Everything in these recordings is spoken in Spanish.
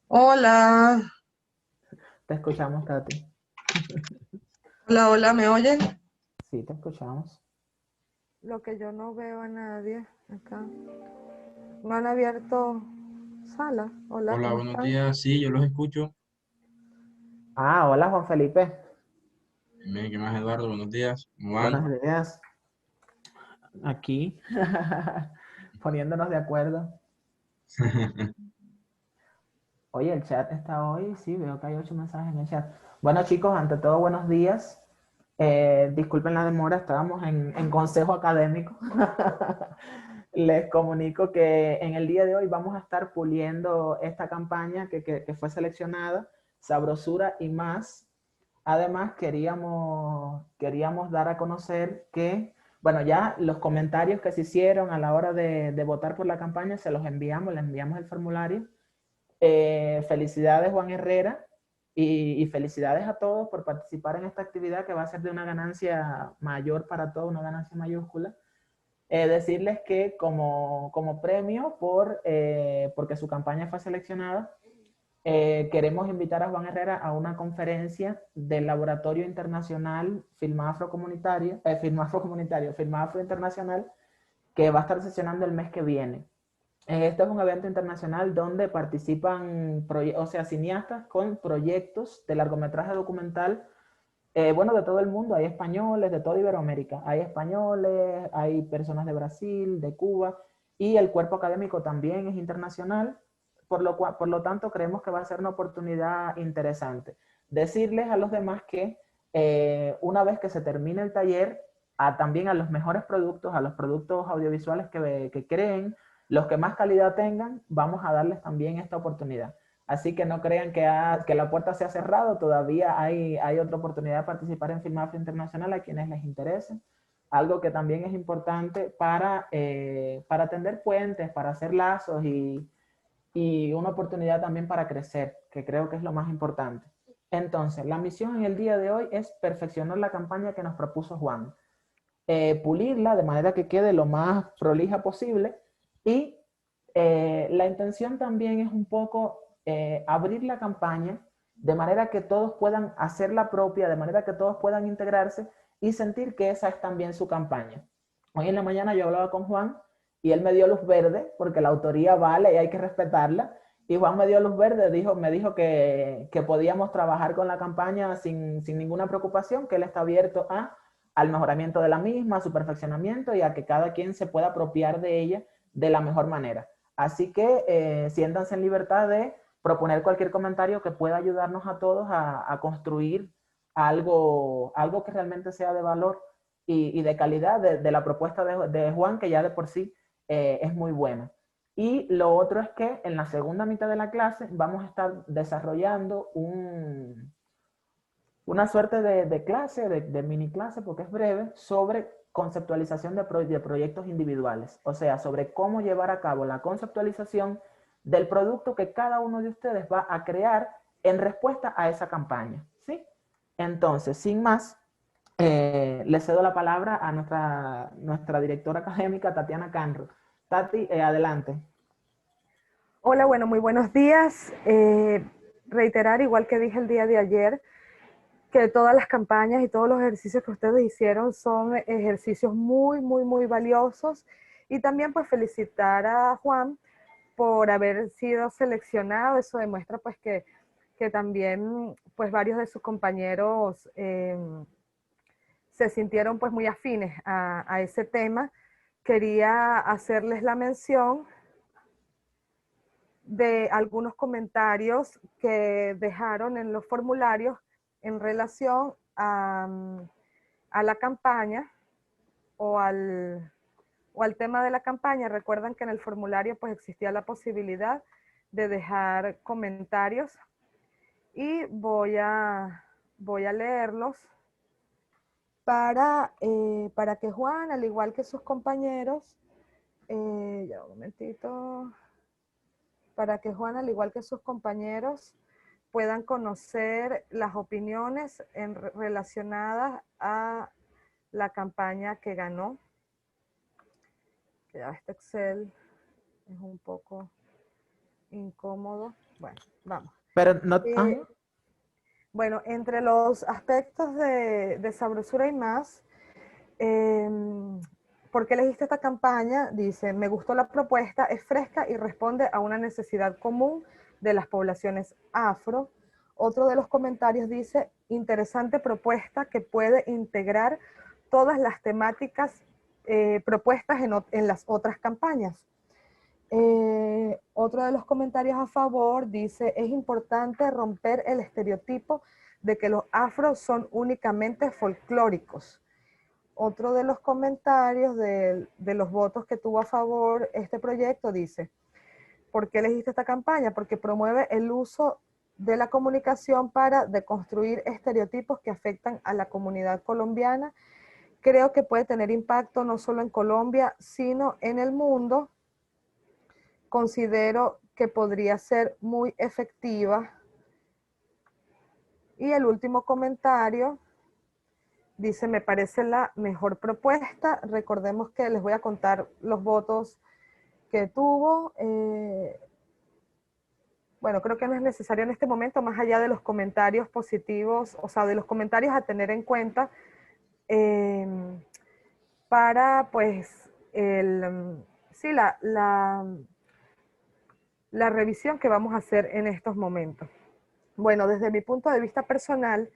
Hola, Te escuchamos, Tati. hola, hola, ¿me oyen? Sí, te escuchamos. Lo que yo no veo a nadie acá. No han abierto sala. Hola, Hola, ¿cómo buenos están? días. Sí, yo los escucho. Hola Juan Felipe. Bien, ¿qué más, Eduardo? Buenos días. ¿Cómo van? Buenos días. Aquí, poniéndonos de acuerdo. Oye, el chat está hoy, sí, veo que hay 8 mensajes en el chat. Bueno, chicos, ante todo, buenos días. Disculpen la demora, estábamos en consejo académico. Les comunico que en el día de hoy vamos a estar puliendo esta campaña que fue seleccionada, Sabrosura y más. Además, queríamos dar a conocer que, bueno, ya los comentarios que se hicieron a la hora de votar por la campaña se los enviamos, les enviamos el formulario. Felicidades Juan Herrera y felicidades a todos por participar en esta actividad que va a ser de una ganancia mayor para todos, una ganancia mayúscula. Decirles que como premio porque su campaña fue seleccionada, queremos invitar a Juan Herrera a una conferencia del Laboratorio Internacional Filmafro Internacional, que va a estar sesionando el mes que viene. Este es un evento internacional donde participan cineastas con proyectos de largometraje documental, bueno, de todo el mundo. Hay españoles de toda Iberoamérica. Hay españoles, hay personas de Brasil, de Cuba, y el cuerpo académico también es internacional, por lo tanto creemos que va a ser una oportunidad interesante. Decirles a los demás que una vez que se termine el taller, también a los mejores productos, a los productos audiovisuales que creen, los que más calidad tengan, vamos a darles también esta oportunidad. Así que no crean que la puerta se ha cerrado, todavía hay otra oportunidad de participar en Filmafro Internacional a quienes les interese. Algo que también es importante para tender puentes, para hacer lazos y una oportunidad también para crecer, que creo que es lo más importante. Entonces, la misión en el día de hoy es perfeccionar la campaña que nos propuso Juan, pulirla de manera que quede lo más prolija posible, y la intención también es un poco abrir la campaña de manera que todos puedan hacerla propia, de manera que todos puedan integrarse y sentir que esa es también su campaña. Hoy en la mañana yo hablaba con Juan y él me dio luz verde, porque la autoría vale y hay que respetarla, y Juan me dio luz verde, me dijo que podíamos trabajar con la campaña sin ninguna preocupación, que él está abierto al mejoramiento de la misma, a su perfeccionamiento y a que cada quien se pueda apropiar de ella de la mejor manera. Así que siéntanse en libertad de proponer cualquier comentario que pueda ayudarnos a todos a construir algo que realmente sea de valor y de calidad de la propuesta de Juan, que ya de por sí es muy buena. Y lo otro es que en la segunda mitad de la clase vamos a estar desarrollando una suerte de clase, de mini clase, porque es breve, sobre conceptualización de proyectos individuales. O sea, sobre cómo llevar a cabo la conceptualización del producto que cada uno de ustedes va a crear en respuesta a esa campaña. ¿Sí? Entonces, sin más, le cedo la palabra a nuestra directora académica, Tatiana Canro. Tati, adelante. Hola, bueno, muy buenos días. Reiterar, igual que dije el día de ayer, que todas las campañas y todos los ejercicios que ustedes hicieron son ejercicios muy, muy, muy valiosos. Y también pues felicitar a Juan por haber sido seleccionado. Eso demuestra pues que también pues varios de sus compañeros se sintieron pues muy afines a ese tema. Quería hacerles la mención de algunos comentarios que dejaron en los formularios en relación a la campaña o al tema de la campaña. Recuerdan que en el formulario pues existía la posibilidad de dejar comentarios y voy a leerlos para que Juan, al igual que sus compañeros, ya un momentito, para que Juan, al igual que sus compañeros, puedan conocer las opiniones relacionadas a la campaña que ganó. Ya este Excel es un poco incómodo. Bueno, vamos. Pero no... Eh, bueno, entre los aspectos de sabrosura y más, ¿por qué elegiste esta campaña? Dice, me gustó la propuesta, es fresca y responde a una necesidad común de las poblaciones afro. Otro de los comentarios dice, interesante propuesta que puede integrar todas las temáticas propuestas en las otras campañas. Otro de los comentarios a favor dice, es importante romper el estereotipo de que los afros son únicamente folclóricos. Otro de los comentarios de los votos que tuvo a favor este proyecto dice, ¿por qué elegiste esta campaña? Porque promueve el uso de la comunicación para deconstruir estereotipos que afectan a la comunidad colombiana. Creo que puede tener impacto no solo en Colombia, sino en el mundo. Considero que podría ser muy efectiva. Y el último comentario dice, me parece la mejor propuesta. Recordemos que les voy a contar los votos que tuvo. Bueno, creo que no es necesario en este momento, más allá de los comentarios positivos, o sea, de los comentarios a tener en cuenta para, pues, sí, la revisión que vamos a hacer en estos momentos. Bueno, desde mi punto de vista personal,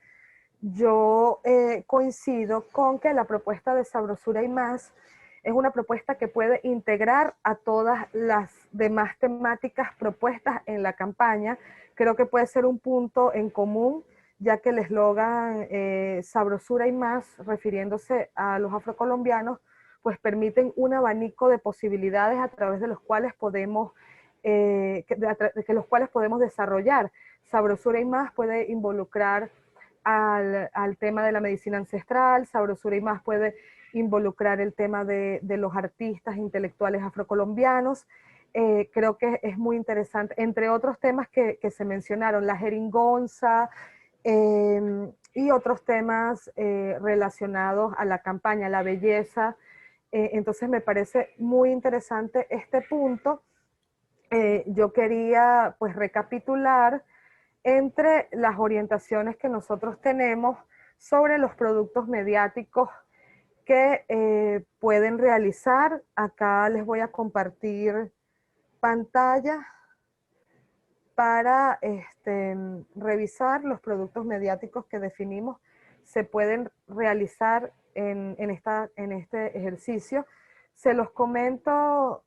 yo coincido con que la propuesta de Sabrosura y Más es una propuesta que puede integrar a todas las demás temáticas propuestas en la campaña. Creo que puede ser un punto en común, ya que el eslogan Sabrosura y Más, refiriéndose a los afrocolombianos, pues permiten un abanico de posibilidades a través de los cuales podemos, los cuales podemos desarrollar. Sabrosura y Más puede involucrar al tema de la medicina ancestral. Sabrosura y Más puede involucrar el tema de los artistas intelectuales afrocolombianos. Creo que es muy interesante, entre otros temas que se mencionaron, la jeringonza y otros temas relacionados a la campaña, la belleza. Entonces me parece muy interesante este punto. Yo quería pues recapitular entre las orientaciones que nosotros tenemos sobre los productos mediáticos que pueden realizar. Acá les voy a compartir pantalla para revisar los productos mediáticos que definimos se pueden realizar en este ejercicio. Se los comento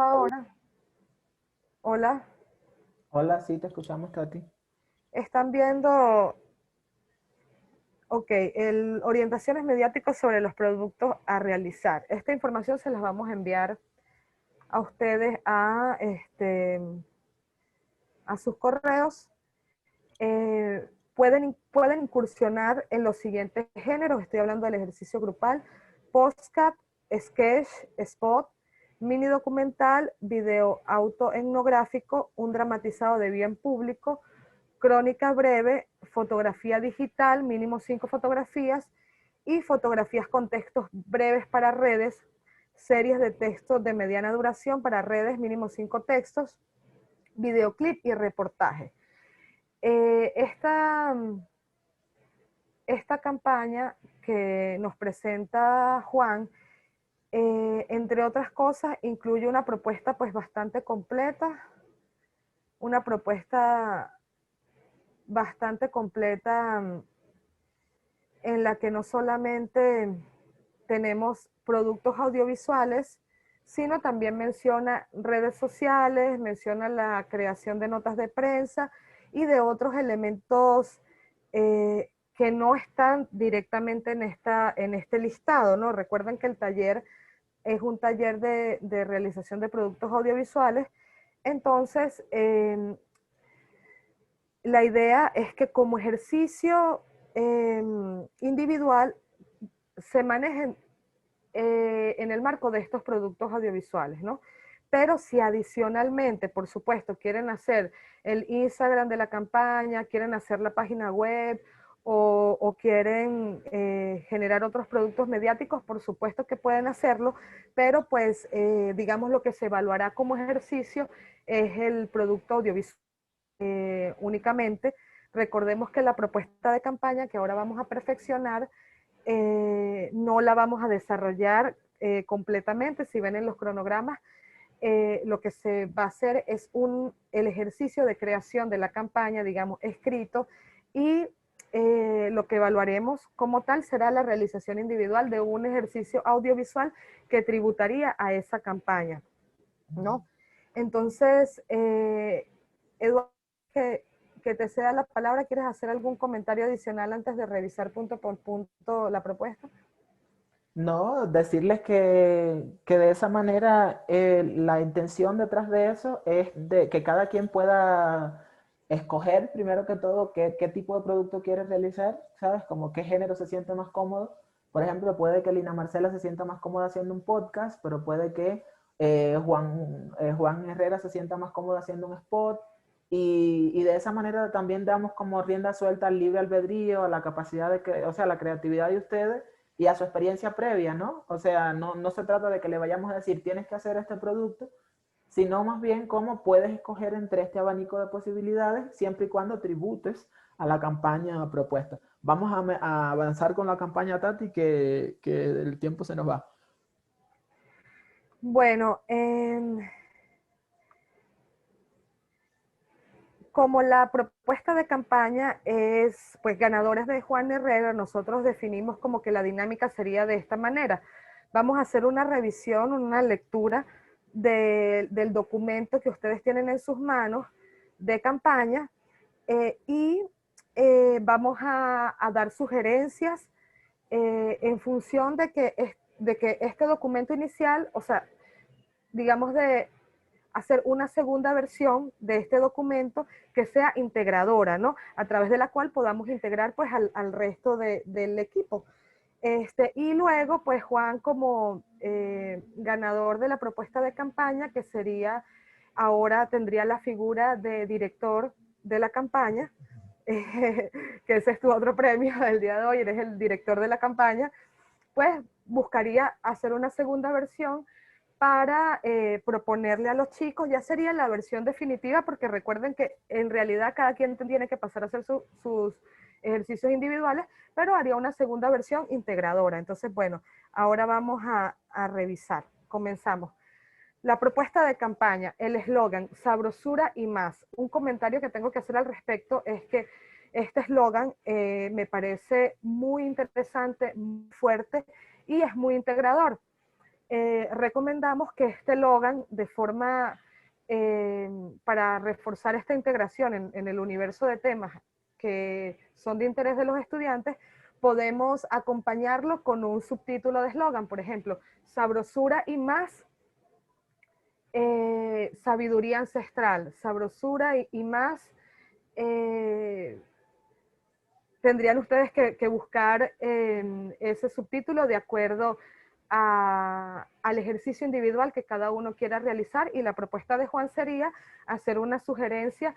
ahora. Hola. Hola, sí, te escuchamos, Tati. Están viendo, ok, orientaciones mediáticas sobre los productos a realizar. Esta información se las vamos a enviar a ustedes a sus correos. Pueden incursionar en los siguientes géneros. Estoy hablando del ejercicio grupal: podcast, sketch, spot, mini documental, video autoetnográfico, un dramatizado de bien público, crónica breve, fotografía digital, mínimo 5 fotografías, y fotografías con textos breves para redes, series de texto de mediana duración para redes, mínimo 5 textos, videoclip y reportaje. Esta campaña que nos presenta Juan, entre otras cosas, incluye una propuesta pues bastante completa, en la que no solamente tenemos productos audiovisuales, sino también menciona redes sociales, menciona la creación de notas de prensa y de otros elementos que no están directamente en este listado, ¿no? Recuerden que el taller es un taller de realización de productos audiovisuales. Entonces, la idea es que como ejercicio individual se manejen en el marco de estos productos audiovisuales, ¿no? Pero si adicionalmente, por supuesto, quieren hacer el Instagram de la campaña, quieren hacer la página web o quieren generar otros productos mediáticos, por supuesto que pueden hacerlo, pero pues digamos lo que se evaluará como ejercicio es el producto audiovisual únicamente. Recordemos que la propuesta de campaña que ahora vamos a perfeccionar no la vamos a desarrollar completamente. Si ven en los cronogramas, lo que se va a hacer es el ejercicio de creación de la campaña, digamos, escrito, y lo que evaluaremos como tal será la realización individual de un ejercicio audiovisual que tributaría a esa campaña, ¿no? Entonces, Eduardo, que te ceda la palabra, ¿quieres hacer algún comentario adicional antes de revisar punto por punto la propuesta? No, decirles que de esa manera la intención detrás de eso es de que cada quien pueda escoger primero que todo qué tipo de producto quiere realizar, ¿sabes? Como qué género se siente más cómodo. Por ejemplo, puede que Lina Marcela se sienta más cómoda haciendo un podcast, pero puede que Juan Herrera se sienta más cómodo haciendo un spot. Y de esa manera también damos como rienda suelta al libre albedrío, a la capacidad de, o sea, a la creatividad de ustedes y a su experiencia previa, ¿no? O sea, no se trata de que le vayamos a decir tienes que hacer este producto, sino más bien cómo puedes escoger entre este abanico de posibilidades siempre y cuando tributes a la campaña propuesta. Vamos a avanzar con la campaña, Tati, que el tiempo se nos va. Bueno, como la propuesta de campaña es, pues, ganadores de Juan Herrera, nosotros definimos como que la dinámica sería de esta manera. Vamos a hacer una revisión, una lectura del documento que ustedes tienen en sus manos de campaña y vamos a dar sugerencias en función de que este documento inicial, o sea, digamos de hacer una segunda versión de este documento que sea integradora, ¿no? A través de la cual podamos integrar pues al resto del equipo. Y luego, pues Juan como ganador de la propuesta de campaña, que sería, ahora tendría la figura de director de la campaña, que ese es tu otro premio del día de hoy, eres el director de la campaña, pues buscaría hacer una segunda versión para proponerle a los chicos, ya sería la versión definitiva, porque recuerden que en realidad cada quien tiene que pasar a hacer sus ejercicios individuales, pero haría una segunda versión integradora. Entonces, bueno, ahora vamos a revisar. Comenzamos. La propuesta de campaña, el eslogan, sabrosura y más. Un comentario que tengo que hacer al respecto es que este eslogan me parece muy interesante, muy fuerte y es muy integrador. Recomendamos que este eslogan, de forma para reforzar esta integración en el universo de temas que son de interés de los estudiantes, podemos acompañarlo con un subtítulo de eslogan, por ejemplo, sabrosura y más sabiduría ancestral, sabrosura y más, tendrían ustedes que buscar ese subtítulo de acuerdo al ejercicio individual que cada uno quiera realizar, y la propuesta de Juan sería hacer una sugerencia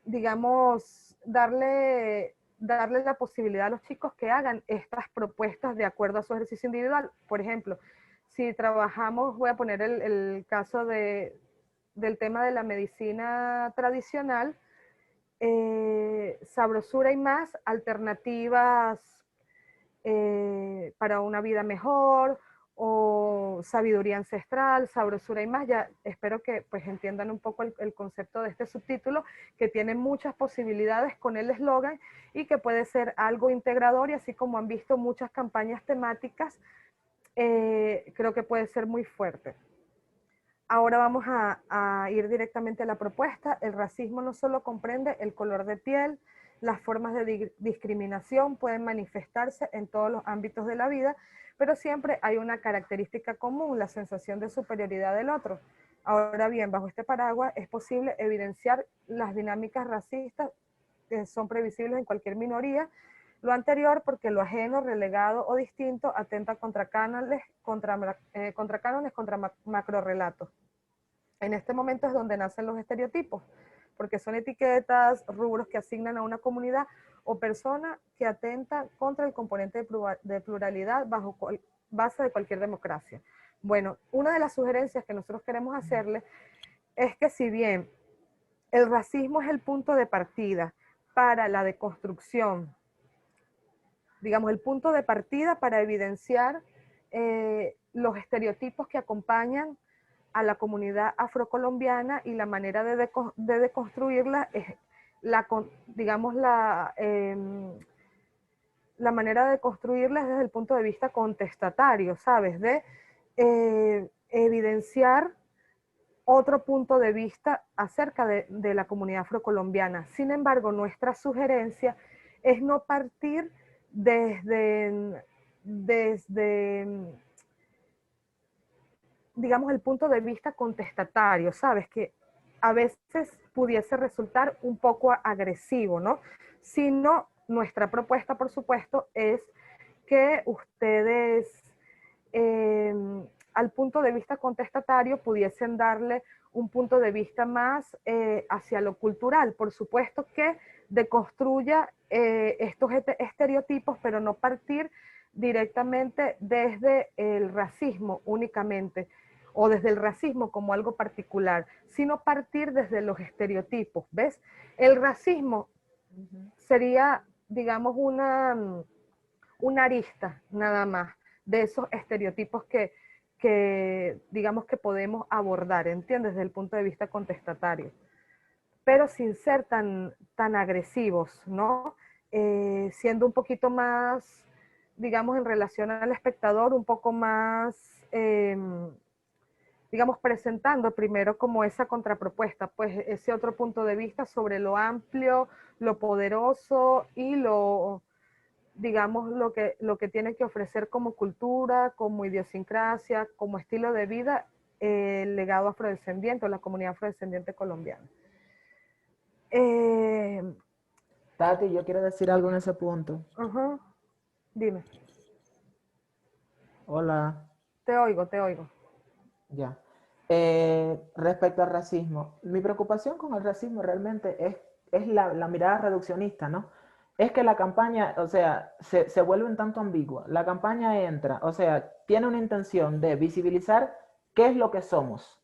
digamos, darle la posibilidad a los chicos que hagan estas propuestas de acuerdo a su ejercicio individual. Por ejemplo, si trabajamos, voy a poner el caso del tema de la medicina tradicional, sabrosura y más, alternativas para una vida mejor, o sabiduría ancestral, sabrosura y más. Ya espero que pues entiendan un poco el concepto de este subtítulo, que tiene muchas posibilidades con el eslogan y que puede ser algo integrador, y así como han visto muchas campañas temáticas, creo que puede ser muy fuerte. Ahora vamos a ir directamente a la propuesta. El racismo no solo comprende el color de piel, las formas de discriminación pueden manifestarse en todos los ámbitos de la vida, pero siempre hay una característica común, la sensación de superioridad del otro. Ahora bien, bajo este paraguas es posible evidenciar las dinámicas racistas que son previsibles en cualquier minoría. Lo anterior porque lo ajeno, relegado o distinto atenta contra cánones, contra macrorelatos. En este momento es donde nacen los estereotipos. porque son etiquetas, rubros que asignan a una comunidad o persona que atenta contra el componente de pluralidad bajo base de cualquier democracia. Bueno, una de las sugerencias que nosotros queremos hacerle es que si bien el racismo es el punto de partida para la deconstrucción, digamos, el punto de partida para evidenciar los estereotipos que acompañan a la comunidad afrocolombiana y la manera de deconstruirla es digamos, la manera de construirla es desde el punto de vista contestatario, ¿sabes? De evidenciar otro punto de vista acerca de la comunidad afrocolombiana. Sin embargo, nuestra sugerencia es no partir desde digamos, el punto de vista contestatario, ¿sabes? Que a veces pudiese resultar un poco agresivo, ¿no? Sino, nuestra propuesta, por supuesto, es que ustedes al punto de vista contestatario pudiesen darle un punto de vista más hacia lo cultural. Por supuesto que deconstruya estos estereotipos, pero no partir directamente desde el racismo únicamente, o desde el racismo como algo particular, sino partir desde los estereotipos, ¿ves? El racismo sería, digamos, una arista nada más de esos estereotipos que digamos que podemos abordar, ¿entiendes? Desde el punto de vista contestatario, pero sin ser tan agresivos, ¿no? Siendo un poquito más, digamos, en relación al espectador, un poco más, digamos, presentando primero como esa contrapropuesta, pues ese otro punto de vista sobre lo amplio, lo poderoso y lo, digamos, lo que tiene que ofrecer como cultura, como idiosincrasia, como estilo de vida, el legado afrodescendiente o la comunidad afrodescendiente colombiana. Tati, yo quiero decir algo en ese punto. Dime. Hola. Te oigo, te oigo. Ya. Respecto al racismo, mi preocupación con el racismo realmente es la mirada reduccionista, ¿no? Es que la campaña, o sea, se vuelve un tanto ambigua. La campaña entra, o sea, tiene una intención de visibilizar qué es lo que somos.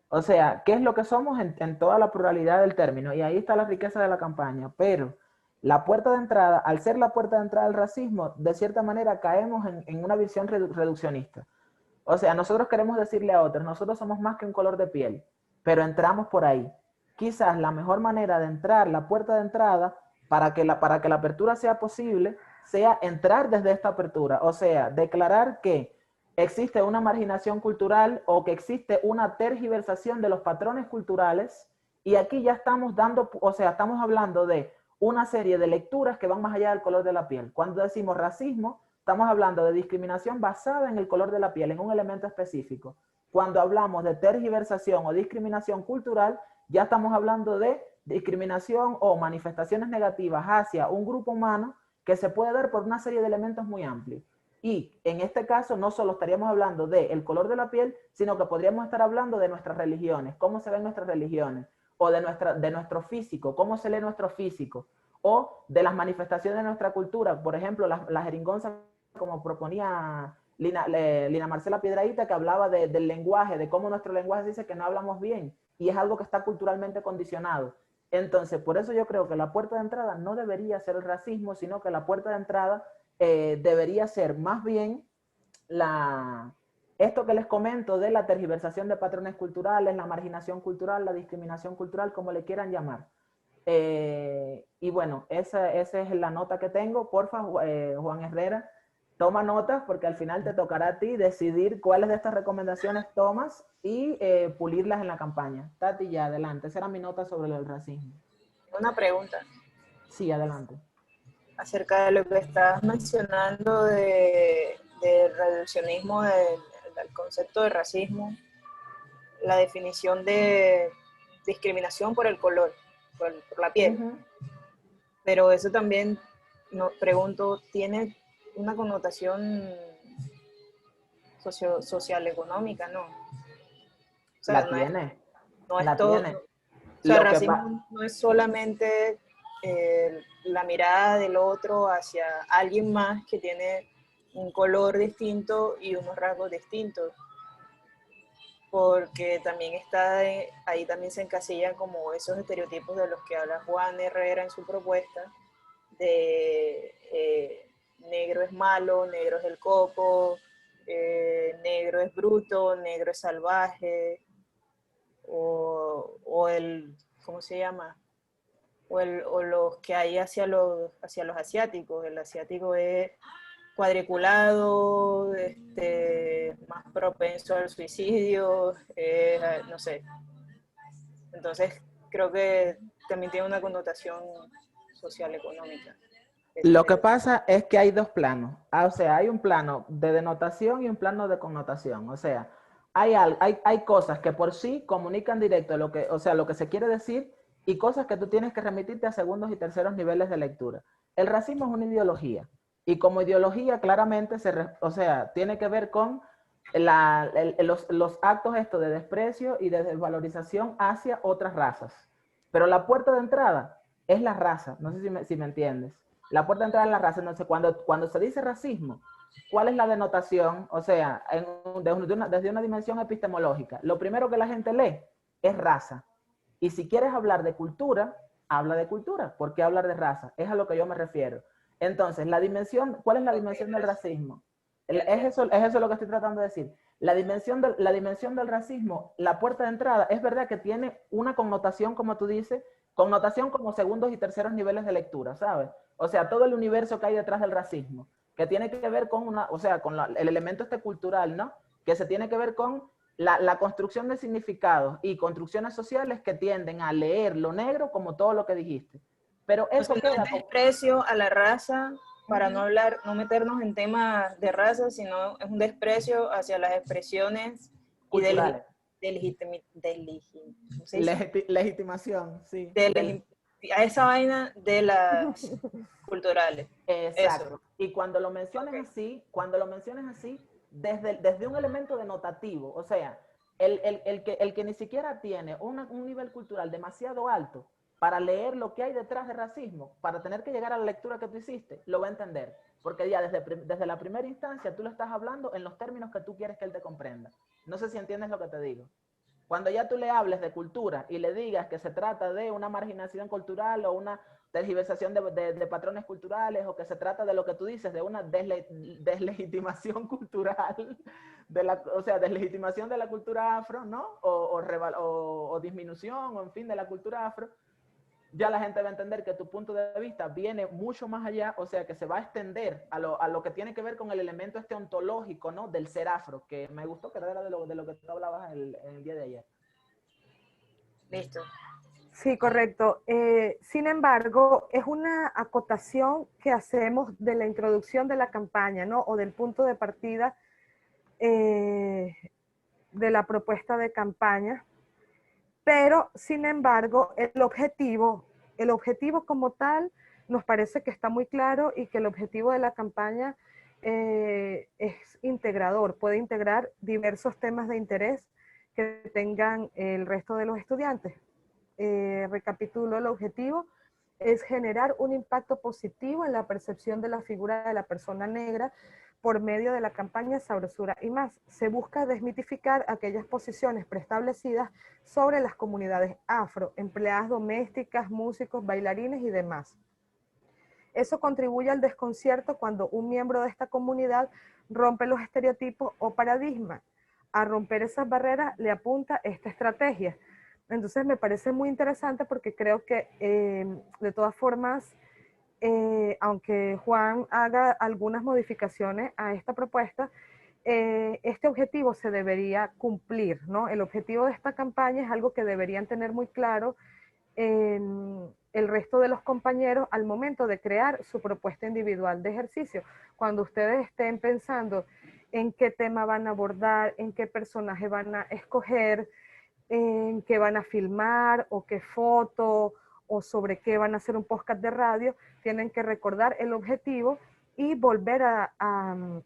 O sea, qué es lo que somos en toda la pluralidad del término. Y ahí está la riqueza de la campaña. Pero la puerta de entrada, al ser la puerta de entrada al racismo, de cierta manera caemos en una visión reduccionista. O sea, nosotros queremos decirle a otros, nosotros somos más que un color de piel, pero entramos por ahí. Quizás la mejor manera de entrar, la puerta de entrada, para que la apertura sea posible, sea entrar desde esta apertura. O sea, declarar que existe una marginación cultural o que existe una tergiversación de los patrones culturales, y aquí ya estamos dando, o sea, estamos hablando de una serie de lecturas que van más allá del color de la piel. Cuando decimos racismo, estamos hablando de discriminación basada en el color de la piel, en un elemento específico. Cuando hablamos de tergiversación o discriminación cultural, ya estamos hablando de discriminación o manifestaciones negativas hacia un grupo humano que se puede dar por una serie de elementos muy amplios. Y en este caso no solo estaríamos hablando del color de la piel, sino que podríamos estar hablando de nuestras religiones, cómo se ven nuestras religiones, o de nuestro físico, cómo se lee nuestro físico, o de las manifestaciones de nuestra cultura. Por ejemplo, la jeringonza, como proponía Lina Marcela Piedrahita, que hablaba del lenguaje, de cómo nuestro lenguaje dice que no hablamos bien, y es algo que está culturalmente condicionado. Entonces, por eso yo creo que la puerta de entrada no debería ser el racismo, sino que la puerta de entrada debería ser más bien esto que les comento de la tergiversación de patrones culturales, la marginación cultural, la discriminación cultural, como le quieran llamar. Y bueno, esa es la nota que tengo. Porfa, Juan Herrera, toma notas porque al final te tocará a ti decidir cuáles de estas recomendaciones tomas y pulirlas en la campaña. Tati, ya, adelante. Esa era mi nota sobre el racismo. Una pregunta. Sí, adelante. Acerca de lo que estás mencionando del reduccionismo, del concepto de racismo, la definición de discriminación por el color, por la piel. Pero eso también, pregunto, ¿tiene una connotación social económica? No. O sea, la tiene. No es la todo. tiene. O sea, Lo que pasa, racismo no es solamente la mirada del otro hacia alguien más que tiene un color distinto y unos rasgos distintos, porque también ahí también se encasillan como esos estereotipos de los que habla Juan Herrera en su propuesta, de negro es malo, negro es el coco, negro es bruto, negro es salvaje, o el, ¿cómo se llama? O los que hay hacia los asiáticos. El asiático es cuadriculado, más propenso al suicidio, no sé. Entonces, creo que también tiene una connotación social económica. lo que pasa es que hay dos planos. O sea, hay un plano de denotación y un plano de connotación. O sea, hay cosas que por sí comunican directo o sea, lo que se quiere decir, y cosas que tú tienes que remitirte a segundos y terceros niveles de lectura. El racismo es una ideología, y como ideología claramente o sea, tiene que ver con los actos estos de desprecio y de desvalorización hacia otras razas. Pero la puerta de entrada es la raza. No sé si me entiendes. La puerta de entrada es la raza. Entonces, cuando se dice racismo, ¿cuál es la denotación? O sea, desde una dimensión epistemológica. Lo primero que la gente lee es raza. Y si quieres hablar de cultura, habla de cultura. ¿Por qué hablar de raza? Es a lo que yo me refiero. Entonces, ¿cuál es la dimensión del racismo? Es eso lo que estoy tratando de decir. La dimensión del racismo, la puerta de entrada, es verdad que tiene una connotación, como tú dices, connotación como segundos y terceros niveles de lectura, ¿sabes? O sea, todo el universo que hay detrás del racismo, que tiene que ver con el elemento cultural, ¿no? Que se tiene que ver con la construcción de significados y construcciones sociales que tienden a leer lo negro como todo lo que dijiste. Pero eso no queda es desprecio a la raza, para no meternos en temas de raza, sino es un desprecio hacia las expresiones culturales. ¿cómo se dice? Legitimación, sí. A esa vaina de las culturales. Exacto. Eso. Y cuando lo menciones así, desde un elemento denotativo, o sea, el que ni siquiera tiene un nivel cultural demasiado alto para leer lo que hay detrás del racismo, para tener que llegar a la lectura que tú hiciste, lo va a entender. Porque ya desde la primera instancia tú le estás hablando en los términos que tú quieres que él te comprenda. No sé si entiendes lo que te digo. Cuando ya tú le hables de cultura y le digas que se trata de una marginación cultural o una tergiversación de patrones culturales, o que se trata de lo que tú dices, de una deslegitimación cultural, o sea, deslegitimación de la cultura afro, ¿no? O disminución, o en fin, de la cultura afro, ya la gente va a entender que tu punto de vista viene mucho más allá, o sea, que se va a extender a lo que tiene que ver con el elemento ontológico, ¿no? Del ser afro, que me gustó, que era de lo que tú hablabas el día de ayer. Listo. Sí, correcto. Sin embargo, es una acotación que hacemos de la introducción de la campaña, ¿no? O del punto de partida de la propuesta de campaña. Pero, sin embargo, el objetivo como tal nos parece que está muy claro, y que el objetivo de la campaña es integrador, puede integrar diversos temas de interés que tengan el resto de los estudiantes. Recapitulo, el objetivo es generar un impacto positivo en la percepción de la figura de la persona negra por medio de la campaña Sabrosura y Más. Se busca desmitificar aquellas posiciones preestablecidas sobre las comunidades afro, empleadas domésticas, músicos, bailarines y demás. Eso contribuye al desconcierto cuando un miembro de esta comunidad rompe los estereotipos o paradigmas. A romper esas barreras le apunta esta estrategia. Entonces me parece muy interesante, porque creo que de todas formas, aunque Juan haga algunas modificaciones a esta propuesta, este objetivo se debería cumplir, ¿no? El objetivo de esta campaña es algo que deberían tener muy claro el resto de los compañeros al momento de crear su propuesta individual de ejercicio. Cuando ustedes estén pensando en qué tema van a abordar, en qué personaje van a escoger, en qué van a filmar, o qué foto, o sobre qué van a hacer un podcast de radio, tienen que recordar el objetivo y volver a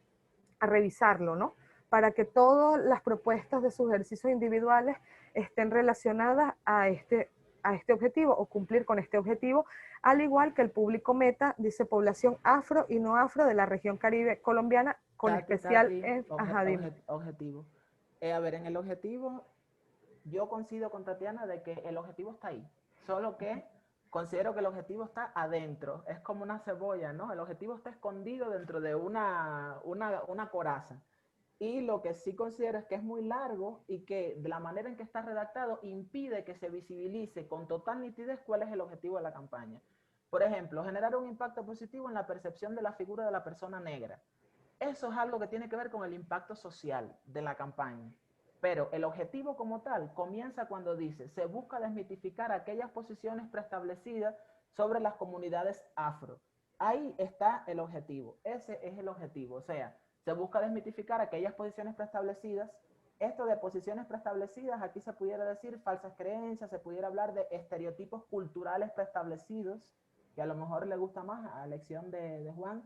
revisarlo, ¿no? Para que todas las propuestas de sus ejercicios individuales estén relacionadas a este a este objetivo o cumplir con este objetivo, al igual que el público meta, dice población afro y no afro de la región Caribe colombiana, con especial objetivo. A ver, en el objetivo, yo coincido con Tatiana de que el objetivo está ahí, solo que considero que el objetivo está adentro, es como una cebolla, ¿no? El objetivo está escondido dentro de una coraza. Y lo que sí considero es que es muy largo y que de la manera en que está redactado impide que se visibilice con total nitidez cuál es el objetivo de la campaña. Por ejemplo, generar un impacto positivo en la percepción de la figura de la persona negra. Eso es algo que tiene que ver con el impacto social de la campaña. Pero el objetivo como tal comienza cuando dice, se busca desmitificar aquellas posiciones preestablecidas sobre las comunidades afro. Ahí está el objetivo, ese es el objetivo, o sea, se busca desmitificar aquellas posiciones preestablecidas. Esto de posiciones preestablecidas, aquí se pudiera decir falsas creencias, se pudiera hablar de estereotipos culturales preestablecidos, que a lo mejor le gusta más a la elección de Juan.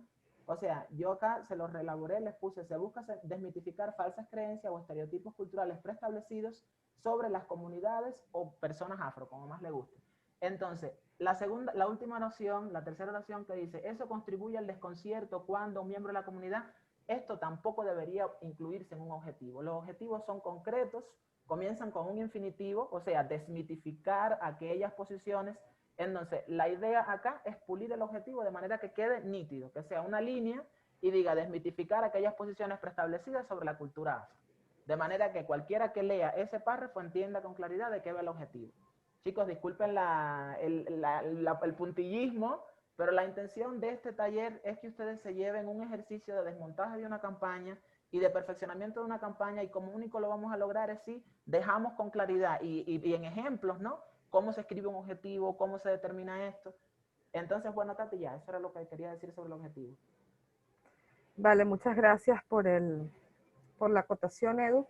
O sea, yo acá se los reelaboré, les puse, se busca desmitificar falsas creencias o estereotipos culturales preestablecidos sobre las comunidades o personas afro, como más le guste. Entonces, la última oración, la tercera oración que dice, eso contribuye al desconcierto cuando un miembro de la comunidad, esto tampoco debería incluirse en un objetivo. Los objetivos son concretos, comienzan con un infinitivo, o sea, desmitificar aquellas posiciones. Entonces, la idea acá es pulir el objetivo de manera que quede nítido, que sea una línea y diga desmitificar aquellas posiciones preestablecidas sobre la cultura afro. De manera que cualquiera que lea ese párrafo entienda con claridad de qué va el objetivo. Chicos, disculpen el puntillismo, pero la intención de este taller es que ustedes se lleven un ejercicio de desmontaje de una campaña y de perfeccionamiento de una campaña, y como único lo vamos a lograr es si dejamos con claridad y en ejemplos, ¿no? Cómo se escribe un objetivo, cómo se determina esto. Entonces, bueno, Tati, ya, eso era lo que quería decir sobre el objetivo. Vale, muchas gracias por la acotación, Edu.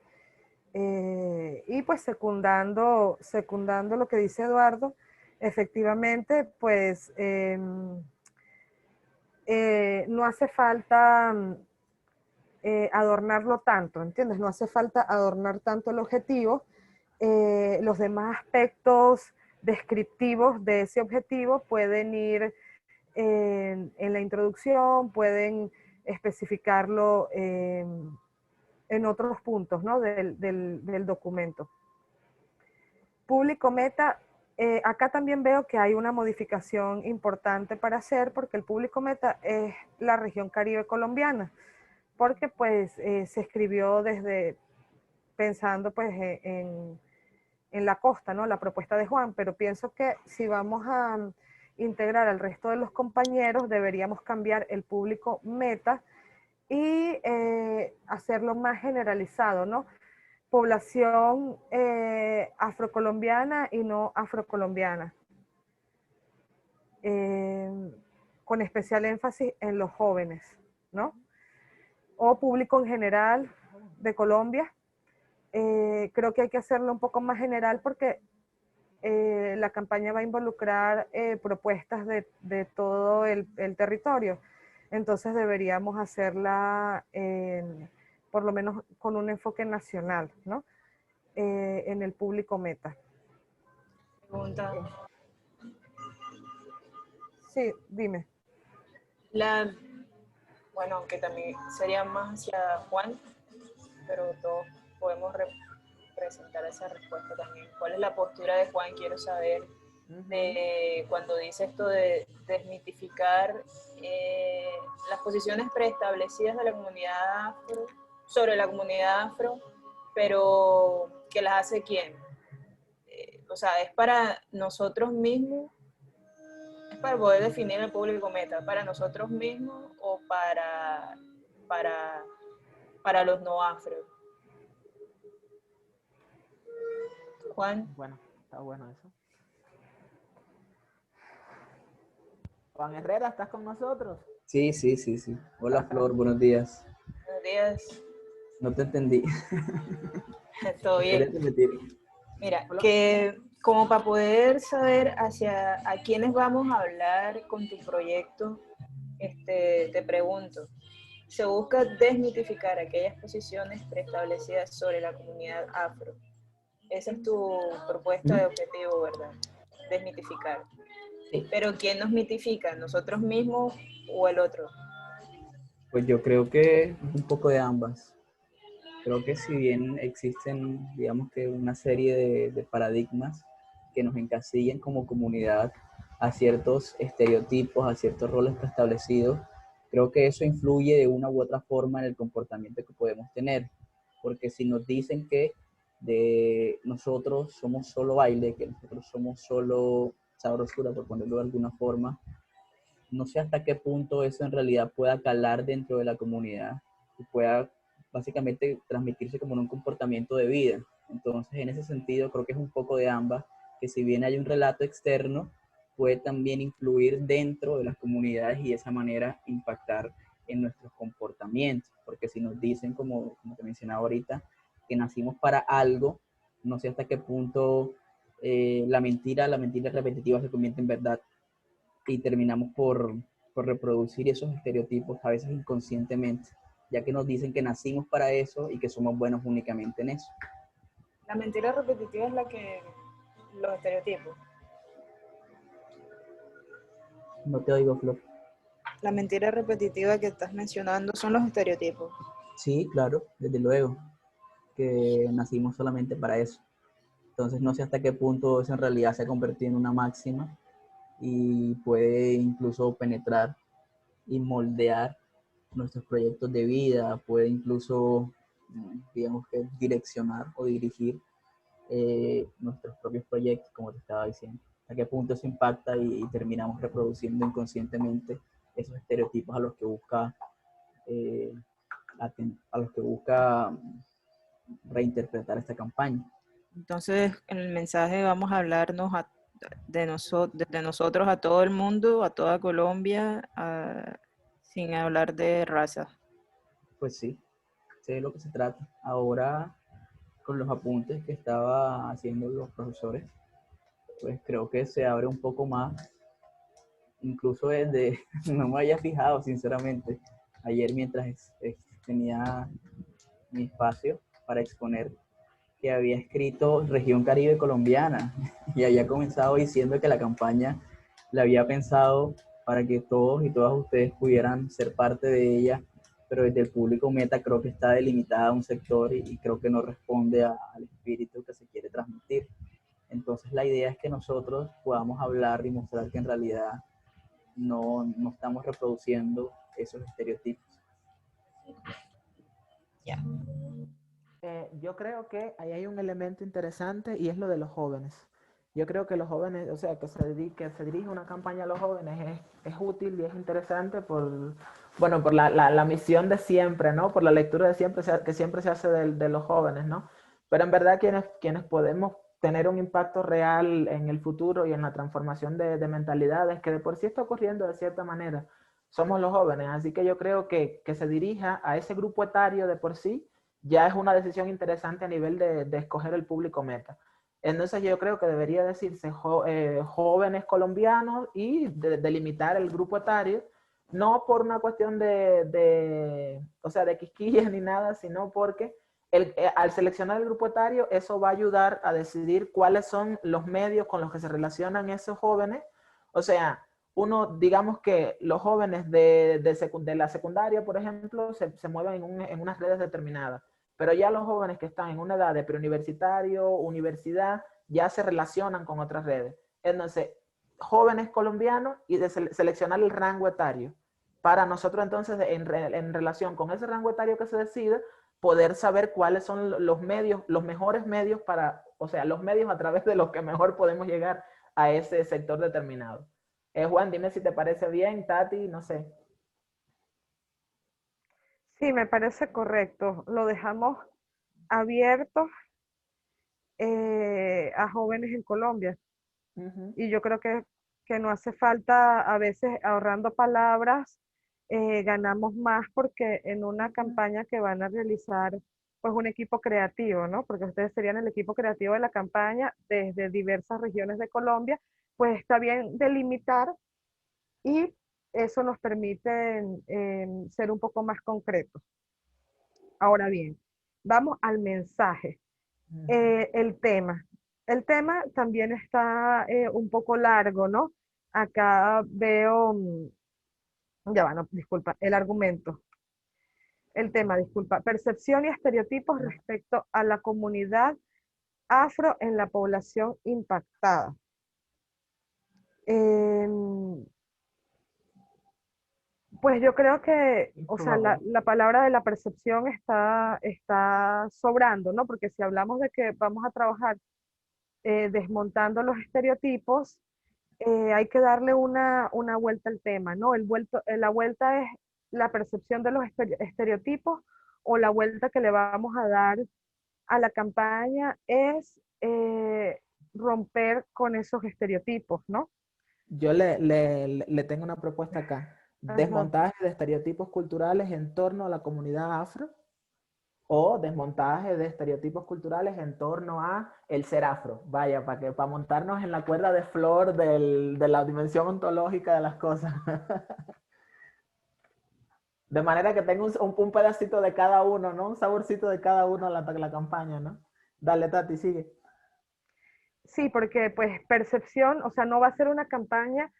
Y pues secundando lo que dice Eduardo, efectivamente, pues no hace falta adornarlo tanto, ¿entiendes? No hace falta adornar tanto el objetivo. Los demás aspectos descriptivos de ese objetivo pueden ir en la introducción, pueden especificarlo en otros puntos, ¿no? del documento. Público meta, acá también veo que hay una modificación importante para hacer, porque el público meta es la región Caribe colombiana, porque pues se escribió pensando pues en la costa, ¿no? La propuesta de Juan, pero pienso que si vamos a integrar al resto de los compañeros, deberíamos cambiar el público meta y hacerlo más generalizado, ¿no? Población afrocolombiana y no afrocolombiana, con especial énfasis en los jóvenes, ¿no? O público en general de Colombia. Creo que hay que hacerlo un poco más general porque la campaña va a involucrar propuestas de todo el territorio. Entonces deberíamos hacerla por lo menos con un enfoque nacional, ¿no? En el público meta. Pregunta. Sí, dime. Bueno, aunque también sería más hacia Juan, pero todos podemos presentar esa respuesta también. ¿Cuál es la postura de Juan? Quiero saber de cuando dice esto de desmitificar las posiciones preestablecidas de la comunidad afro, sobre la comunidad afro, pero ¿que las hace quién? O sea, ¿es para nosotros mismos? ¿Es para poder definir el público meta? ¿Para nosotros mismos o para los no afro? Juan. Bueno, está bueno eso. Juan Herrera, ¿estás con nosotros? Sí. Hola Flor, buenos días. Buenos días. No te entendí. Todo bien. Mira, que como para poder saber hacia a quiénes vamos a hablar con tu proyecto, te pregunto, se busca desmitificar aquellas posiciones preestablecidas sobre la comunidad afro. Esa es tu propuesta de objetivo, ¿verdad? desmitificar. Sí. Pero ¿quién nos mitifica? ¿Nosotros mismos o el otro? Pues yo creo que es un poco de ambas. Creo que si bien existen, digamos que una serie de paradigmas que nos encasillan como comunidad a ciertos estereotipos, a ciertos roles preestablecidos, creo que eso influye de una u otra forma en el comportamiento que podemos tener. Porque si nos dicen que de nosotros somos solo baile, que nosotros somos solo sabrosura, por ponerlo de alguna forma, no sé hasta qué punto eso en realidad pueda calar dentro de la comunidad y pueda básicamente transmitirse como en un comportamiento de vida. Entonces, en ese sentido, creo que es un poco de ambas, que si bien hay un relato externo, puede también influir dentro de las comunidades y de esa manera impactar en nuestros comportamientos, porque si nos dicen, como te mencionaba ahorita, que nacimos para algo, no sé hasta qué punto la mentira repetitiva se convierte en verdad y terminamos por reproducir esos estereotipos a veces inconscientemente, ya que nos dicen que nacimos para eso y que somos buenos únicamente en eso. La mentira repetitiva es la que los estereotipos. No te oigo, Flor. La mentira repetitiva que estás mencionando son los estereotipos. Sí, claro, desde luego, que nacimos solamente para eso. Entonces no sé hasta qué punto eso en realidad se ha convertido en una máxima y puede incluso penetrar y moldear nuestros proyectos de vida, puede incluso, digamos que, direccionar o dirigir nuestros propios proyectos, como te estaba diciendo. ¿A qué punto eso impacta y terminamos reproduciendo inconscientemente esos estereotipos eh, a los que busca reinterpretar esta campaña? Entonces, en el mensaje vamos a hablarnos de nosotros a todo el mundo, a toda Colombia, sin hablar de raza. Pues sí, sé de lo que se trata. Ahora, con los apuntes que estaba haciendo los profesores, pues creo que se abre un poco más, incluso desde, no me había fijado sinceramente, ayer mientras tenía mi espacio para exponer, que había escrito Región Caribe Colombiana y había comenzado diciendo que la campaña la había pensado para que todos y todas ustedes pudieran ser parte de ella, pero desde el público meta creo que está delimitada a un sector y creo que no responde al espíritu que se quiere transmitir. Entonces la idea es que nosotros podamos hablar y mostrar que en realidad no estamos reproduciendo esos estereotipos. Ya. Yo creo que ahí hay un elemento interesante y es lo de los jóvenes. Yo creo que los jóvenes, o sea, que se dirige una campaña a los jóvenes es útil y es interesante bueno, por la misión de siempre, ¿no? Por la lectura de siempre, que siempre se hace de los jóvenes, ¿no? Pero en verdad quienes podemos tener un impacto real en el futuro y en la transformación de mentalidades, que de por sí está ocurriendo de cierta manera, somos los jóvenes. Así que yo creo que se dirija a ese grupo etario de por sí, ya es una decisión interesante a nivel de escoger el público meta. Entonces yo creo que debería decirse jóvenes colombianos y delimitar el grupo etario, no por una cuestión o sea, de quisquillas ni nada, sino porque al seleccionar el grupo etario, eso va a ayudar a decidir cuáles son los medios con los que se relacionan esos jóvenes. O sea, digamos que los jóvenes de la secundaria, por ejemplo, se mueven en unas redes determinadas. Pero ya los jóvenes que están en una edad de preuniversitario, universidad, ya se relacionan con otras redes. Entonces, jóvenes colombianos y seleccionar el rango etario. Para nosotros entonces, en relación con ese rango etario que se decide, poder saber cuáles son los medios, los mejores medios o sea, los medios a través de los que mejor podemos llegar a ese sector determinado. Juan, dime si te parece bien, Tati, no sé. Sí, me parece correcto. Lo dejamos abierto a jóvenes en Colombia. Y yo creo que no hace falta, a veces ahorrando palabras, ganamos más porque en una campaña que van a realizar, pues un equipo creativo, ¿no? Porque ustedes serían el equipo creativo de la campaña desde diversas regiones de Colombia, pues está bien delimitar y eso nos permite ser un poco más concretos. Ahora bien, vamos al mensaje. El tema. El tema también está un poco largo, ¿no? Acá veo, ya va, no, disculpa, el argumento. El tema, disculpa, percepción y estereotipos respecto a la comunidad afro en la población impactada. Em, Pues yo creo que, o sea, la palabra de la percepción está sobrando, ¿no? Porque si hablamos de que vamos a trabajar desmontando los estereotipos, hay que darle una vuelta al tema, ¿no? La vuelta es la percepción de los estereotipos, o la vuelta que le vamos a dar a la campaña es romper con esos estereotipos, ¿no? Yo le tengo una propuesta acá. Ajá. Desmontaje de estereotipos culturales en torno a la comunidad afro o desmontaje de estereotipos culturales en torno a el ser afro. Vaya, para montarnos en la cuerda de flor de la dimensión ontológica de las cosas. De manera que tenga un pedacito de cada uno, ¿no? Un saborcito de cada uno a la campaña, ¿no? Dale, Tati, sigue. Sí, porque pues percepción, o sea, no va a ser una campaña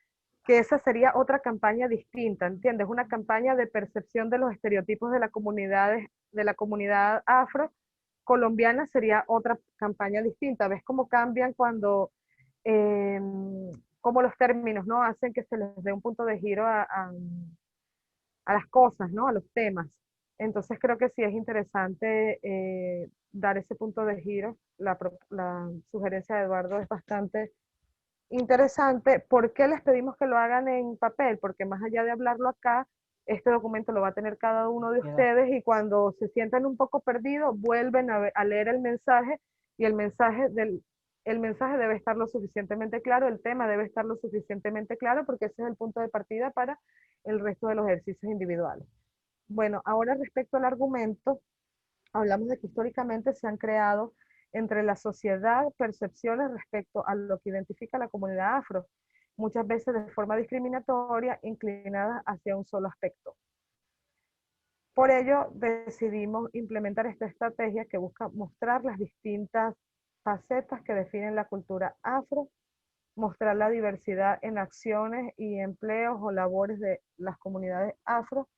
que esa sería otra campaña distinta, ¿entiendes? Una campaña de percepción de los estereotipos de la comunidad afro colombiana sería otra campaña distinta. ¿Ves cómo cambian cuando, eh, cómo los términos, ¿no? Hacen que se les dé un punto de giro a las cosas, ¿no? A los temas. Entonces creo que sí es interesante dar ese punto de giro. La sugerencia de Eduardo es bastante interesante. ¿Por qué les pedimos que lo hagan en papel? Porque más allá de hablarlo acá, este documento lo va a tener cada uno de ustedes, y cuando se sientan un poco perdidos, vuelven a leer el mensaje, y el mensaje debe estar lo suficientemente claro, el tema debe estar lo suficientemente claro, porque ese es el punto de partida para el resto de los ejercicios individuales. Bueno, ahora respecto al argumento, hablamos de que históricamente se han creado entre la sociedad percepciones respecto a lo que identifica a la comunidad afro, muchas veces de forma discriminatoria, inclinadas hacia un solo aspecto. Por ello, decidimos implementar esta estrategia que busca mostrar las distintas facetas que definen la cultura afro, mostrar la diversidad en acciones y empleos o labores de las comunidades afro,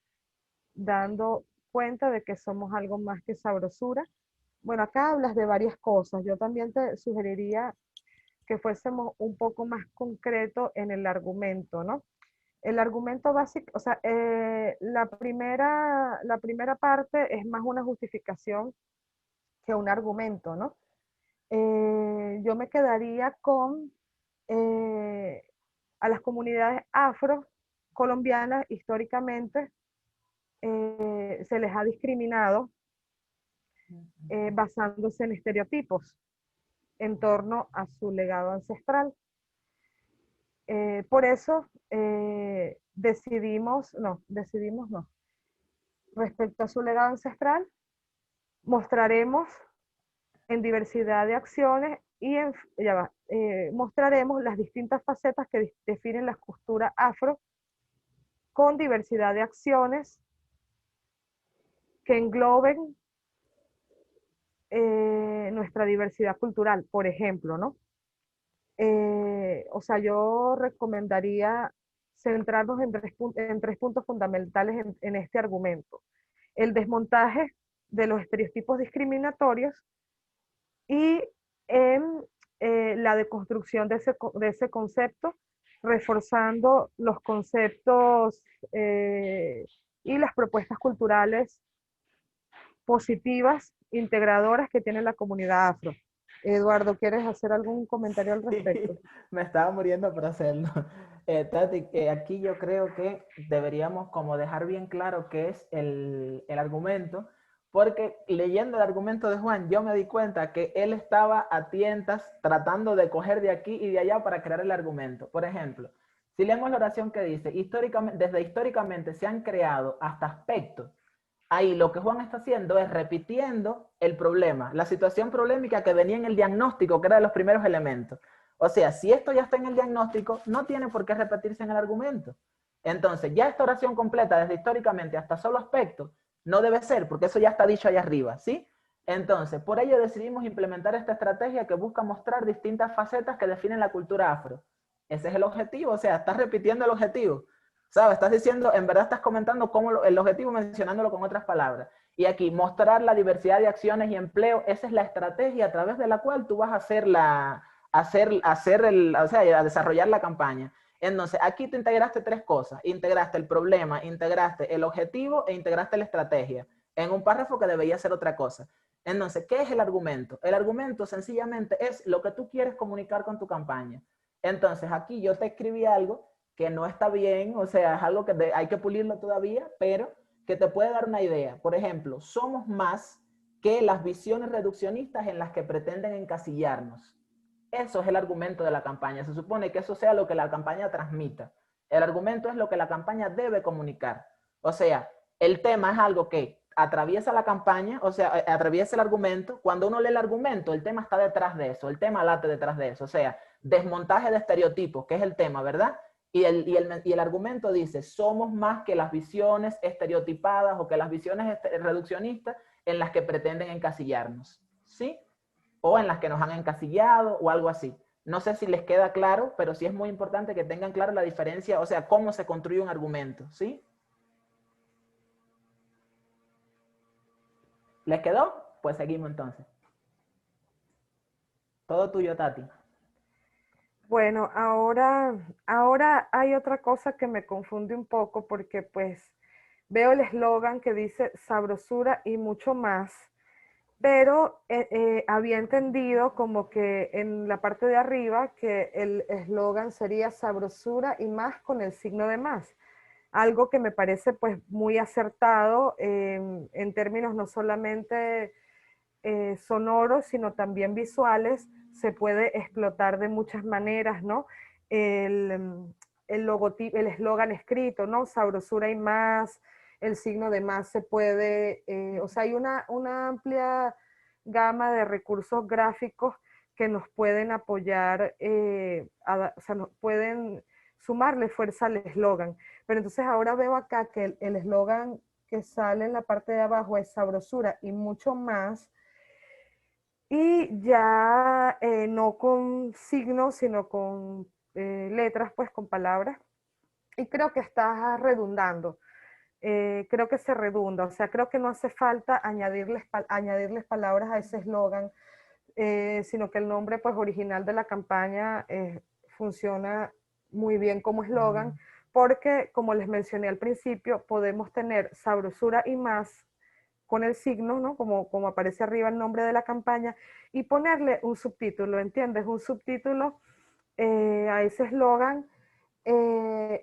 dando cuenta de que somos algo más que sabrosura. Bueno, acá hablas de varias cosas. Yo también te sugeriría que fuésemos un poco más concreto en el argumento, ¿no? El argumento básico, o sea, la primera parte es más una justificación que un argumento, ¿no? Yo me quedaría con a las comunidades afro colombianas históricamente se les ha discriminado basándose en estereotipos en torno a su legado ancestral. Por eso decidimos no, respecto a su legado ancestral, mostraremos en diversidad de acciones y mostraremos las distintas facetas que definen la cultura afro con diversidad de acciones que engloben nuestra diversidad cultural, por ejemplo, ¿no? O sea, yo recomendaría centrarnos en tres puntos fundamentales en este argumento. El desmontaje de los estereotipos discriminatorios y en la deconstrucción de ese concepto, reforzando los conceptos y las propuestas culturales positivas, integradoras que tiene la comunidad afro. Eduardo, ¿quieres hacer algún comentario al respecto? Sí, me estaba muriendo por hacerlo. Tati, aquí yo creo que deberíamos como dejar bien claro qué es el argumento, porque leyendo el argumento de Juan, yo me di cuenta que él estaba a tientas tratando de coger de aquí y de allá para crear el argumento. Por ejemplo, si leemos la oración que dice, desde históricamente se han creado hasta aspectos. Ahí lo que Juan está haciendo es repitiendo el problema, la situación problemática que venía en el diagnóstico, que era de los primeros elementos. O sea, si esto ya está en el diagnóstico, no tiene por qué repetirse en el argumento. Entonces, ya esta oración completa, desde históricamente hasta solo aspecto, no debe ser, porque eso ya está dicho allá arriba, ¿sí? Entonces, por ello decidimos implementar esta estrategia que busca mostrar distintas facetas que definen la cultura afro. Ese es el objetivo, o sea, estás repitiendo el objetivo. ¿Sabes? Estás diciendo, en verdad estás comentando cómo el objetivo mencionándolo con otras palabras. Y aquí, mostrar la diversidad de acciones y empleo, esa es la estrategia a través de la cual tú vas a a desarrollar la campaña. Entonces, aquí te integraste tres cosas. Integraste el problema, integraste el objetivo e integraste la estrategia en un párrafo que debería ser otra cosa. Entonces, ¿qué es el argumento? El argumento sencillamente es lo que tú quieres comunicar con tu campaña. Entonces, aquí yo te escribí algo que no está bien, o sea, es algo que hay que pulirlo todavía, pero que te puede dar una idea. Por ejemplo, somos más que las visiones reduccionistas en las que pretenden encasillarnos. Eso es el argumento de la campaña. Se supone que eso sea lo que la campaña transmita. El argumento es lo que la campaña debe comunicar. O sea, el tema es algo que atraviesa la campaña, o sea, atraviesa el argumento. Cuando uno lee el argumento, el tema está detrás de eso, el tema late detrás de eso. O sea, desmontaje de estereotipos, que es el tema, ¿verdad? Y el argumento dice, somos más que las visiones estereotipadas o que las visiones reduccionistas en las que pretenden encasillarnos, ¿sí? O en las que nos han encasillado o algo así. No sé si les queda claro, pero sí es muy importante que tengan claro la diferencia, o sea, cómo se construye un argumento, ¿sí? ¿Les quedó? Pues seguimos entonces. Todo tuyo, Tati. Bueno, ahora hay otra cosa que me confunde un poco porque pues veo el eslogan que dice sabrosura y mucho más, pero había entendido como que en la parte de arriba que el eslogan sería sabrosura y más con el signo de más. Algo que me parece pues muy acertado en términos no solamente sonoros, sino también visuales, se puede explotar de muchas maneras, ¿no? El logotipo, el eslogan escrito, ¿no? Sabrosura y más, el signo de más se puede, o sea, hay una amplia gama de recursos gráficos que nos pueden apoyar, o sea, nos pueden sumarle fuerza al eslogan. Pero entonces ahora veo acá que el eslogan que sale en la parte de abajo es sabrosura y mucho más, y ya no con signos, sino con letras, pues con palabras. Y creo que está redundando. Creo que se redunda. O sea, creo que no hace falta añadirles palabras a ese eslogan, sino que el nombre pues, original de la campaña funciona muy bien como eslogan, porque, como les mencioné al principio, podemos tener sabrosura y más con el signo, ¿no? Como aparece arriba el nombre de la campaña, y ponerle un subtítulo, ¿entiendes? Un subtítulo a ese eslogan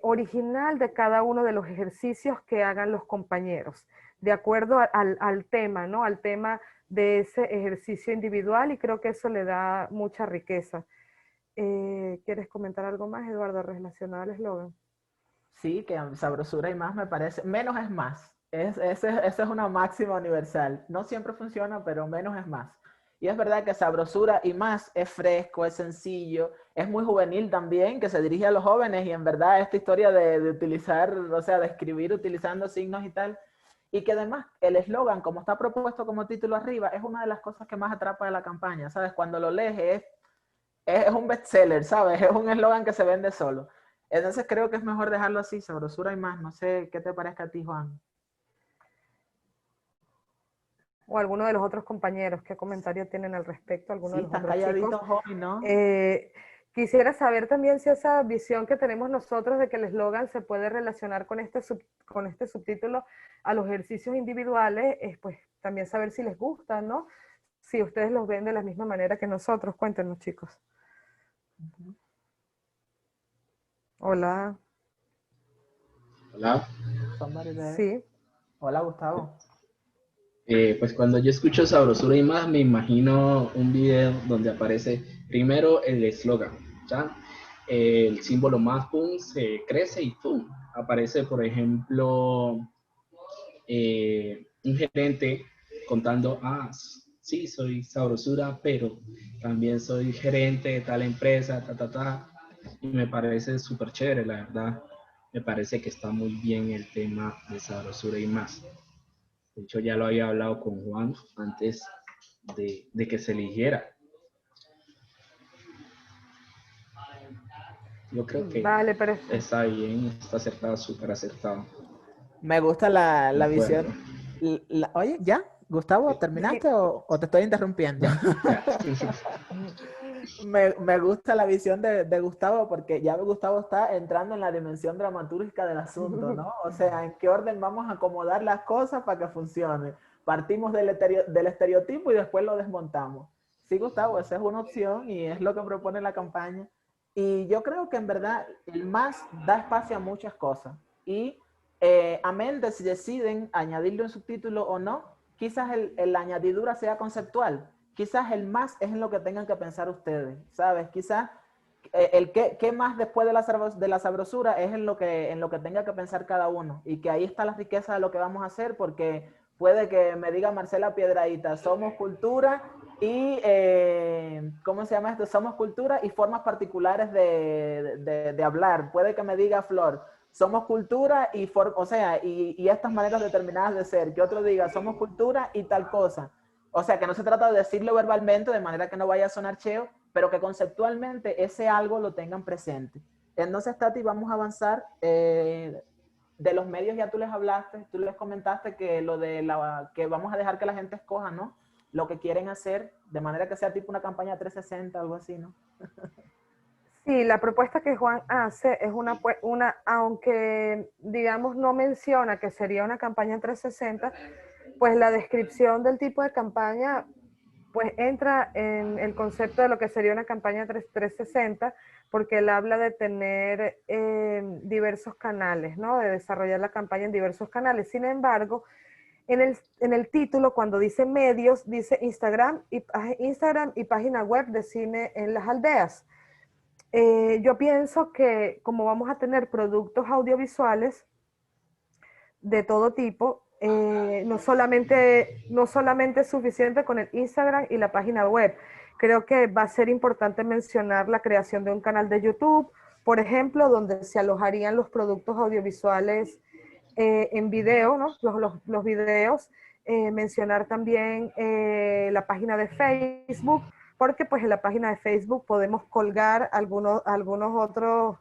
original de cada uno de los ejercicios que hagan los compañeros, de acuerdo al tema, ¿no? Al tema de ese ejercicio individual, y creo que eso le da mucha riqueza. ¿Quieres comentar algo más, Eduardo, relacionado al eslogan? Sí, que sabrosura y más me parece, menos es más. Esa es una máxima universal. No siempre funciona, pero menos es más. Y es verdad que sabrosura y más es fresco, es sencillo, es muy juvenil también, que se dirige a los jóvenes, y en verdad esta historia de utilizar, o sea, de escribir utilizando signos y tal, y que además el eslogan, como está propuesto como título arriba, es una de las cosas que más atrapa de la campaña, ¿sabes? Cuando lo lees es un bestseller, ¿sabes? Es un eslogan que se vende solo. Entonces creo que es mejor dejarlo así, sabrosura y más. No sé qué te parezca a ti, Juan. O alguno de los otros compañeros, ¿qué comentario tienen al respecto? Alguno Sí, de los están otros chicos. calladitos hoy, ¿no? Quisiera saber también si esa visión que tenemos nosotros de que el eslogan se puede relacionar con este subtítulo a los ejercicios individuales, pues también saber si les gusta, ¿no? Si ustedes los ven de la misma manera que nosotros. Cuéntenos, chicos. Hola. Hola. Sí. Hola, Gustavo. Pues cuando yo escucho Sabrosura y más, me imagino un video donde aparece primero el eslogan, ¿ya? El símbolo más, pum, se crece y pum, aparece, por ejemplo, un gerente contando, sí, soy Sabrosura, pero también soy gerente de tal empresa, y me parece súper chévere, la verdad. Me parece que está muy bien el tema de Sabrosura y más. De hecho, ya lo había hablado con Juan antes de que se eligiera. Yo creo que Vale, pero está bien, está acertado, súper acertado. Me gusta la Concuerdo. visión. Oye, ¿ya? Gustavo, ¿terminaste o te estoy interrumpiendo? Ya. Me gusta la visión de Gustavo porque ya Gustavo está entrando en la dimensión dramatúrgica del asunto, ¿no? O sea, ¿en qué orden vamos a acomodar las cosas para que funcione? Partimos del estereotipo y después lo desmontamos. Sí, Gustavo, esa es una opción y es lo que propone la campaña. Y yo creo que en verdad el más da espacio a muchas cosas. Y amén de si deciden añadirle un subtítulo o no, quizás la añadidura sea conceptual. Quizás el más es en lo que tengan que pensar ustedes, ¿sabes? Quizás el qué más después de la sabrosura es en lo que tenga que pensar cada uno. Y que ahí está la riqueza de lo que vamos a hacer, porque puede que me diga Marcela Piedrahíta, somos cultura y, ¿cómo se llama esto? Somos cultura y formas particulares de hablar. Puede que me diga Flor, somos cultura y estas maneras determinadas de ser. Que otro diga, somos cultura y tal cosa. O sea, que no se trata de decirlo verbalmente de manera que no vaya a sonar cheo, pero que conceptualmente ese algo lo tengan presente. Entonces, Tati, vamos a avanzar. De los medios ya tú les hablaste, tú les comentaste que lo de que vamos a dejar que la gente escoja, ¿no? Lo que quieren hacer, de manera que sea tipo una campaña 360, algo así, ¿no? sí, la propuesta que Juan hace es aunque digamos no menciona que sería una campaña 360, pues la descripción del tipo de campaña pues entra en el concepto de lo que sería una campaña 360, porque él habla de tener diversos canales, ¿no? De desarrollar la campaña en diversos canales. Sin embargo, en el título, cuando dice medios, dice Instagram y página web de Cine en las Aldeas. Yo pienso que como vamos a tener productos audiovisuales de todo tipo, no solamente es suficiente con el Instagram y la página web. Creo que va a ser importante mencionar la creación de un canal de YouTube, por ejemplo, donde se alojarían los productos audiovisuales en video, ¿no? Los videos. Mencionar también la página de Facebook, porque pues en la página de Facebook podemos colgar algunos otros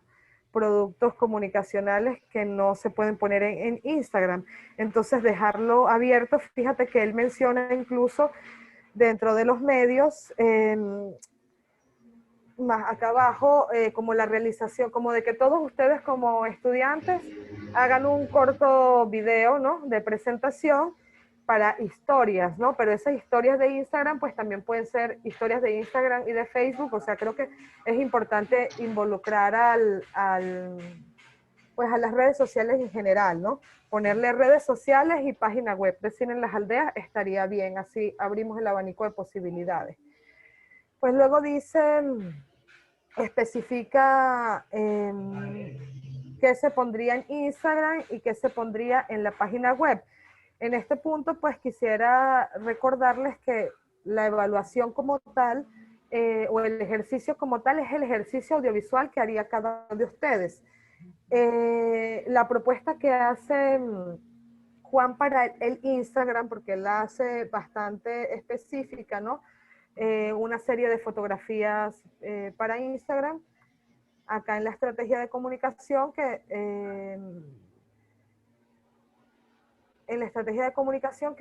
productos comunicacionales que no se pueden poner en Instagram. Entonces, dejarlo abierto. Fíjate que él menciona incluso dentro de los medios, más acá abajo, como la realización, como de que todos ustedes como estudiantes hagan un corto video, ¿no? De presentación para historias, ¿no? Pero esas historias de Instagram, pues también pueden ser historias de Instagram y de Facebook. O sea, creo que es importante involucrar pues a las redes sociales en general, ¿no? Ponerle redes sociales y página web de Cine en las Aldeas estaría bien, así abrimos el abanico de posibilidades. Pues luego dice, especifica qué se pondría en Instagram y qué se pondría en la página web. En este punto, pues quisiera recordarles que la evaluación como tal, o el ejercicio como tal, es el ejercicio audiovisual que haría cada uno de ustedes. La propuesta que hace Juan para el Instagram, porque él la hace bastante específica, ¿no? Una serie de fotografías para Instagram, acá en la estrategia de comunicación, que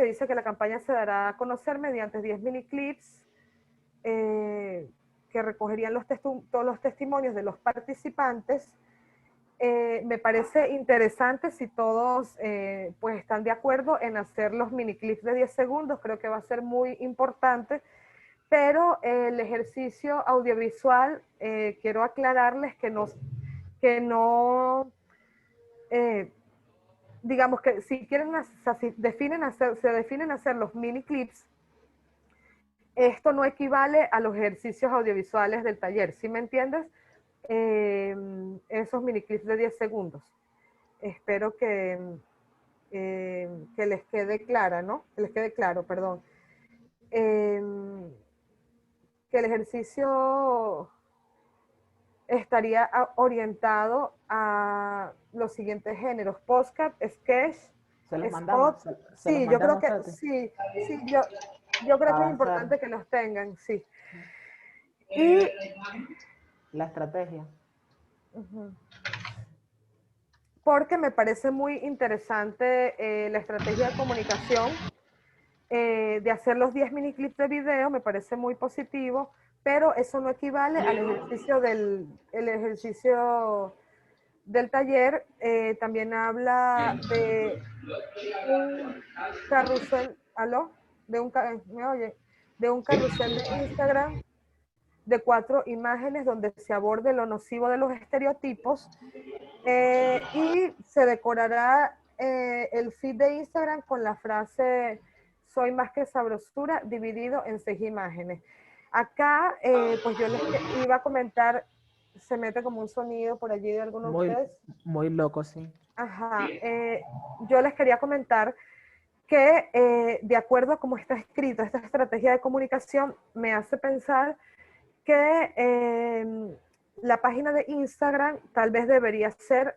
dice que la campaña se dará a conocer mediante 10 mini clips que recogerían todos los testimonios de los participantes. Me parece interesante si todos pues están de acuerdo en hacer los mini clips de 10 segundos, creo que va a ser muy importante. Pero el ejercicio audiovisual, quiero aclararles que no digamos que si quieren, o sea, si se definen hacer los mini clips, esto no equivale a los ejercicios audiovisuales del taller, ¿sí me entiendes? Esos mini clips de 10 segundos. Espero que les quede clara, ¿no? Que les quede claro, perdón. Que el ejercicio estaría orientado a los siguientes géneros: podcast, sketch, Se los spot. mandamos. Se los Sí, yo creo mandamos, que Tati. sí, Yo creo que es avanzar. importante que los tengan, sí. Y La estrategia. ujú, porque me parece muy interesante la estrategia de comunicación, de hacer los 10 mini clips de video, me parece muy positivo, pero eso no equivale al ejercicio el ejercicio del taller. También habla de un carrusel, ¿aló? ¿Me oye? De un carrusel de Instagram de 4 imágenes donde se aborde lo nocivo de los estereotipos, y se decorará el feed de Instagram con la frase "soy más que sabrosura" dividido en 6 imágenes. Acá, pues yo les iba a comentar, se mete como un sonido por allí de alguno de Muy, ustedes. muy loco, sí. Ajá, yo les quería comentar que de acuerdo a cómo está escrito esta estrategia de comunicación, me hace pensar que la página de Instagram tal vez debería ser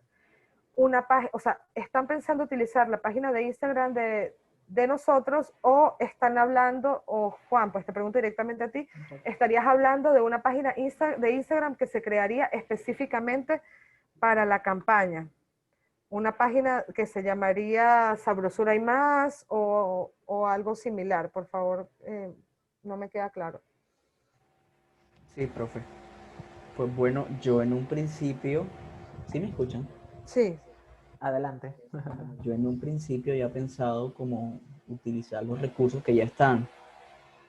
una página, o sea, ¿están pensando utilizar la página de Instagram de nosotros o están hablando, o Juan, pues te pregunto directamente a ti, estarías hablando de una página de Instagram que se crearía específicamente para la campaña? Una página que se llamaría Sabrosura y Más o algo similar, por favor, no me queda claro. Sí, profe. Pues bueno, yo en un principio, ¿sí me escuchan? Sí, Adelante. Bueno, yo en un principio había pensado como utilizar los recursos que ya están,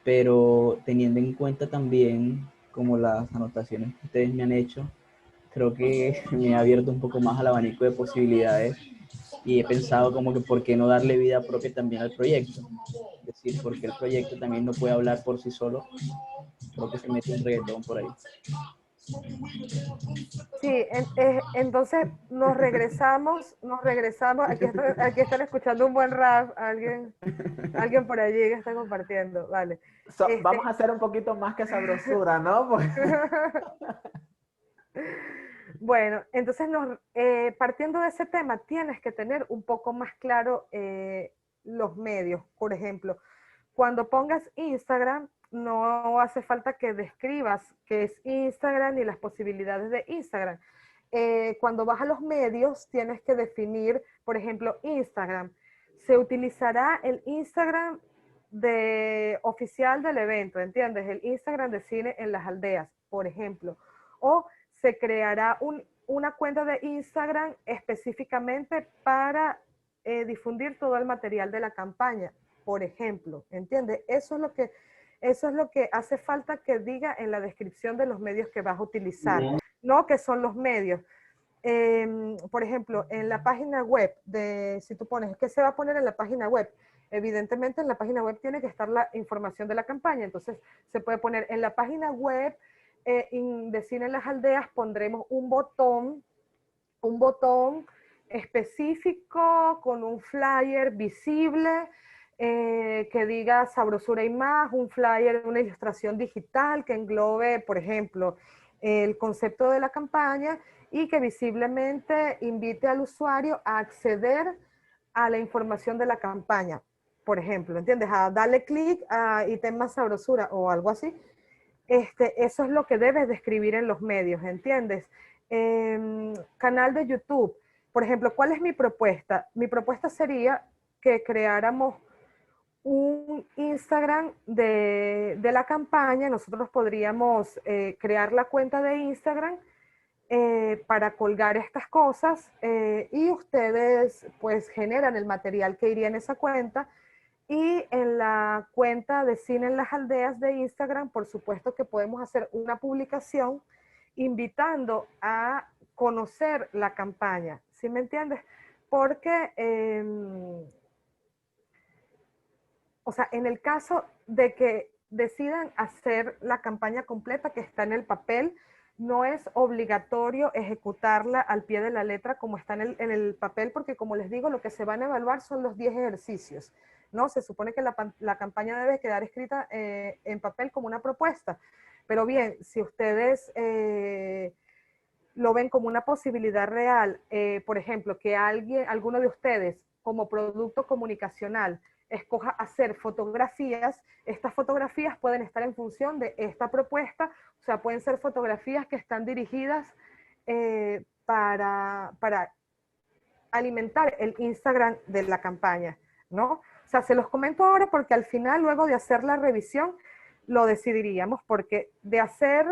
pero teniendo en cuenta también como las anotaciones que ustedes me han hecho, creo que me ha abierto un poco más al abanico de posibilidades y he pensado como que por qué no darle vida propia también al proyecto. Es decir, porque el proyecto también no puede hablar por sí solo, creo que se mete un reggaetón por ahí. sí, entonces nos regresamos, aquí están escuchando un buen rap, alguien por allí que está compartiendo, vale. Vamos a hacer un poquito más que sabrosura, ¿no? Bueno, entonces partiendo de ese tema, tienes que tener un poco más claro los medios. Por ejemplo, cuando pongas Instagram, no hace falta que describas qué es Instagram ni las posibilidades de Instagram. Cuando vas a los medios, tienes que definir, por ejemplo, Instagram. Se utilizará el Instagram oficial del evento, ¿entiendes? El Instagram de Cine en las Aldeas, por ejemplo. O se creará una cuenta de Instagram específicamente para difundir todo el material de la campaña, por ejemplo, ¿entiendes? Eso es lo que hace falta que diga en la descripción de los medios que vas a utilizar, no que son los medios. Por ejemplo, en la página web, si tú pones, ¿qué se va a poner en la página web? Evidentemente en la página web tiene que estar la información de la campaña, entonces se puede poner en la página web de Cine en las Aldeas, pondremos un botón específico con un flyer visible que diga Sabrosura y Más, un flyer, una ilustración digital que englobe, por ejemplo, el concepto de la campaña y que visiblemente invite al usuario a acceder a la información de la campaña, por ejemplo, ¿entiendes? A darle clic a ítem más sabrosura o algo así. Eso es lo que debes de escribir en los medios, ¿entiendes? Canal de YouTube. Por ejemplo, ¿cuál es mi propuesta? Mi propuesta sería que creáramos un Instagram de la campaña. Nosotros podríamos crear la cuenta de Instagram para colgar estas cosas y ustedes pues generan el material que iría en esa cuenta. Y en la cuenta de Cine en las Aldeas de Instagram, por supuesto que podemos hacer una publicación invitando a conocer la campaña, ¿sí me entiendes? Porque, o sea, en el caso de que decidan hacer la campaña completa que está en el papel, no es obligatorio ejecutarla al pie de la letra como está en el papel, porque como les digo, lo que se van a evaluar son los 10 ejercicios, ¿no? Se supone que la campaña debe quedar escrita en papel como una propuesta. Pero bien, si ustedes lo ven como una posibilidad real, por ejemplo, que alguno de ustedes como producto comunicacional escoja hacer fotografías, estas fotografías pueden estar en función de esta propuesta, o sea, pueden ser fotografías que están dirigidas para alimentar el Instagram de la campaña, ¿no? O sea, se los comento ahora porque al final, luego de hacer la revisión, lo decidiríamos, porque de hacer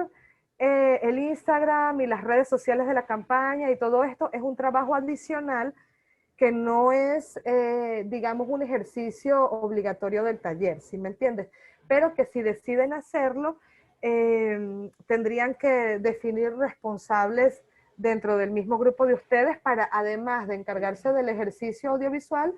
el Instagram y las redes sociales de la campaña y todo esto es un trabajo adicional que no es, digamos, un ejercicio obligatorio del taller, ¿sí me entiendes? Pero que si deciden hacerlo, tendrían que definir responsables dentro del mismo grupo de ustedes para, además de encargarse del ejercicio audiovisual,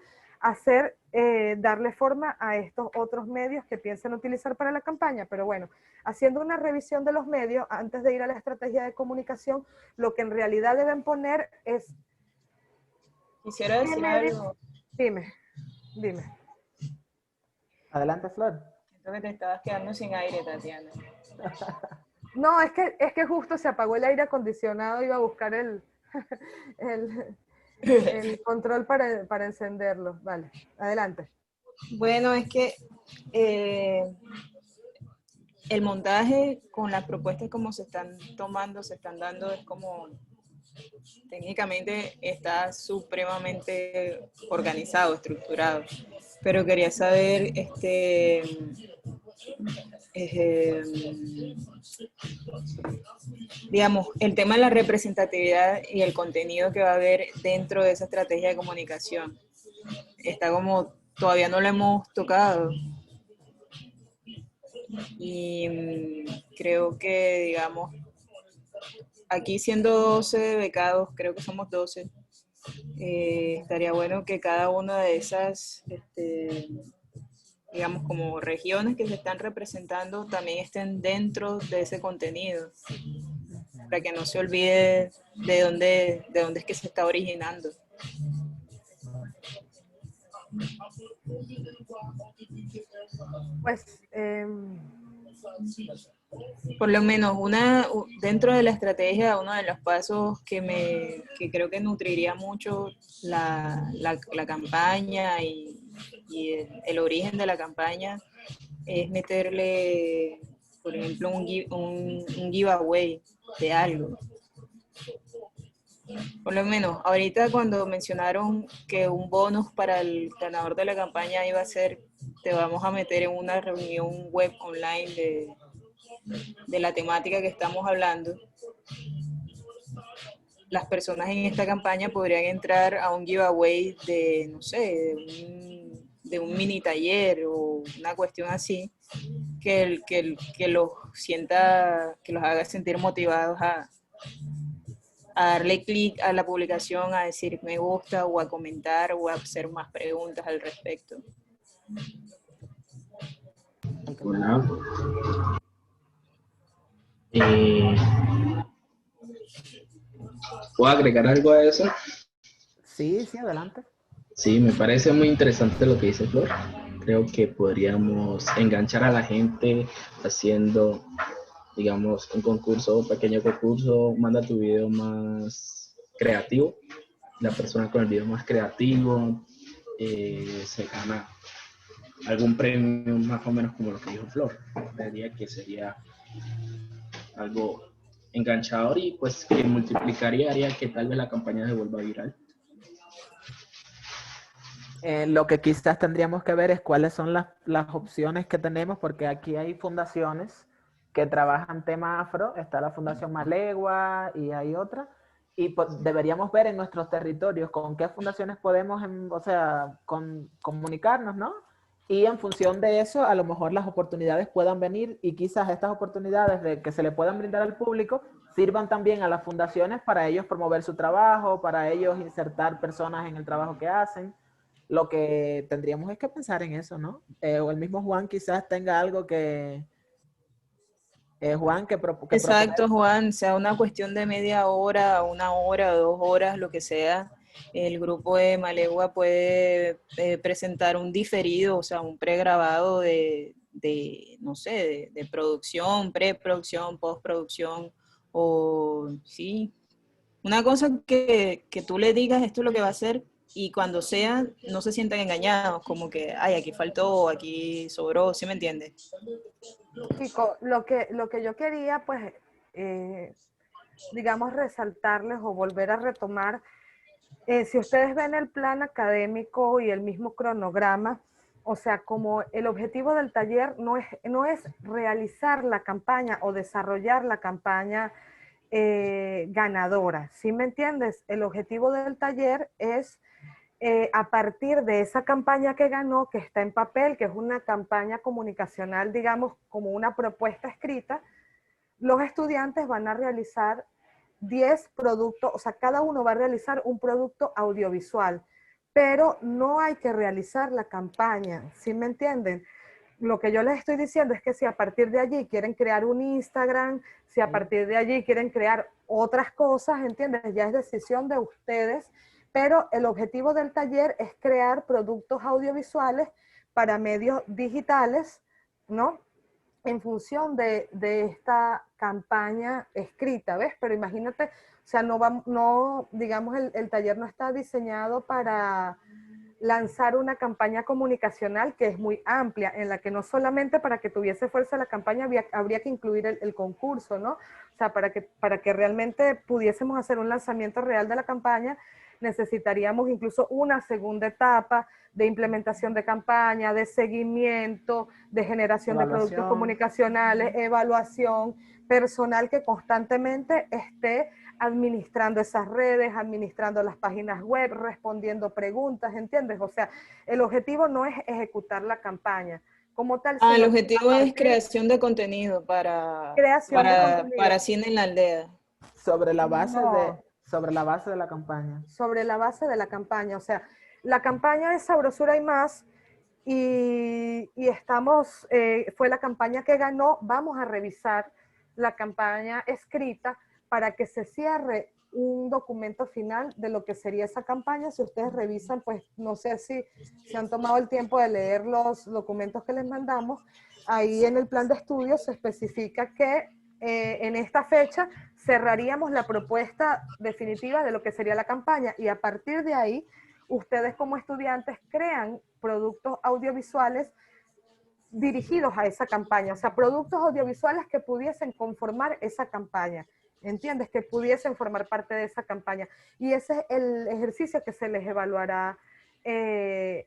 darle forma a estos otros medios que piensan utilizar para la campaña. Pero bueno, haciendo una revisión de los medios, antes de ir a la estrategia de comunicación, lo que en realidad deben poner es... Quisiera decir algo. Dime. Adelante, Flor. Siento que te estabas quedando sin aire, Tatiana. No, es que justo se apagó el aire acondicionado, iba a buscar el control para encenderlo. Vale, adelante. Bueno, es que el montaje con las propuestas como se están tomando, se están dando, es como técnicamente está supremamente organizado, estructurado. Pero quería saber, digamos, el tema de la representatividad y el contenido que va a haber dentro de esa estrategia de comunicación. Está como, todavía no lo hemos tocado. Y creo que, digamos, aquí siendo 12 becados, creo que somos 12, estaría bueno que cada una de esas, digamos, como regiones que se están representando también estén dentro de ese contenido, para que no se olvide de dónde es que se está originando. Pues, por lo menos dentro de la estrategia, uno de los pasos que creo que nutriría mucho la campaña y el origen de la campaña es meterle, por ejemplo, un giveaway de algo. Por lo menos, ahorita cuando mencionaron que un bonus para el ganador de la campaña iba a ser, te vamos a meter en una reunión web online de la temática que estamos hablando, las personas en esta campaña podrían entrar a un giveaway de, no sé, de un mini taller o una cuestión así, que los haga sentir motivados a darle clic a la publicación, a decir me gusta o a comentar o a hacer más preguntas al respecto. Hola. ¿Puedo agregar algo a eso? Sí, adelante. Sí, me parece muy interesante lo que dice Flor. Creo que podríamos enganchar a la gente haciendo, digamos, un pequeño concurso, manda tu video más creativo. La persona con el video más creativo se gana algún premio más o menos como lo que dijo Flor. Diría que sería algo enganchador y pues que multiplicaría, haría que tal vez la campaña se vuelva viral. Lo que quizás tendríamos que ver es cuáles son las opciones que tenemos, porque aquí hay fundaciones que trabajan tema afro, está la Fundación Malegua y hay otra, y pues deberíamos ver en nuestros territorios con qué fundaciones podemos, comunicarnos, ¿no? Y en función de eso, a lo mejor las oportunidades puedan venir y quizás estas oportunidades de que se le puedan brindar al público sirvan también a las fundaciones para ellos promover su trabajo, para ellos insertar personas en el trabajo que hacen. Lo que tendríamos es que pensar en eso, ¿no? O el mismo Juan quizás tenga algo que... Juan, que Exacto, proponer. Juan, sea una cuestión de media hora, 1 hora, 2 horas, lo que sea. El grupo de Malegua puede presentar un diferido, o sea, un pregrabado de no sé, de producción, preproducción, postproducción, o sí, una cosa que tú le digas esto es lo que va a hacer y cuando sean, no se sientan engañados, como que, ay, aquí faltó, aquí sobró, ¿sí me entiendes? Chico, lo que yo quería, pues, digamos, resaltarles o volver a retomar, si ustedes ven el plan académico y el mismo cronograma, o sea, como el objetivo del taller no es realizar la campaña o desarrollar la campaña ganadora, ¿sí me entiendes? El objetivo del taller es a partir de esa campaña que ganó, que está en papel, que es una campaña comunicacional, digamos, como una propuesta escrita, los estudiantes van a realizar 10 productos, o sea, cada uno va a realizar un producto audiovisual, pero no hay que realizar la campaña, ¿sí me entienden? Lo que yo les estoy diciendo es que si a partir de allí quieren crear un Instagram, si a partir de allí quieren crear otras cosas, ¿entiendes? Ya es decisión de ustedes, pero el objetivo del taller es crear productos audiovisuales para medios digitales, ¿no? En función de esta campaña escrita, ¿ves? Pero imagínate, o sea, no digamos, el taller no está diseñado para lanzar una campaña comunicacional que es muy amplia, en la que no solamente para que tuviese fuerza la campaña habría que incluir el concurso, ¿no? O sea, para que realmente pudiésemos hacer un lanzamiento real de la campaña, necesitaríamos incluso una segunda etapa de implementación de campaña, de seguimiento, de generación de productos comunicacionales, evaluación, personal que constantemente esté administrando esas redes, administrando las páginas web, respondiendo preguntas, ¿entiendes? O sea, el objetivo no es ejecutar la campaña como tal, Ah, el sino objetivo es creación de contenido creación de contenido. para Cine en la Aldea. Sobre la base No, sobre la base de la campaña. sobre la base de la campaña. O sea, la campaña es Sabrosura y Más y estamos, fue la campaña que ganó. Vamos a revisar la campaña escrita para que se cierre un documento final de lo que sería esa campaña. Si ustedes revisan, pues no sé si se han tomado el tiempo de leer los documentos que les mandamos. Ahí en el plan de estudios se especifica que en esta fecha cerraríamos la propuesta definitiva de lo que sería la campaña y a partir de ahí ustedes como estudiantes crean productos audiovisuales dirigidos a esa campaña, o sea, productos audiovisuales que pudiesen conformar esa campaña, ¿entiendes? Que pudiesen formar parte de esa campaña. Y ese es el ejercicio que se les evaluará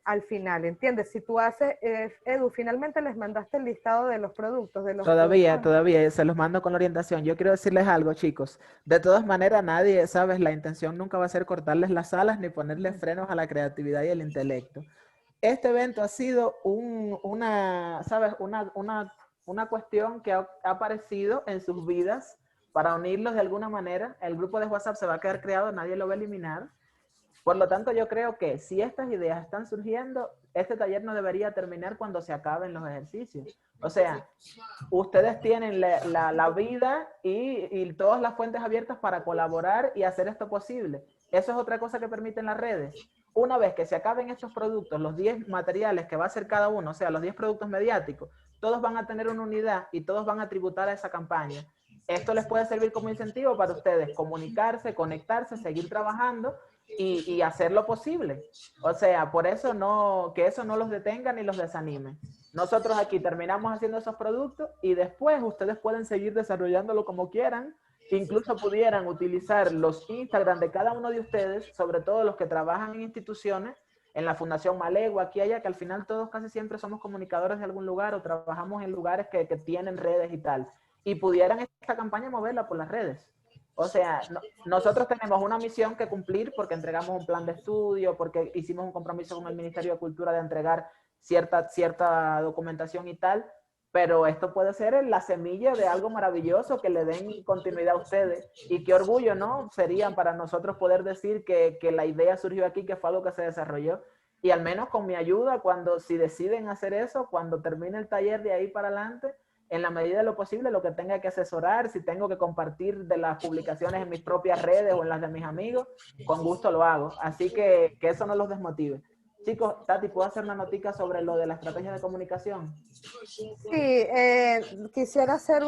al final, ¿entiendes? Si tú haces, Edu, finalmente les mandaste el listado de los productos, de los Todavía, productos. todavía, se los mando con la orientación. Yo quiero decirles algo, chicos. De todas maneras, nadie, ¿sabes? La intención nunca va a ser cortarles las alas ni ponerles frenos a la creatividad y el intelecto. Este evento ha sido ¿sabes? Una cuestión que ha aparecido en sus vidas para unirlos de alguna manera. El grupo de WhatsApp se va a quedar creado, nadie lo va a eliminar. Por lo tanto, yo creo que si estas ideas están surgiendo, este taller no debería terminar cuando se acaben los ejercicios. O sea, ustedes tienen la vida y todas las fuentes abiertas para colaborar y hacer esto posible. Eso es otra cosa que permiten las redes. Una vez que se acaben estos productos, los 10 materiales que va a hacer cada uno, o sea, los 10 productos mediáticos, todos van a tener una unidad y todos van a tributar a esa campaña. Esto les puede servir como incentivo para ustedes comunicarse, conectarse, seguir trabajando y hacer lo posible. O sea, por eso que eso no los detenga ni los desanime. Nosotros aquí terminamos haciendo esos productos y después ustedes pueden seguir desarrollándolo como quieran. Incluso pudieran utilizar los Instagram de cada uno de ustedes, sobre todo los que trabajan en instituciones, en la Fundación Malego, aquí y allá, que al final todos casi siempre somos comunicadores de algún lugar o trabajamos en lugares que tienen redes y tal. Y pudieran esta campaña moverla por las redes. O sea, nosotros tenemos una misión que cumplir porque entregamos un plan de estudio, porque hicimos un compromiso con el Ministerio de Cultura de entregar cierta documentación y tal, pero esto puede ser la semilla de algo maravilloso que le den continuidad a ustedes. Y qué orgullo, ¿no? Sería para nosotros poder decir que la idea surgió aquí, que fue algo que se desarrolló. Y al menos con mi ayuda, si deciden hacer eso, cuando termine el taller de ahí para adelante, en la medida de lo posible, lo que tenga que asesorar, si tengo que compartir de las publicaciones en mis propias redes o en las de mis amigos, con gusto lo hago. Así que eso no los desmotive. Chicos, Tati, ¿puedo hacer una notica sobre lo de la estrategia de comunicación? Sí, quisiera hacer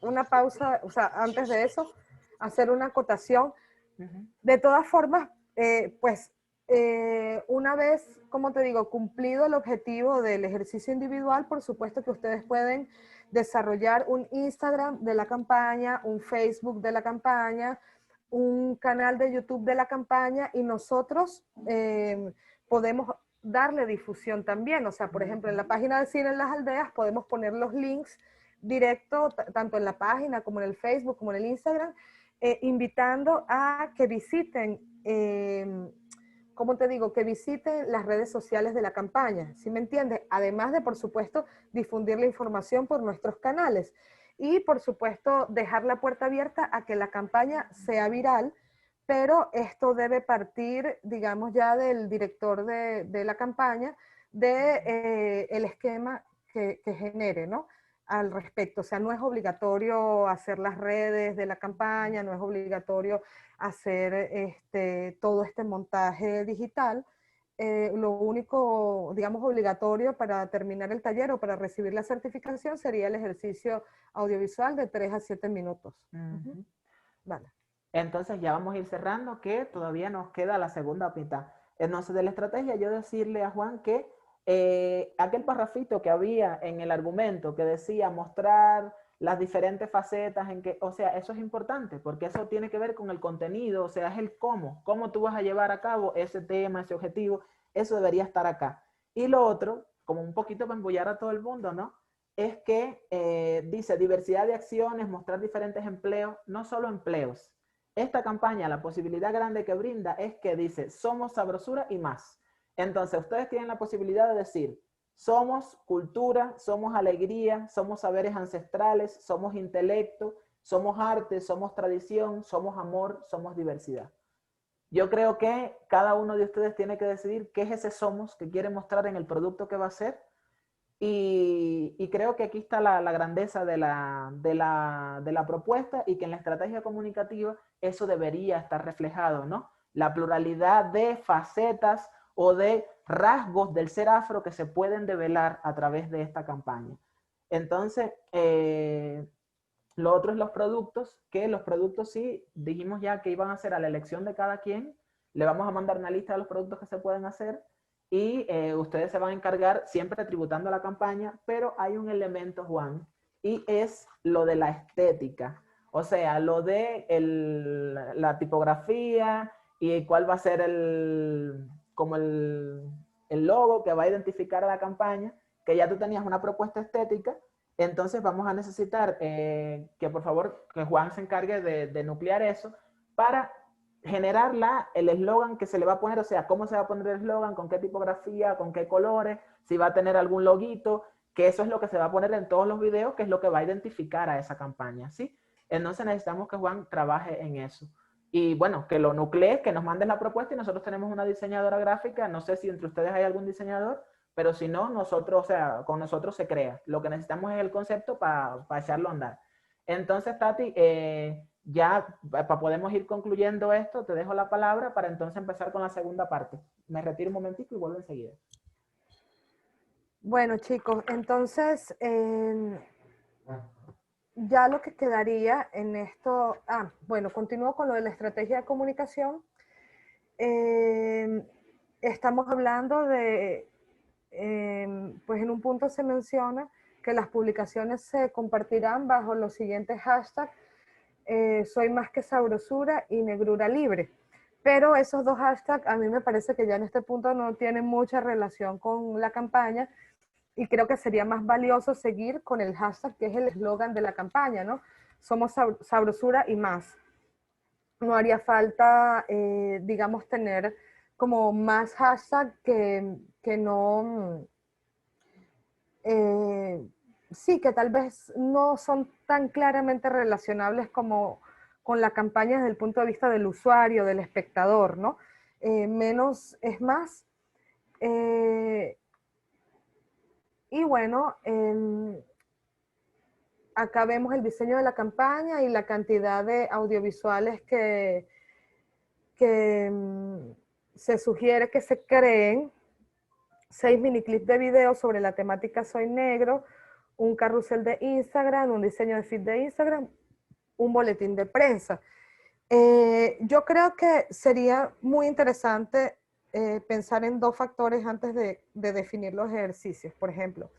una pausa, o sea, antes de eso, hacer una acotación. De todas formas, pues Una vez, como te digo, cumplido el objetivo del ejercicio individual, por supuesto que ustedes pueden desarrollar un Instagram de la campaña, un Facebook de la campaña, un canal de YouTube de la campaña, y nosotros podemos darle difusión también. O sea, por ejemplo, en la página de Cine en las Aldeas podemos poner los links directos, tanto en la página como en el Facebook, como en el Instagram, invitando a que visiten, ¿cómo te digo? Que visiten las redes sociales de la campaña, ¿sí me entiendes? Además de, por supuesto, difundir la información por nuestros canales. Y, por supuesto, dejar la puerta abierta a que la campaña sea viral, pero esto debe partir, digamos, ya del director de la campaña, de el esquema que genere, ¿no? Al respecto. O sea, no es obligatorio hacer las redes de la campaña, no es obligatorio hacer todo este montaje digital. Lo único, digamos, obligatorio para terminar el taller o para recibir la certificación sería el ejercicio audiovisual de 3 a 7 minutos. Vale. Entonces ya vamos a ir cerrando, que todavía nos queda la segunda mitad. Entonces, de la estrategia, yo decirle a Juan que aquel parrafito que había en el argumento que decía mostrar las diferentes facetas en que, o sea, eso es importante, porque eso tiene que ver con el contenido, o sea, es el cómo tú vas a llevar a cabo ese tema, ese objetivo, eso debería estar acá. Y lo otro, como un poquito para embullar a todo el mundo, ¿no? Es que dice diversidad de acciones, mostrar diferentes empleos, no solo empleos. Esta campaña, la posibilidad grande que brinda es que dice, somos sabrosura y más. Entonces, ustedes tienen la posibilidad de decir, somos cultura, somos alegría, somos saberes ancestrales, somos intelecto, somos arte, somos tradición, somos amor, somos diversidad. Yo creo que cada uno de ustedes tiene que decidir qué es ese somos que quiere mostrar en el producto que va a hacer. Y creo que aquí está la grandeza de la propuesta, y que en la estrategia comunicativa eso debería estar reflejado, ¿no? La pluralidad de facetas o de rasgos del ser afro que se pueden develar a través de esta campaña. Entonces, lo otro es los productos, que los productos sí, dijimos ya que iban a ser a la elección de cada quien. Le vamos a mandar una lista de los productos que se pueden hacer, y ustedes se van a encargar siempre tributando a la campaña, pero hay un elemento, Juan, y es lo de la estética. O sea, lo de la tipografía y cuál va a ser el logo que va a identificar a la campaña, que ya tú tenías una propuesta estética. Entonces vamos a necesitar que por favor que Juan se encargue de nuclear eso para generar el eslogan que se le va a poner, o sea, cómo se va a poner el eslogan, con qué tipografía, con qué colores, si va a tener algún loguito, que eso es lo que se va a poner en todos los videos, que es lo que va a identificar a esa campaña, ¿sí? Entonces necesitamos que Juan trabaje en eso. Y bueno, que lo nuclee, que nos manden la propuesta, y nosotros tenemos una diseñadora gráfica. No sé si entre ustedes hay algún diseñador, pero si no, nosotros, o sea, con nosotros se crea. Lo que necesitamos es el concepto para echarlo a andar. Entonces, Tati, ya podemos ir concluyendo esto. Te dejo la palabra para entonces empezar con la segunda parte. Me retiro un momentico y vuelvo enseguida. Bueno, chicos, entonces ya lo que quedaría en esto, bueno, continúo con lo de la estrategia de comunicación. Estamos hablando de, pues en un punto se menciona que las publicaciones se compartirán bajo los siguientes hashtags: soy más que sabrosura y negrura libre. Pero esos dos hashtags a mí me parece que ya en este punto no tienen mucha relación con la campaña, y creo que sería más valioso seguir con el hashtag que es el eslogan de la campaña, ¿no? Somos sabrosura y más. No haría falta, digamos, tener como más hashtag que no, sí, que tal vez no son tan claramente relacionables como con la campaña desde el punto de vista del usuario, del espectador, ¿no? Menos es más. Y bueno, acá vemos el diseño de la campaña y la cantidad de audiovisuales que se sugiere que se creen: 6 miniclips de video sobre la temática Soy Negro, un carrusel de Instagram, un diseño de feed de Instagram, un boletín de prensa. Yo creo que sería muy interesante pensar en dos factores antes de definir los ejercicios. Por ejemplo,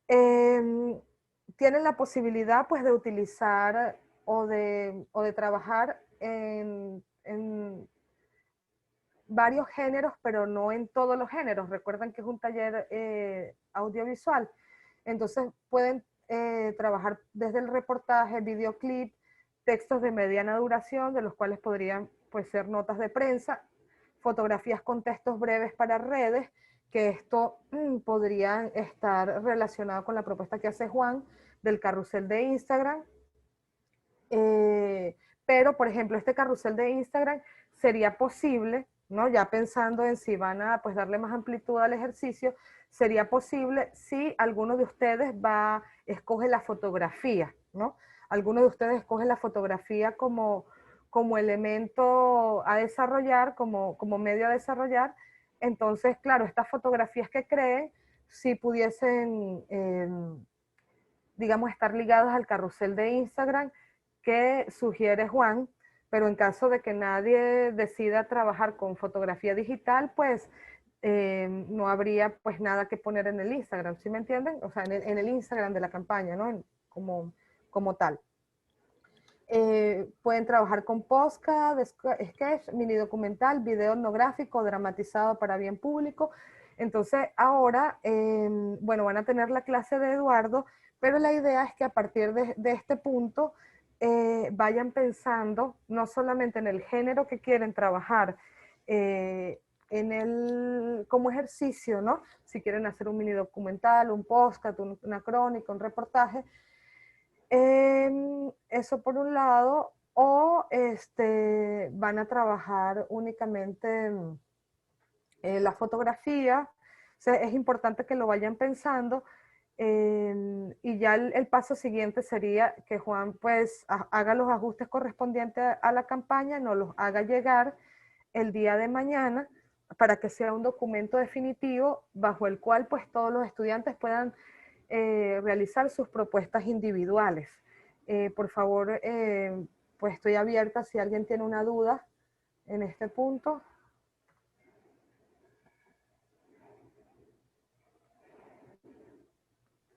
tienen la posibilidad pues de utilizar o de trabajar en varios géneros, pero no en todos los géneros. Recuerden que es un taller audiovisual. Entonces pueden trabajar desde el reportaje, videoclip, textos de mediana duración, de los cuales podrían pues, ser notas de prensa, fotografías con textos breves para redes, que esto podría estar relacionado con la propuesta que hace Juan del carrusel de Instagram. Pero, por ejemplo, este carrusel de Instagram sería posible, ¿no? Ya pensando en si van a pues, darle más amplitud al ejercicio, sería posible si alguno de ustedes escoge la fotografía, ¿no? Alguno de ustedes escoge la fotografía como elemento a desarrollar, como medio a desarrollar. Entonces, claro, estas fotografías que creen, si pudiesen, digamos, estar ligadas al carrusel de Instagram que sugiere Juan, pero en caso de que nadie decida trabajar con fotografía digital, pues no habría pues nada que poner en el Instagram, ¿sí me entienden? O sea, en el Instagram de la campaña, ¿no? Como tal. Pueden trabajar con podcast, sketch, mini documental, video etnográfico, dramatizado para bien público. Entonces ahora, bueno, van a tener la clase de Eduardo, pero la idea es que a partir de este punto vayan pensando no solamente en el género que quieren trabajar, como ejercicio, ¿no? Si quieren hacer un mini documental, un podcast, una crónica, un reportaje, eso por un lado, o van a trabajar únicamente la fotografía. O sea, es importante que lo vayan pensando, y ya el paso siguiente sería que Juan pues haga los ajustes correspondientes a la campaña, nos los haga llegar el día de mañana para que sea un documento definitivo bajo el cual pues todos los estudiantes puedan realizar sus propuestas individuales. Por favor, pues estoy abierta si alguien tiene una duda en este punto.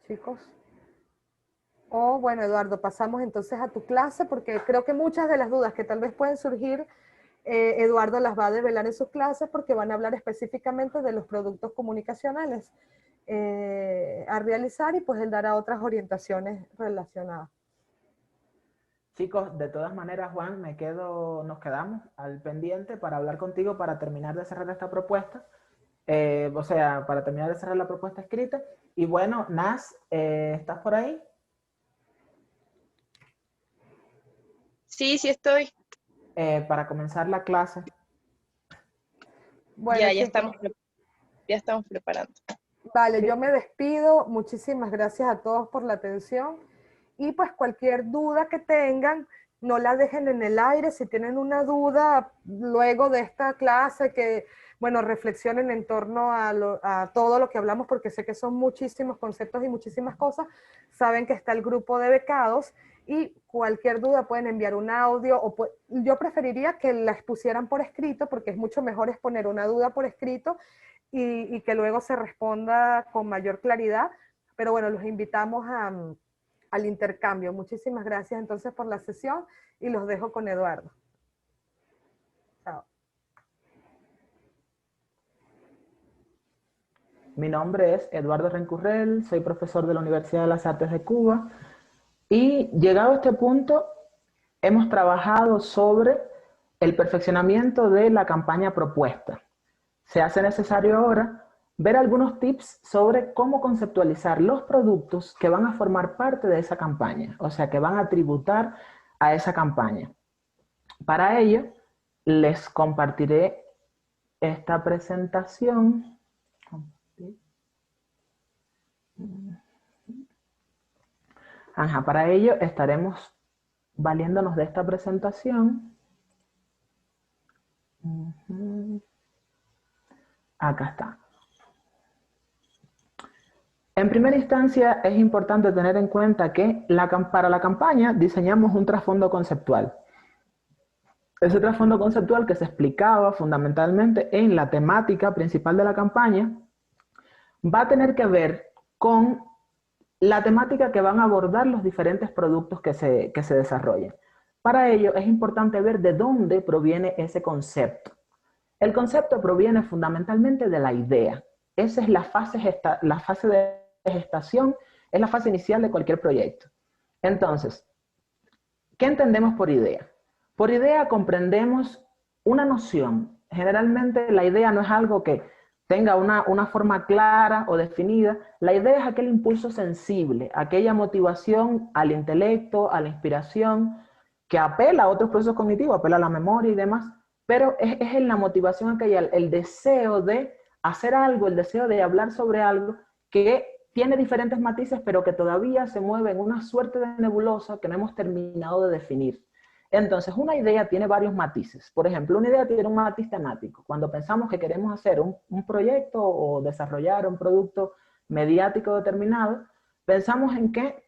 Chicos. O bueno, Eduardo, pasamos entonces a tu clase porque creo que muchas de las dudas que tal vez pueden surgir, Eduardo las va a develar en sus clases porque van a hablar específicamente de los productos comunicacionales a realizar, y pues él dará otras orientaciones relacionadas. Chicos, de todas maneras, Juan, nos quedamos al pendiente para hablar contigo para terminar de cerrar esta propuesta. O sea, para terminar de cerrar la propuesta escrita. Y bueno, Nas, ¿estás por ahí? Sí, sí estoy. Para comenzar la clase. Bueno, Ya chicos, estamos preparando. vale, yo me despido. Muchísimas gracias a todos por la atención. Y pues cualquier duda que tengan, no la dejen en el aire. Si tienen una duda luego de esta clase, que, bueno, reflexionen en torno a todo lo que hablamos, porque sé que son muchísimos conceptos y muchísimas cosas. Saben que está el grupo de becados y cualquier duda pueden enviar un audio, o yo preferiría que la expusieran por escrito, porque es mucho mejor exponer una duda por escrito y que luego se responda con mayor claridad. Pero bueno, los invitamos al intercambio. Muchísimas gracias entonces por la sesión y los dejo con Eduardo. Chao. Mi nombre es Eduardo Rencurrel, soy profesor de la Universidad de las Artes de Cuba y llegado a este punto hemos trabajado sobre el perfeccionamiento de la campaña propuesta. Se hace necesario ahora ver algunos tips sobre cómo conceptualizar los productos que van a formar parte de esa campaña, o sea, que van a tributar a esa campaña. Para ello, les compartiré esta presentación. Ajá, para ello estaremos valiéndonos de esta presentación. Acá está. En primera instancia, es importante tener en cuenta que para la campaña diseñamos un trasfondo conceptual. ese trasfondo conceptual que se explicaba fundamentalmente en la temática principal de la campaña va a tener que ver con la temática que van a abordar los diferentes productos que se desarrollen. Para ello es importante ver de dónde proviene ese concepto. El concepto proviene fundamentalmente de la idea. Esa es la fase de gestación, es la fase inicial de cualquier proyecto. Entonces, ¿qué entendemos por idea? Por idea comprendemos una noción. Generalmente la idea no es algo que tenga una forma clara o definida. La idea es aquel impulso sensible, aquella motivación al intelecto, a la inspiración, que apela a otros procesos cognitivos, apela a la memoria y demás, pero es en la motivación aquella, el deseo de hacer algo, el deseo de hablar sobre algo que tiene diferentes matices, pero que todavía se mueve en una suerte de nebulosa que no hemos terminado de definir. Entonces, una idea tiene varios matices. Por ejemplo, una idea tiene un matiz temático. Cuando pensamos que queremos hacer un proyecto o desarrollar un producto mediático determinado, pensamos en que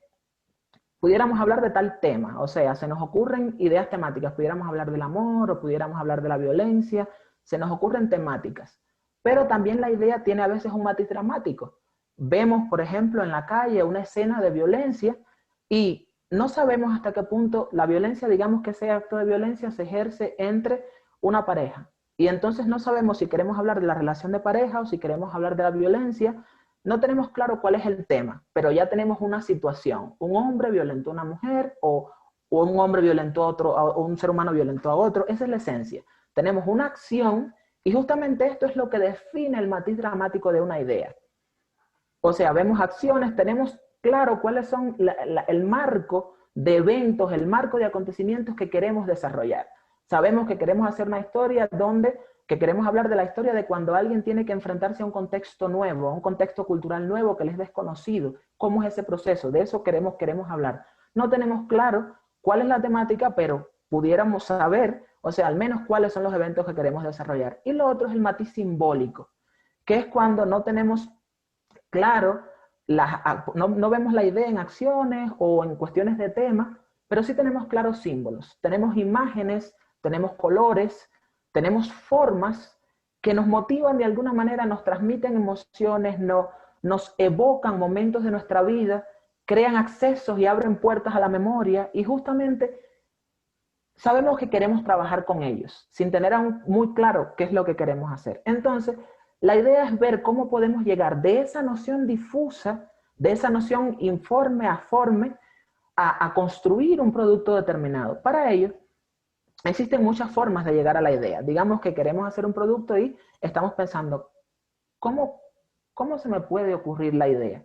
pudiéramos hablar de tal tema. O sea, se nos ocurren ideas temáticas. Pudiéramos hablar del amor o pudiéramos hablar de la violencia. Se nos ocurren temáticas. Pero también la idea tiene a veces un matiz dramático. Vemos, por ejemplo, en la calle una escena de violencia y no sabemos hasta qué punto la violencia, digamos que ese acto de violencia se ejerce entre una pareja. Y entonces no sabemos si queremos hablar de la relación de pareja o si queremos hablar de la violencia. No tenemos claro cuál es el tema, pero ya tenemos una situación. Un hombre violentó a una mujer o un hombre violentó a otro, o un ser humano violentó a otro. Esa es la esencia. Tenemos una acción y justamente esto es lo que define el matiz dramático de una idea. O sea, vemos acciones, tenemos claro cuáles son el marco de eventos, el marco de acontecimientos que queremos desarrollar. Sabemos que queremos hacer una historia que queremos hablar de la historia de cuando alguien tiene que enfrentarse a un contexto nuevo, a un contexto cultural nuevo que les es desconocido. ¿Cómo es ese proceso? De eso queremos hablar. No tenemos claro cuál es la temática, pero pudiéramos saber, o sea, al menos cuáles son los eventos que queremos desarrollar. Y lo otro es el matiz simbólico, que es cuando no tenemos claro, no vemos la idea en acciones o en cuestiones de tema, pero sí tenemos claros símbolos. Tenemos imágenes, tenemos colores, tenemos formas que nos motivan de alguna manera, nos transmiten emociones, nos evocan momentos de nuestra vida, crean accesos y abren puertas a la memoria y justamente sabemos que queremos trabajar con ellos, sin tener aún muy claro qué es lo que queremos hacer. Entonces, la idea es ver cómo podemos llegar de esa noción difusa, de esa noción informe a forme, a construir un producto determinado. Para ello, existen muchas formas de llegar a la idea. Digamos que queremos hacer un producto y estamos pensando, ¿cómo se me puede ocurrir la idea?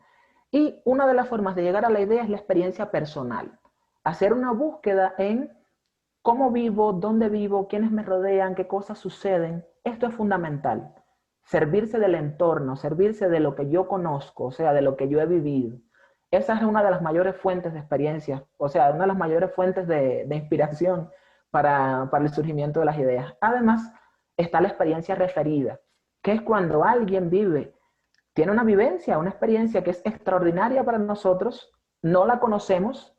Y una de las formas de llegar a la idea es la experiencia personal. Hacer una búsqueda en cómo vivo, dónde vivo, quiénes me rodean, qué cosas suceden. Esto es fundamental. Servirse del entorno, servirse de lo que yo conozco, o sea, de lo que yo he vivido. Esa es una de las mayores fuentes de experiencia, o sea, una de las mayores fuentes de inspiración para el surgimiento de las ideas. Además, está la experiencia referida, que es cuando alguien tiene una vivencia, una experiencia que es extraordinaria para nosotros, no la conocemos,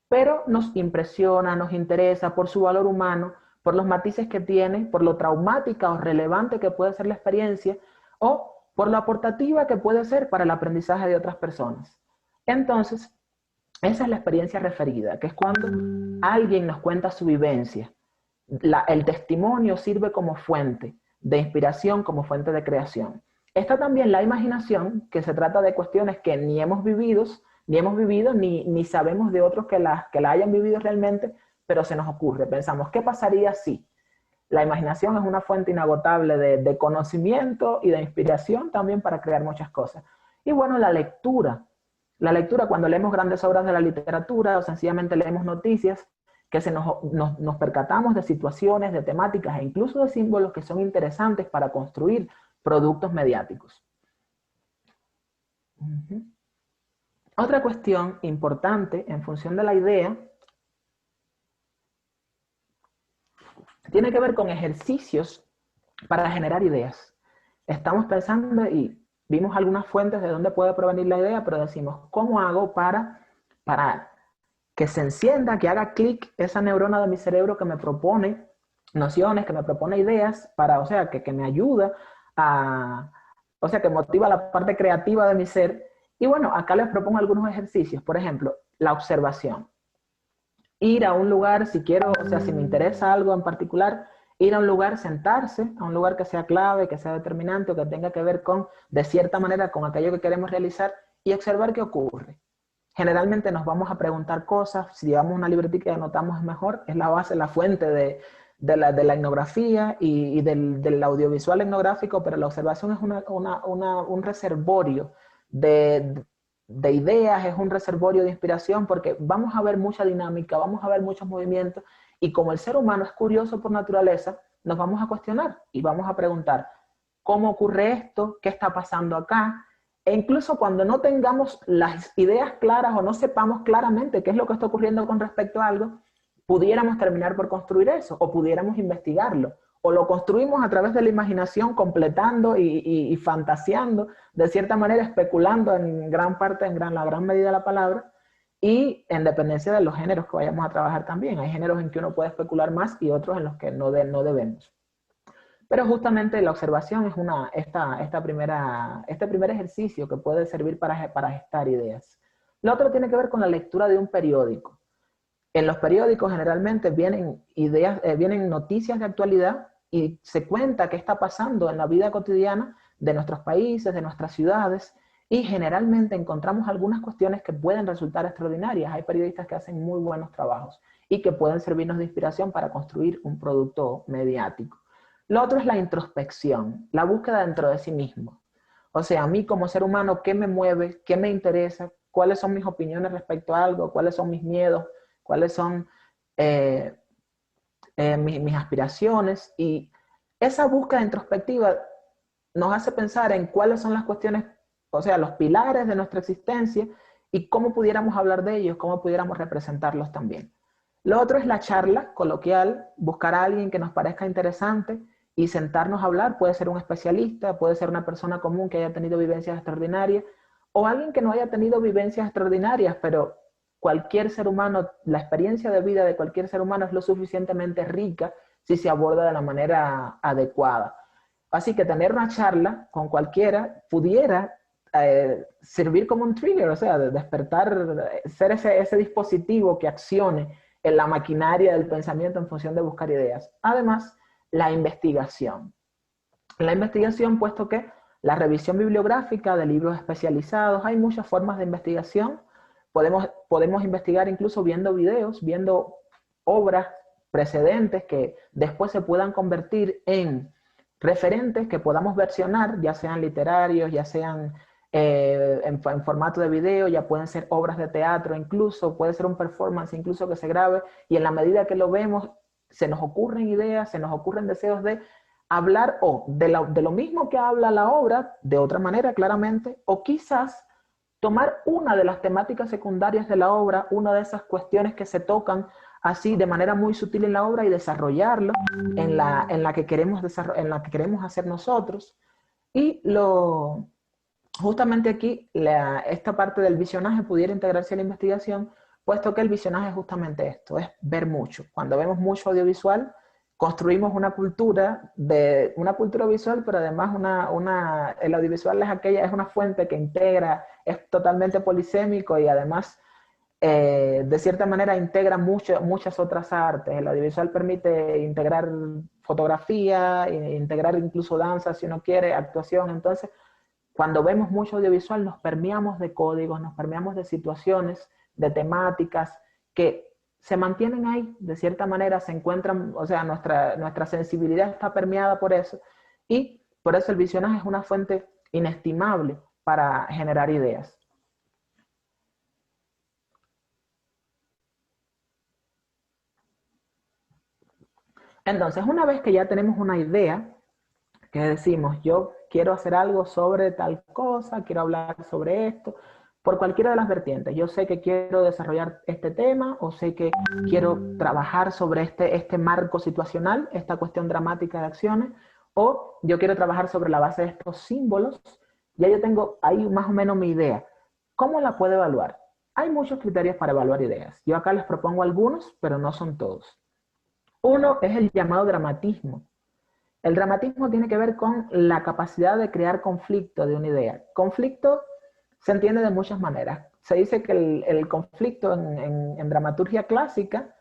pero nos impresiona, nos interesa por su valor humano, por los matices que tiene, por lo traumática o relevante que puede ser la experiencia, o por lo aportativa que puede ser para el aprendizaje de otras personas. Entonces, esa es la experiencia referida, que es cuando alguien nos cuenta su vivencia. El testimonio sirve como fuente de inspiración, como fuente de creación. Está también la imaginación, que se trata de cuestiones que ni hemos vivido, ni sabemos de otros que la hayan vivido realmente, pero se nos ocurre. Pensamos, ¿qué pasaría si? La imaginación es una fuente inagotable de conocimiento y de inspiración también para crear muchas cosas. Y bueno, la lectura. La lectura, cuando leemos grandes obras de la literatura o sencillamente leemos noticias, que nos percatamos de situaciones, de temáticas e incluso de símbolos que son interesantes para construir productos mediáticos. Otra cuestión importante en función de la idea tiene que ver con ejercicios para generar ideas. Estamos pensando y vimos algunas fuentes de dónde puede provenir la idea, pero decimos, ¿cómo hago para que se encienda, que haga clic esa neurona de mi cerebro que me propone nociones, que me propone ideas para, o sea, que me ayuda a, o sea, que motiva la parte creativa de mi ser. Y bueno, acá les propongo algunos ejercicios. Por ejemplo, la observación. Ir a un lugar, si quiero, o sea, si me interesa algo en particular, ir a un lugar, sentarse, a un lugar que sea clave, que sea determinante o que tenga que ver con, de cierta manera, con aquello que queremos realizar y observar qué ocurre. Generalmente nos vamos a preguntar cosas, si llevamos una libretica y anotamos es mejor, es la base, la fuente de la etnografía y del audiovisual etnográfico, pero la observación es un reservorio de ideas, es un reservorio de inspiración, porque vamos a ver mucha dinámica, vamos a ver muchos movimientos, y como el ser humano es curioso por naturaleza, nos vamos a cuestionar y vamos a preguntar, ¿cómo ocurre esto? ¿Qué está pasando acá? E incluso cuando no tengamos las ideas claras o no sepamos claramente qué es lo que está ocurriendo con respecto a algo, pudiéramos terminar por construir eso o pudiéramos investigarlo. O lo construimos a través de la imaginación, completando y fantaseando, de cierta manera especulando en gran parte, la gran medida de la palabra, y en dependencia de los géneros que vayamos a trabajar también. Hay géneros en que uno puede especular más y otros en los que no debemos. Pero justamente la observación es este primer ejercicio que puede servir para gestar ideas. Lo otro tiene que ver con la lectura de un periódico. En los periódicos generalmente vienen vienen noticias de actualidad y se cuenta qué está pasando en la vida cotidiana de nuestros países, de nuestras ciudades, y generalmente encontramos algunas cuestiones que pueden resultar extraordinarias. Hay periodistas que hacen muy buenos trabajos y que pueden servirnos de inspiración para construir un producto mediático. Lo otro es la introspección, la búsqueda dentro de sí mismo. O sea, a mí como ser humano, ¿qué me mueve? ¿Qué me interesa? ¿Cuáles son mis opiniones respecto a algo? ¿Cuáles son mis miedos? ¿Cuáles son mis aspiraciones? Y esa búsqueda introspectiva nos hace pensar en cuáles son las cuestiones, o sea, los pilares de nuestra existencia y cómo pudiéramos hablar de ellos, cómo pudiéramos representarlos también. Lo otro es la charla coloquial, buscar a alguien que nos parezca interesante y sentarnos a hablar. Puede ser un especialista, puede ser una persona común que haya tenido vivencias extraordinarias o alguien que no haya tenido vivencias extraordinarias, pero cualquier ser humano, la experiencia de vida de cualquier ser humano es lo suficientemente rica si se aborda de la manera adecuada. Así que tener una charla con cualquiera pudiera servir como un trigger, o sea, de despertar, ser ese dispositivo que accione en la maquinaria del pensamiento en función de buscar ideas. Además, la investigación. La investigación, puesto que la revisión bibliográfica de libros especializados, hay muchas formas de investigación. Podemos investigar incluso viendo videos, viendo obras precedentes que después se puedan convertir en referentes que podamos versionar, ya sean literarios, ya sean en formato de video, ya pueden ser obras de teatro, incluso puede ser un performance incluso que se grabe, y en la medida que lo vemos se nos ocurren ideas, se nos ocurren deseos de hablar o de lo mismo que habla la obra, de otra manera claramente, o quizás tomar una de las temáticas secundarias de la obra, una de esas cuestiones que se tocan así de manera muy sutil en la obra y desarrollarlo en la que queremos hacer nosotros. Y justamente aquí esta parte del visionaje pudiera integrarse a la investigación, puesto que el visionaje es justamente esto, es ver mucho. Cuando vemos mucho audiovisual, construimos una cultura visual, pero además el audiovisual es una fuente que integra, es totalmente polisémico y además de cierta manera integra muchas otras artes. El audiovisual permite integrar fotografía, integrar incluso danza si uno quiere, actuación. Entonces, cuando vemos mucho audiovisual nos permeamos de códigos, nos permeamos de situaciones, de temáticas que se mantienen ahí, de cierta manera se encuentran, o sea, nuestra sensibilidad está permeada por eso, y por eso el visionaje es una fuente inestimable para generar ideas. Entonces, una vez que ya tenemos una idea, que decimos, yo quiero hacer algo sobre tal cosa, quiero hablar sobre esto, por cualquiera de las vertientes. Yo sé que quiero desarrollar este tema o sé que quiero trabajar sobre este marco situacional, esta cuestión dramática de acciones, o yo quiero trabajar sobre la base de estos símbolos. Ya yo tengo ahí más o menos mi idea. ¿Cómo la puedo evaluar? Hay muchos criterios para evaluar ideas. Yo acá les propongo algunos, pero no son todos. Uno es el llamado dramatismo. El dramatismo tiene que ver con la capacidad de crear conflicto de una idea. Conflicto se entiende de muchas maneras. Se dice que el conflicto en dramaturgia clásica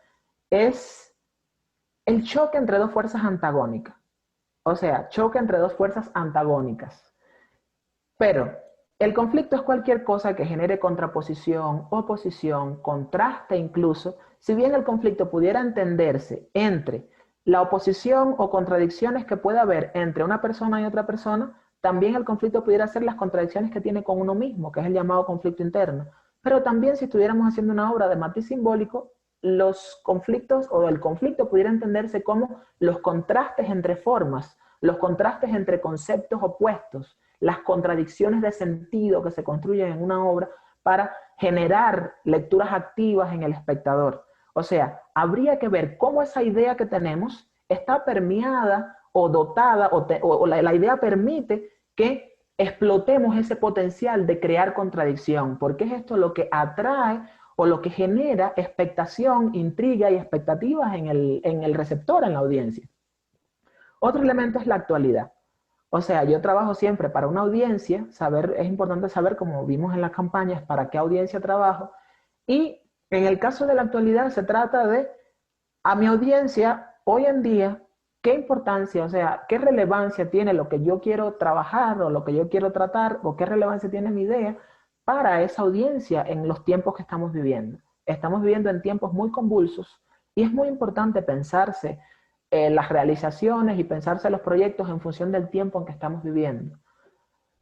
es el choque entre dos fuerzas antagónicas. O sea, choque entre dos fuerzas antagónicas. Pero el conflicto es cualquier cosa que genere contraposición, oposición, contraste incluso. Si bien el conflicto pudiera entenderse entre la oposición o contradicciones que pueda haber entre una persona y otra persona, también el conflicto pudiera ser las contradicciones que tiene con uno mismo, que es el llamado conflicto interno. Pero también si estuviéramos haciendo una obra de matiz simbólico, los conflictos o el conflicto pudiera entenderse como los contrastes entre formas, los contrastes entre conceptos opuestos, las contradicciones de sentido que se construyen en una obra para generar lecturas activas en el espectador. O sea, habría que ver cómo esa idea que tenemos está permeada o dotada o la idea permite que explotemos ese potencial de crear contradicción, porque es esto lo que atrae o lo que genera expectación, intriga y expectativas en el receptor, en la audiencia. Otro elemento es la actualidad. O sea, yo trabajo siempre para una audiencia, es importante saber, como vimos en las campañas, para qué audiencia trabajo. Y en el caso de la actualidad se trata de, a mi audiencia, hoy en día, qué importancia, o sea, qué relevancia tiene lo que yo quiero trabajar o lo que yo quiero tratar, o qué relevancia tiene mi idea para esa audiencia en los tiempos que estamos viviendo. Estamos viviendo en tiempos muy convulsos y es muy importante pensarse las realizaciones y pensarse los proyectos en función del tiempo en que estamos viviendo.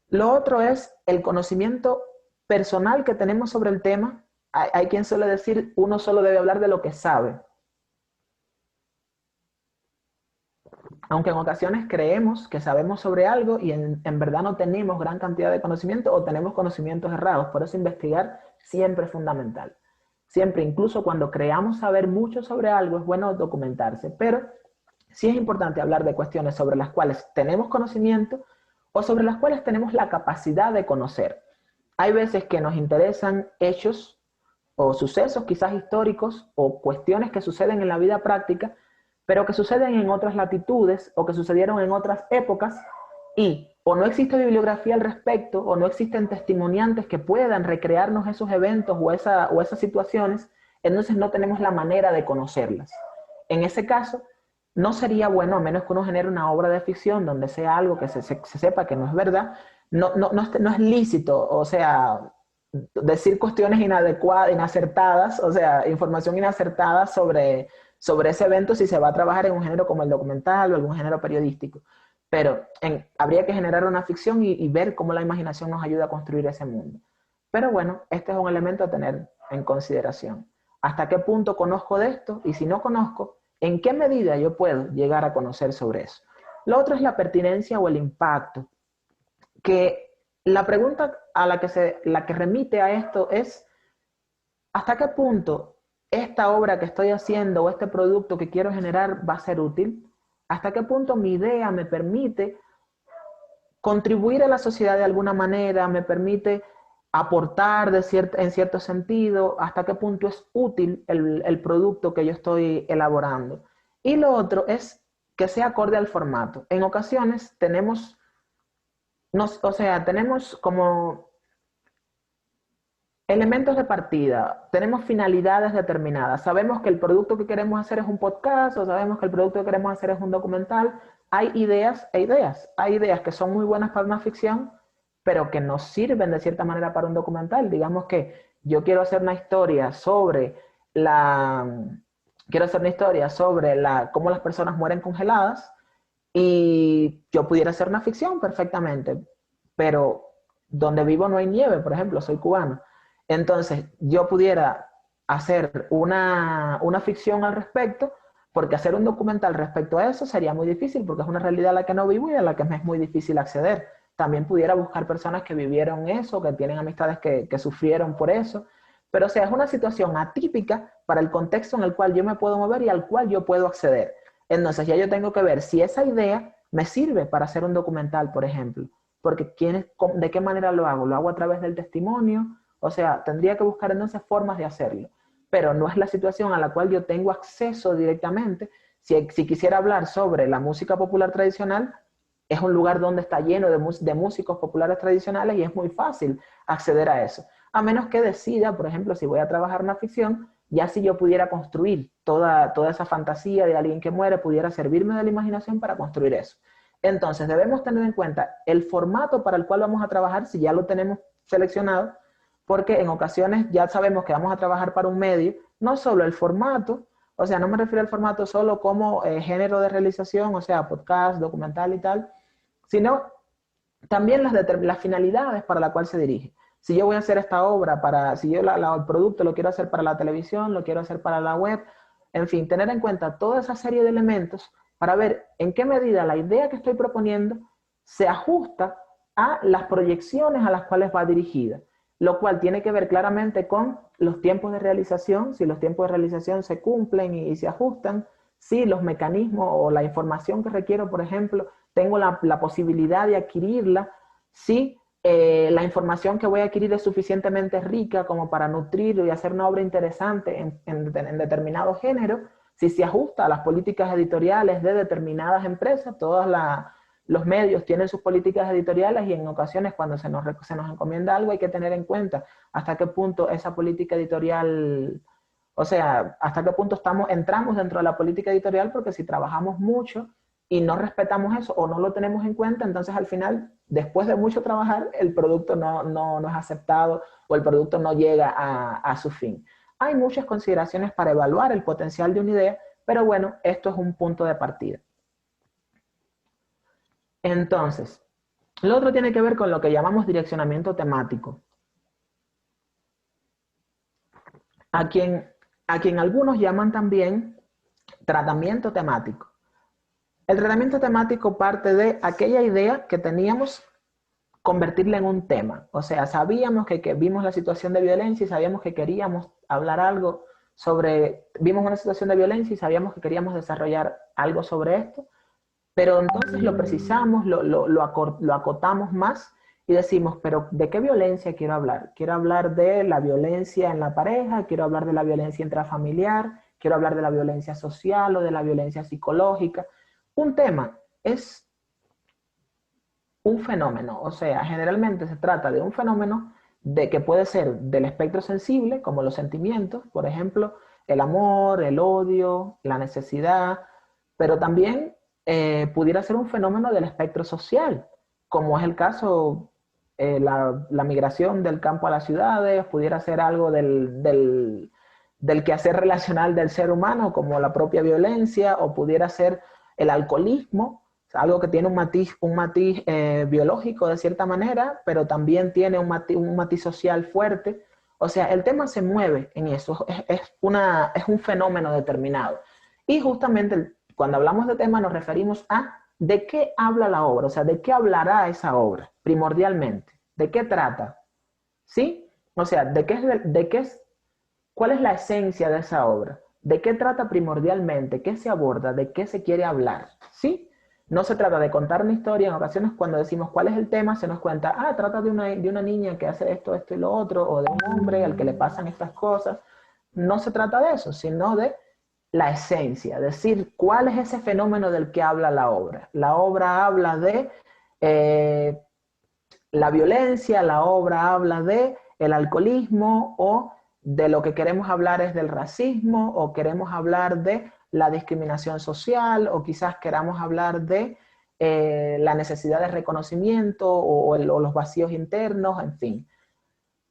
Lo otro es el conocimiento personal que tenemos sobre el tema. Hay quien suele decir, uno solo debe hablar de lo que sabe. Aunque en ocasiones creemos que sabemos sobre algo y en verdad no tenemos gran cantidad de conocimiento o tenemos conocimientos errados. Por eso investigar siempre es fundamental. Siempre, incluso cuando creamos saber mucho sobre algo, es bueno documentarse. Pero sí es importante hablar de cuestiones sobre las cuales tenemos conocimiento o sobre las cuales tenemos la capacidad de conocer. Hay veces que nos interesan hechos o sucesos quizás históricos o cuestiones que suceden en la vida práctica, pero que suceden en otras latitudes o que sucedieron en otras épocas y o no existe bibliografía al respecto o no existen testimoniantes que puedan recrearnos esos eventos o esas situaciones, entonces no tenemos la manera de conocerlas. En ese caso, no sería bueno, a menos que uno genere una obra de ficción donde sea algo que se sepa que no es verdad, no es lícito, o sea, decir cuestiones inadecuadas, inacertadas, o sea, información inacertada sobre ese evento si se va a trabajar en un género como el documental o algún género periodístico. Pero habría que generar una ficción y ver cómo la imaginación nos ayuda a construir ese mundo. Pero bueno, este es un elemento a tener en consideración. ¿Hasta qué punto conozco de esto? Y si no conozco, ¿en qué medida yo puedo llegar a conocer sobre eso? Lo otro es la pertinencia o el impacto. Que la pregunta a la que remite a esto es, ¿hasta qué punto esta obra que estoy haciendo o este producto que quiero generar va a ser útil? ¿Hasta qué punto mi idea me permite contribuir a la sociedad de alguna manera, me permite aportar en cierto sentido? ¿Hasta qué punto es útil el producto que yo estoy elaborando? Y lo otro es que sea acorde al formato. En ocasiones tenemos como elementos de partida, tenemos finalidades determinadas. Sabemos que el producto que queremos hacer es un podcast o sabemos que el producto que queremos hacer es un documental. Hay ideas e ideas. Hay ideas que son muy buenas para una ficción, pero que nos sirven de cierta manera para un documental. Digamos que yo quiero hacer una historia sobre cómo las personas mueren congeladas y yo pudiera hacer una ficción perfectamente, pero donde vivo no hay nieve, por ejemplo, soy cubano. Entonces, yo pudiera hacer una ficción al respecto, porque hacer un documental respecto a eso sería muy difícil, porque es una realidad a la que no vivo y a la que me es muy difícil acceder. También pudiera buscar personas que vivieron eso, que tienen amistades que sufrieron por eso. Pero, o sea, es una situación atípica para el contexto en el cual yo me puedo mover y al cual yo puedo acceder. Entonces, ya yo tengo que ver si esa idea me sirve para hacer un documental, por ejemplo. Porque ¿de qué manera lo hago? ¿Lo hago a través del testimonio? O sea, tendría que buscar entonces formas de hacerlo. Pero no es la situación a la cual yo tengo acceso directamente, Si quisiera hablar sobre la música popular tradicional, es un lugar donde está lleno de músicos populares tradicionales y es muy fácil acceder a eso. A menos que decida, por ejemplo, si voy a trabajar una ficción, ya si yo pudiera construir toda esa fantasía de alguien que muere, pudiera servirme de la imaginación para construir eso. Entonces, debemos tener en cuenta el formato para el cual vamos a trabajar, si ya lo tenemos seleccionado, porque en ocasiones ya sabemos que vamos a trabajar para un medio, no solo el formato, o sea, no me refiero al formato solo como género de realización, o sea, podcast, documental y tal, sino también las finalidades para la cual se dirige. Si yo voy a hacer esta obra, si yo el producto lo quiero hacer para la televisión, lo quiero hacer para la web, en fin, tener en cuenta toda esa serie de elementos para ver en qué medida la idea que estoy proponiendo se ajusta a las proyecciones a las cuales va dirigida, lo cual tiene que ver claramente con los tiempos de realización, si los tiempos de realización se cumplen y se ajustan, si los mecanismos o la información que requiero, por ejemplo, tengo la posibilidad de adquirirla, si la información que voy a adquirir es suficientemente rica como para nutrir y hacer una obra interesante en determinado género, si se ajusta a las políticas editoriales de determinadas empresas, los medios tienen sus políticas editoriales y en ocasiones cuando se nos encomienda algo hay que tener en cuenta hasta qué punto esa política editorial, o sea, hasta qué punto entramos dentro de la política editorial, porque si trabajamos mucho y no respetamos eso o no lo tenemos en cuenta, entonces al final, después de mucho trabajar, el producto no es aceptado o el producto no llega a su fin. Hay muchas consideraciones para evaluar el potencial de una idea, pero bueno, esto es un punto de partida. Entonces, lo otro tiene que ver con lo que llamamos direccionamiento temático. A quien algunos llaman también tratamiento temático. El tratamiento temático parte de aquella idea que teníamos, convertirla en un tema. O sea, sabíamos que vimos la situación de violencia y sabíamos que queríamos hablar algo vimos una situación de violencia y sabíamos que queríamos desarrollar algo sobre esto, pero entonces lo precisamos, lo acotamos más y decimos, pero ¿de qué violencia quiero hablar? Quiero hablar de la violencia en la pareja, quiero hablar de la violencia intrafamiliar, quiero hablar de la violencia social o de la violencia psicológica. Un tema es un fenómeno, o sea, generalmente se trata de un fenómeno que puede ser del espectro sensible, como los sentimientos, por ejemplo, el amor, el odio, la necesidad, pero también pudiera ser un fenómeno del espectro social, como es el caso, la migración del campo a las ciudades, pudiera ser algo del quehacer relacional del ser humano, como la propia violencia, o pudiera ser el alcoholismo, algo que tiene un matiz biológico de cierta manera, pero también tiene un matiz social fuerte. O sea, el tema se mueve en eso, es un fenómeno determinado. Y justamente cuando hablamos de tema nos referimos a de qué habla la obra, o sea, de qué hablará esa obra, primordialmente, de qué trata, ¿sí? O sea, ¿cuál es la esencia de esa obra? ¿De qué trata primordialmente? ¿Qué se aborda? ¿De qué se quiere hablar? ¿Sí? No se trata de contar una historia. En ocasiones cuando decimos cuál es el tema, se nos cuenta, trata de una niña que hace esto y lo otro, o de un hombre al que le pasan estas cosas. No se trata de eso, sino de la esencia, es decir, cuál es ese fenómeno del que habla la obra. La obra habla de la violencia, la obra habla de el alcoholismo, o de lo que queremos hablar es del racismo, o queremos hablar de la discriminación social, o quizás queramos hablar de la necesidad de reconocimiento o los vacíos internos, en fin.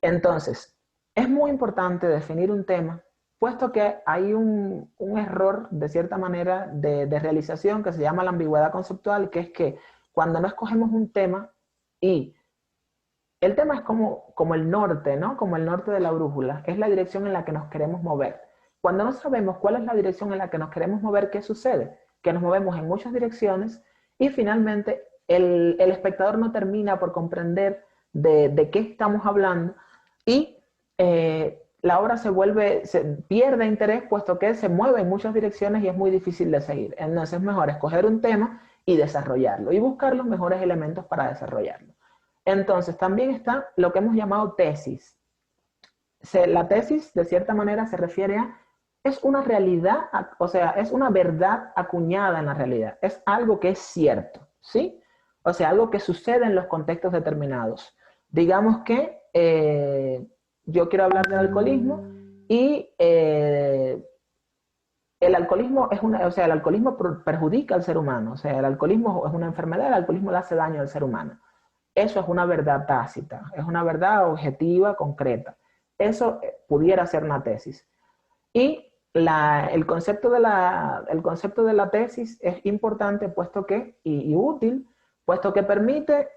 Entonces, es muy importante definir un tema, puesto que hay un error, de cierta manera, de realización que se llama la ambigüedad conceptual, que es que cuando no escogemos un tema, y el tema es como el norte, ¿no? Como el norte de la brújula, es la dirección en la que nos queremos mover. Cuando no sabemos cuál es la dirección en la que nos queremos mover, ¿qué sucede? Que nos movemos en muchas direcciones y finalmente el espectador no termina por comprender de qué estamos hablando y la obra se pierde interés, puesto que se mueve en muchas direcciones y es muy difícil de seguir. Entonces es mejor escoger un tema y desarrollarlo y buscar los mejores elementos para desarrollarlo. Entonces también está lo que hemos llamado tesis. La tesis, de cierta manera, se refiere a es una realidad, o sea, es una verdad acuñada en la realidad. Es algo que es cierto, ¿sí? O sea, algo que sucede en los contextos determinados. Digamos que yo quiero hablar del alcoholismo y el alcoholismo es una, o sea, el alcoholismo perjudica al ser humano. O sea, el alcoholismo es una enfermedad, el alcoholismo le hace daño al ser humano. Eso es una verdad tácita, es una verdad objetiva, concreta. Eso pudiera ser una tesis. Y el concepto de la tesis es importante puesto que, y útil, puesto que permite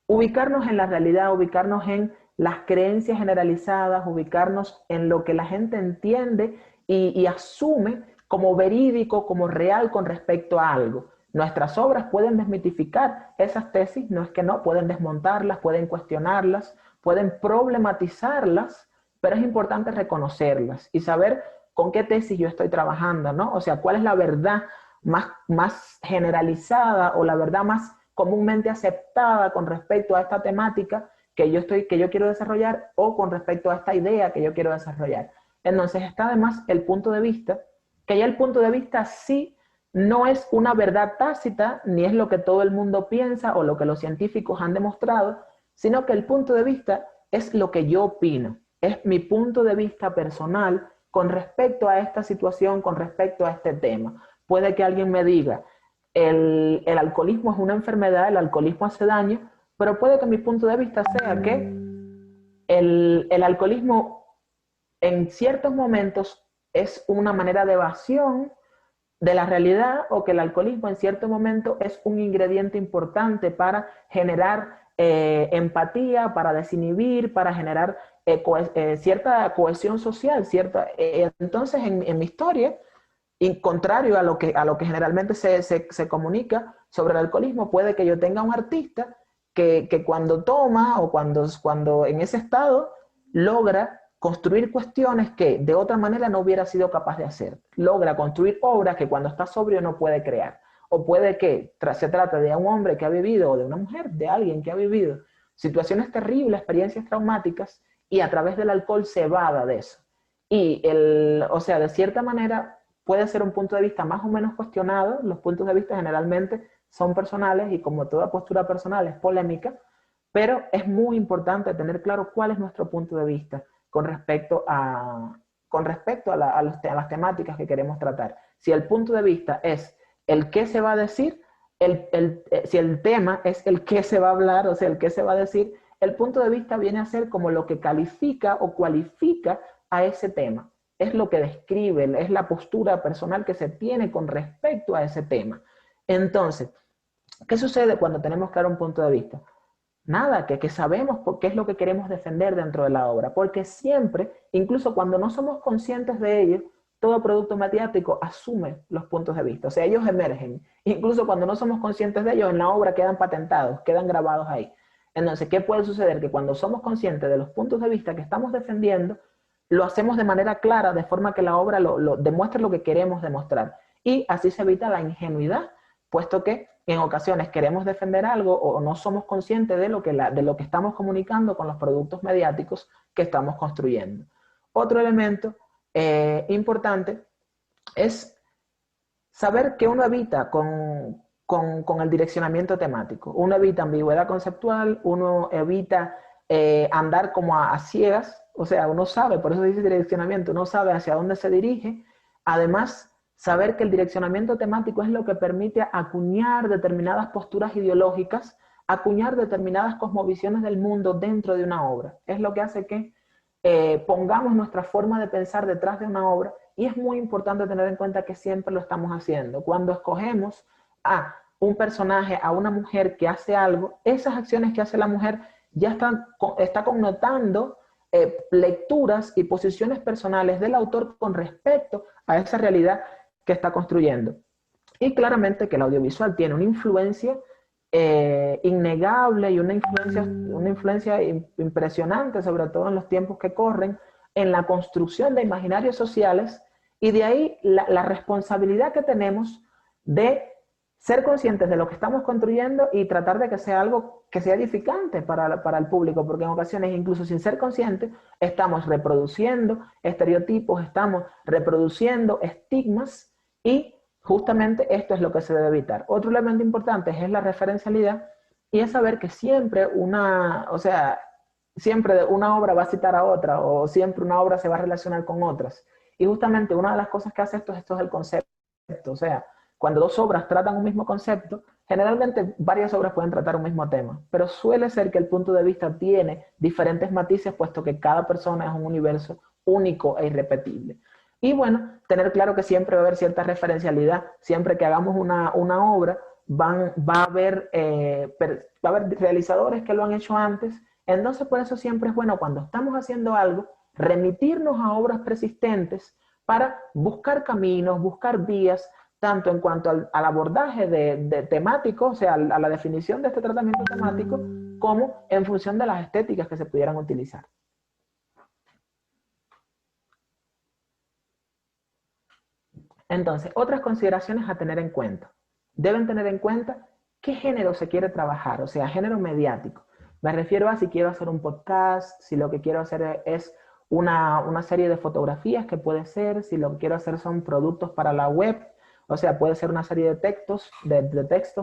ubicarnos en la realidad, ubicarnos en las creencias generalizadas, ubicarnos en lo que la gente entiende y asume como verídico, como real con respecto a algo. Nuestras obras pueden desmitificar esas tesis, no es que no, pueden desmontarlas, pueden cuestionarlas, pueden problematizarlas, pero es importante reconocerlas y saber con qué tesis yo estoy trabajando, ¿no? O sea, cuál es la verdad más generalizada o la verdad más comúnmente aceptada con respecto a esta temática que yo quiero desarrollar o con respecto a esta idea que yo quiero desarrollar. Entonces está además el punto de vista, que ya el punto de vista sí no es una verdad tácita, ni es lo que todo el mundo piensa o lo que los científicos han demostrado, sino que el punto de vista es lo que yo opino, es mi punto de vista personal con respecto a esta situación, con respecto a este tema. Puede que alguien me diga, el alcoholismo es una enfermedad, el alcoholismo hace daño, pero puede que mi punto de vista sea que el alcoholismo en ciertos momentos es una manera de evasión de la realidad o que el alcoholismo en cierto momento es un ingrediente importante para generar empatía, para desinhibir, para generar cierta cohesión social, entonces en mi historia, y contrario a lo que generalmente se comunica sobre el alcoholismo, puede que yo tenga un artista que cuando toma o cuando en ese estado logra construir cuestiones que de otra manera no hubiera sido capaz de hacer. Logra construir obras que cuando está sobrio no puede crear. O puede que se trate de un hombre que ha vivido, o de una mujer, de alguien que ha vivido situaciones terribles, experiencias traumáticas, y a través del alcohol se evada de eso. Y, o sea, de cierta manera puede ser un punto de vista más o menos cuestionado. Los puntos de vista generalmente son personales y como toda postura personal es polémica, pero es muy importante tener claro cuál es nuestro punto de vista con respecto a las temáticas que queremos tratar. Si el punto de vista es el qué se va a decir, si el tema es el qué se va a hablar, o sea, el qué se va a decir, el punto de vista viene a ser como lo que califica o cualifica a ese tema. Es lo que describe, es la postura personal que se tiene con respecto a ese tema. Entonces, ¿qué sucede cuando tenemos claro un punto de vista? Nada, que sabemos qué es lo que queremos defender dentro de la obra, porque siempre, incluso cuando no somos conscientes de ello, todo producto mediático asume los puntos de vista, o sea, ellos emergen, incluso cuando no somos conscientes de ellos, en la obra quedan patentados, quedan grabados ahí. Entonces, ¿qué puede suceder? Que cuando somos conscientes de los puntos de vista que estamos defendiendo, lo hacemos de manera clara, de forma que la obra lo demuestre lo que queremos demostrar, y así se evita la ingenuidad, puesto que en ocasiones queremos defender algo o no somos conscientes de lo que estamos comunicando con los productos mediáticos que estamos construyendo. Otro elemento importante es saber que uno evita con el direccionamiento temático. Uno evita ambigüedad conceptual, uno evita andar como a ciegas, o sea, uno sabe, por eso dice direccionamiento, uno sabe hacia dónde se dirige. Además, saber que el direccionamiento temático es lo que permite acuñar determinadas posturas ideológicas, acuñar determinadas cosmovisiones del mundo dentro de una obra. Es lo que hace que pongamos nuestra forma de pensar detrás de una obra, y es muy importante tener en cuenta que siempre lo estamos haciendo. Cuando escogemos a un personaje, a una mujer que hace algo, esas acciones que hace la mujer ya está connotando lecturas y posiciones personales del autor con respecto a esa realidad que está construyendo. Y claramente que el audiovisual tiene una influencia innegable y una influencia impresionante, sobre todo en los tiempos que corren, en la construcción de imaginarios sociales, y de ahí la responsabilidad que tenemos de ser conscientes de lo que estamos construyendo y tratar de que sea algo que sea edificante para el público, porque en ocasiones, incluso sin ser conscientes, estamos reproduciendo estereotipos, estamos reproduciendo estigmas, y justamente esto es lo que se debe evitar. Otro elemento importante es la referencialidad, y es saber que siempre siempre una obra va a citar a otra, o siempre una obra se va a relacionar con otras. Y justamente una de las cosas que hace esto es el concepto. O sea, cuando dos obras tratan un mismo concepto, generalmente varias obras pueden tratar un mismo tema, pero suele ser que el punto de vista tiene diferentes matices, puesto que cada persona es un universo único e irrepetible. Y bueno, tener claro que siempre va a haber cierta referencialidad. Siempre que hagamos una obra, va a haber realizadores que lo han hecho antes. Entonces, por eso siempre es bueno, cuando estamos haciendo algo, remitirnos a obras persistentes para buscar caminos, buscar vías, tanto en cuanto al abordaje de temático, o sea, a la definición de este tratamiento temático, como en función de las estéticas que se pudieran utilizar. Entonces, otras consideraciones a tener en cuenta. Deben tener en cuenta qué género se quiere trabajar, o sea, género mediático. Me refiero a si quiero hacer un podcast, si lo que quiero hacer es una serie de fotografías, que puede ser, si lo que quiero hacer son productos para la web, o sea, puede ser una serie de textos,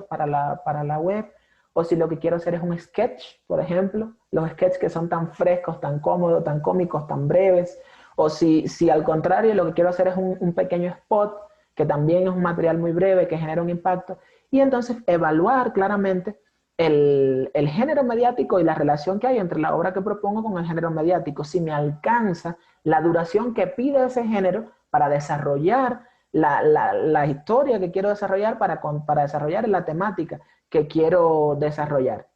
para la web, o si lo que quiero hacer es un sketch, por ejemplo, los sketches que son tan frescos, tan cómodos, tan cómicos, tan breves, o si al contrario lo que quiero hacer es un pequeño spot, que también es un material muy breve, que genera un impacto, y entonces evaluar claramente el género mediático y la relación que hay entre la obra que propongo con el género mediático, si me alcanza la duración que pide ese género para desarrollar la historia que quiero desarrollar, para desarrollar la temática que quiero desarrollar.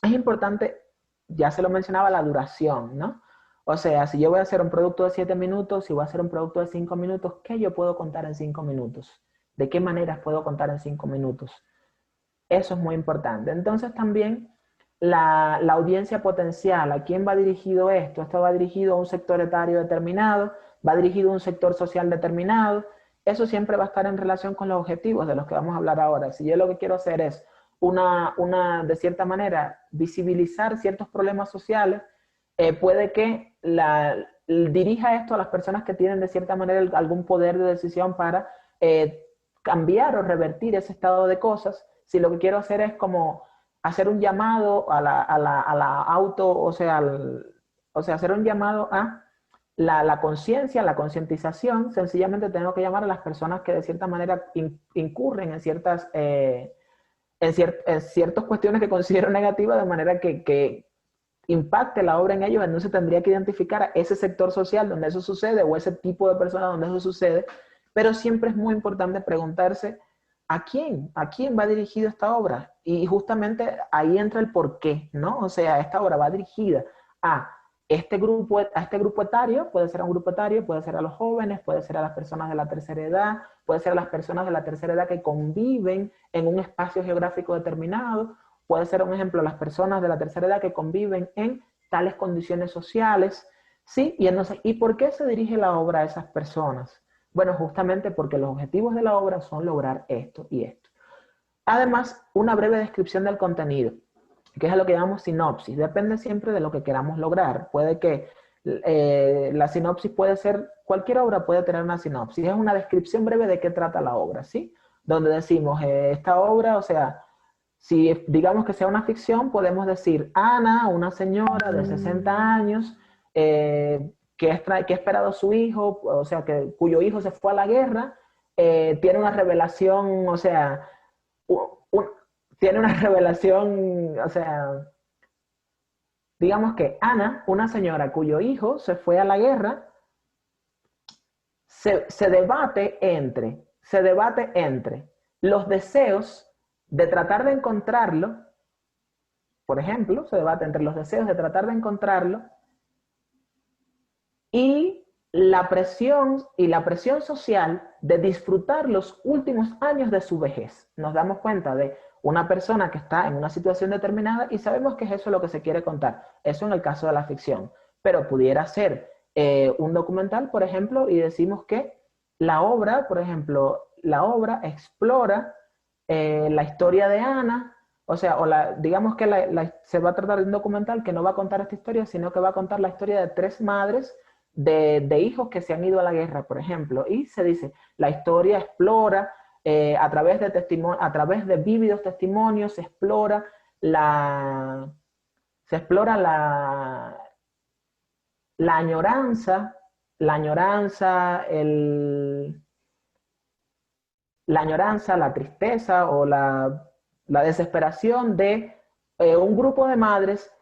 Es importante, ya se lo mencionaba, la duración, ¿no? O sea, si yo voy a hacer un producto de 7 minutos, si voy a hacer un producto de 5 minutos, ¿qué yo puedo contar en 5 minutos? ¿De qué maneras puedo contar en 5 minutos? Eso es muy importante. Entonces también la audiencia potencial, ¿a quién va dirigido esto? Esto va dirigido a un sector etario determinado, va dirigido a un sector social determinado. Eso siempre va a estar en relación con los objetivos de los que vamos a hablar ahora. Si yo lo que quiero hacer es de cierta manera, visibilizar ciertos problemas sociales, puede que dirija esto a las personas que tienen de cierta manera algún poder de decisión para cambiar o revertir ese estado de cosas. Si lo que quiero hacer es como hacer un llamado a la auto, o sea, hacer un llamado a la conciencia, la concientización, sencillamente tengo que llamar a las personas que de cierta manera incurren en ciertas cuestiones que considero negativas, de manera que impacte la obra en ellos. Entonces tendría que identificar a ese sector social donde eso sucede, o ese tipo de personas donde eso sucede, pero siempre es muy importante preguntarse ¿a quién va dirigida esta obra? Y justamente ahí entra el porqué, ¿no? O sea, esta obra va dirigida a este grupo etario, puede ser a un grupo etario, puede ser a los jóvenes, puede ser a las personas de la tercera edad, puede ser a las personas de la tercera edad que conviven en un espacio geográfico determinado, puede ser, un ejemplo, las personas de la tercera edad que conviven en tales condiciones sociales, ¿sí? Y entonces, ¿y por qué se dirige la obra a esas personas? Bueno, justamente porque los objetivos de la obra son lograr esto y esto. Además, una breve descripción del contenido, que es a lo que llamamos sinopsis. Depende siempre de lo que queramos lograr. Puede que la sinopsis puede ser, cualquier obra puede tener una sinopsis. Es una descripción breve de qué trata la obra, ¿sí? Donde decimos, esta obra, o sea, si digamos que sea una ficción, podemos decir, Ana, una señora de 60 años, que ha esperado a su hijo, o sea, cuyo hijo se fue a la guerra, tiene una revelación, o sea, tiene una revelación, o sea, digamos que Ana, una señora cuyo hijo se fue a la guerra, se debate entre los deseos de tratar de encontrarlo, por ejemplo, se debate entre los deseos de tratar de encontrarlo y la presión social de disfrutar los últimos años de su vejez. Nos damos cuenta de una persona que está en una situación determinada y sabemos que es eso lo que se quiere contar. Eso en el caso de la ficción. Pero pudiera ser un documental, por ejemplo, y decimos que la obra, por ejemplo, la obra explora la historia de Ana, o sea, digamos que se va a tratar de un documental que no va a contar esta historia, sino que va a contar la historia de 3 madres de hijos que se han ido a la guerra, por ejemplo. Y se dice, la historia explora, a través de vívidos testimonios, se explora la añoranza, la tristeza o la desesperación de un grupo de madres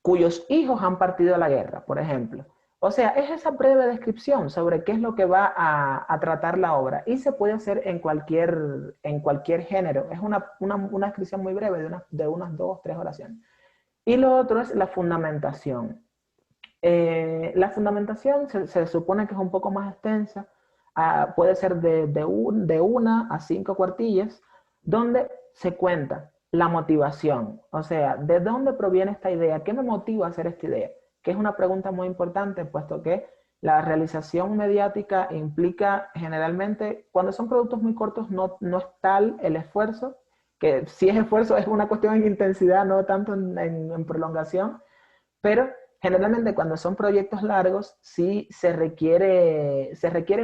cuyos hijos han partido a la guerra, por ejemplo. O sea, es esa breve descripción sobre qué es lo que va a tratar la obra, y se puede hacer en cualquier género. Es una descripción muy breve de unas 2, 3 oraciones. Y lo otro es la fundamentación. La fundamentación se supone que es un poco más extensa, puede ser de 1 a 5 cuartillas, donde se cuenta la motivación, o sea, ¿de dónde proviene esta idea? ¿Qué me motiva a hacer esta idea? Que es una pregunta muy importante, puesto que la realización mediática implica generalmente, cuando son productos muy cortos, no es tal el esfuerzo, que si es esfuerzo es una cuestión en intensidad, no tanto en prolongación, pero generalmente cuando son proyectos largos, sí se requiere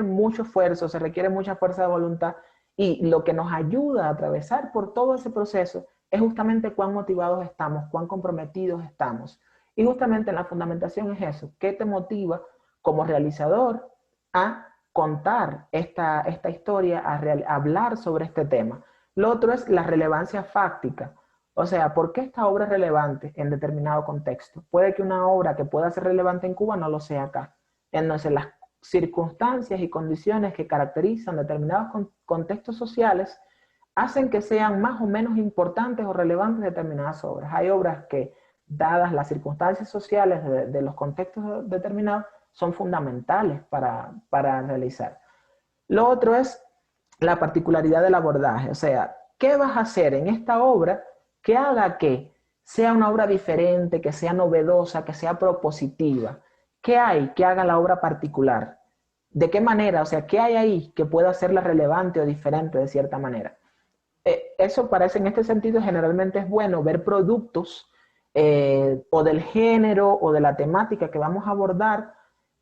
mucho esfuerzo, se requiere mucha fuerza de voluntad, y lo que nos ayuda a atravesar por todo ese proceso es justamente cuán motivados estamos, cuán comprometidos estamos. Y justamente en la fundamentación es eso, ¿qué te motiva como realizador a contar esta historia, a hablar sobre este tema? Lo otro es la relevancia fáctica. O sea, ¿por qué esta obra es relevante en determinado contexto? Puede que una obra que pueda ser relevante en Cuba no lo sea acá. Entonces, las circunstancias y condiciones que caracterizan determinados contextos sociales hacen que sean más o menos importantes o relevantes determinadas obras. Hay obras que, dadas las circunstancias sociales de los contextos determinados, son fundamentales para realizar. Lo otro es la particularidad del abordaje. O sea, ¿qué vas a hacer en esta obra que haga que sea una obra diferente, que sea novedosa, que sea propositiva? ¿Qué hay que haga la obra particular? ¿De qué manera? O sea, ¿qué hay ahí que pueda hacerla relevante o diferente de cierta manera? Eso parece, en este sentido, generalmente es bueno ver productos o del género o de la temática que vamos a abordar,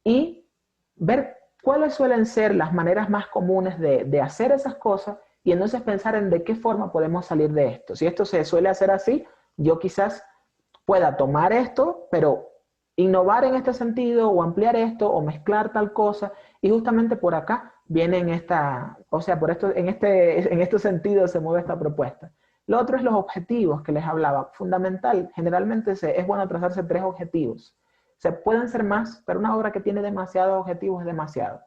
y ver cuáles suelen ser las maneras más comunes de hacer esas cosas, y entonces pensar en de qué forma podemos salir de esto. Si esto se suele hacer así, yo quizás pueda tomar esto, pero innovar en este sentido, o ampliar esto, o mezclar tal cosa, y justamente por acá viene en este sentido se mueve esta propuesta. Lo otro es los objetivos que les hablaba. Fundamental, generalmente es bueno trazarse 3 objetivos. Se pueden ser más, pero una obra que tiene demasiados objetivos es demasiado.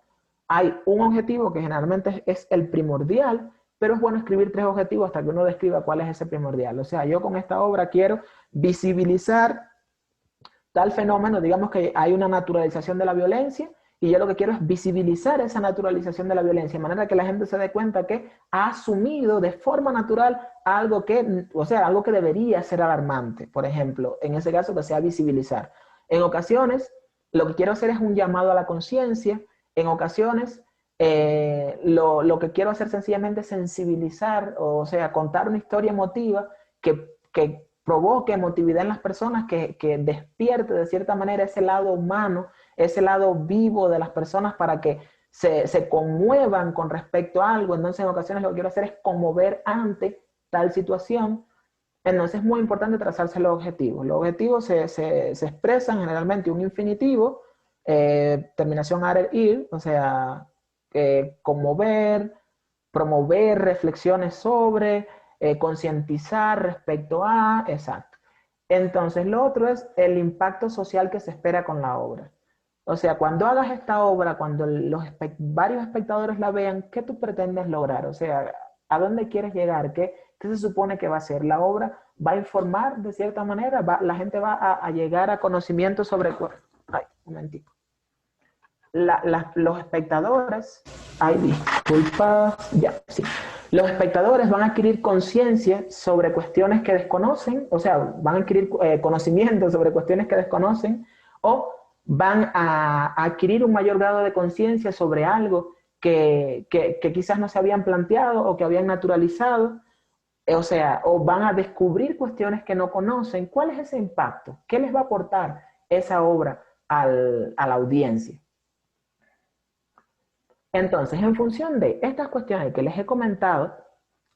Hay un objetivo que generalmente es el primordial, pero es bueno escribir 3 objetivos hasta que uno describa cuál es ese primordial. O sea, yo con esta obra quiero visibilizar tal fenómeno, digamos que hay una naturalización de la violencia, y yo lo que quiero es visibilizar esa naturalización de la violencia, de manera que la gente se dé cuenta que ha asumido de forma natural algo que, o sea, algo que debería ser alarmante, por ejemplo, en ese caso que sea visibilizar. En ocasiones, lo que quiero hacer es un llamado a la conciencia. En ocasiones, lo que quiero hacer sencillamente es sensibilizar, o sea, contar una historia emotiva que provoque emotividad en las personas, que despierte de cierta manera ese lado humano, ese lado vivo de las personas, para que se conmuevan con respecto a algo. Entonces, en ocasiones lo que quiero hacer es conmover ante tal situación. Entonces es muy importante trazarse los objetivos. Los objetivos se expresan generalmente un infinitivo, terminación -ir, o sea, conmover, promover reflexiones sobre, concientizar respecto a, exacto. Entonces lo otro es el impacto social que se espera con la obra. O sea, cuando hagas esta obra, cuando varios espectadores la vean, ¿qué tú pretendes lograr? O sea, ¿a dónde quieres llegar? ¿Qué se supone que va a ser? La obra va a informar de cierta manera, la gente va a llegar a conocimiento sobre... Ay, un momentito. Los espectadores, ay, disculpa, ya, sí. Los espectadores van a adquirir conciencia sobre cuestiones que desconocen, o sea, van a adquirir conocimiento sobre cuestiones que desconocen, o van a adquirir un mayor grado de conciencia sobre algo que quizás no se habían planteado o que habían naturalizado, o sea, o van a descubrir cuestiones que no conocen. ¿Cuál es ese impacto? ¿Qué les va a aportar esa obra a la audiencia? Entonces, en función de estas cuestiones que les he comentado,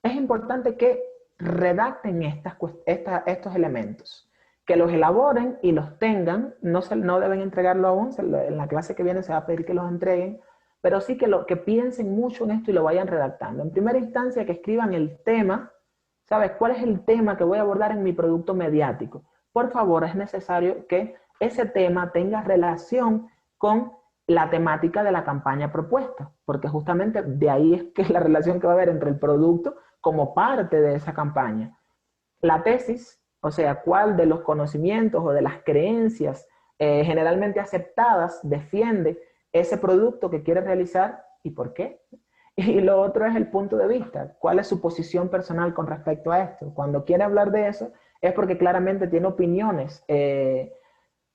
es importante que redacten estos elementos, que los elaboren y los tengan. No deben entregarlo aún, en la clase que viene se va a pedir que los entreguen, pero sí que piensen mucho en esto y lo vayan redactando. En primera instancia, que escriban el tema. ¿Sabes cuál es el tema que voy a abordar en mi producto mediático? Por favor, es necesario que ese tema tenga relación con la temática de la campaña propuesta, porque justamente de ahí es que es la relación que va a haber entre el producto como parte de esa campaña. La tesis, o sea, cuál de los conocimientos o de las creencias generalmente aceptadas defiende ese producto que quiere realizar y por qué. Y lo otro es el punto de vista. ¿Cuál es su posición personal con respecto a esto? Cuando quiere hablar de eso es porque claramente tiene opiniones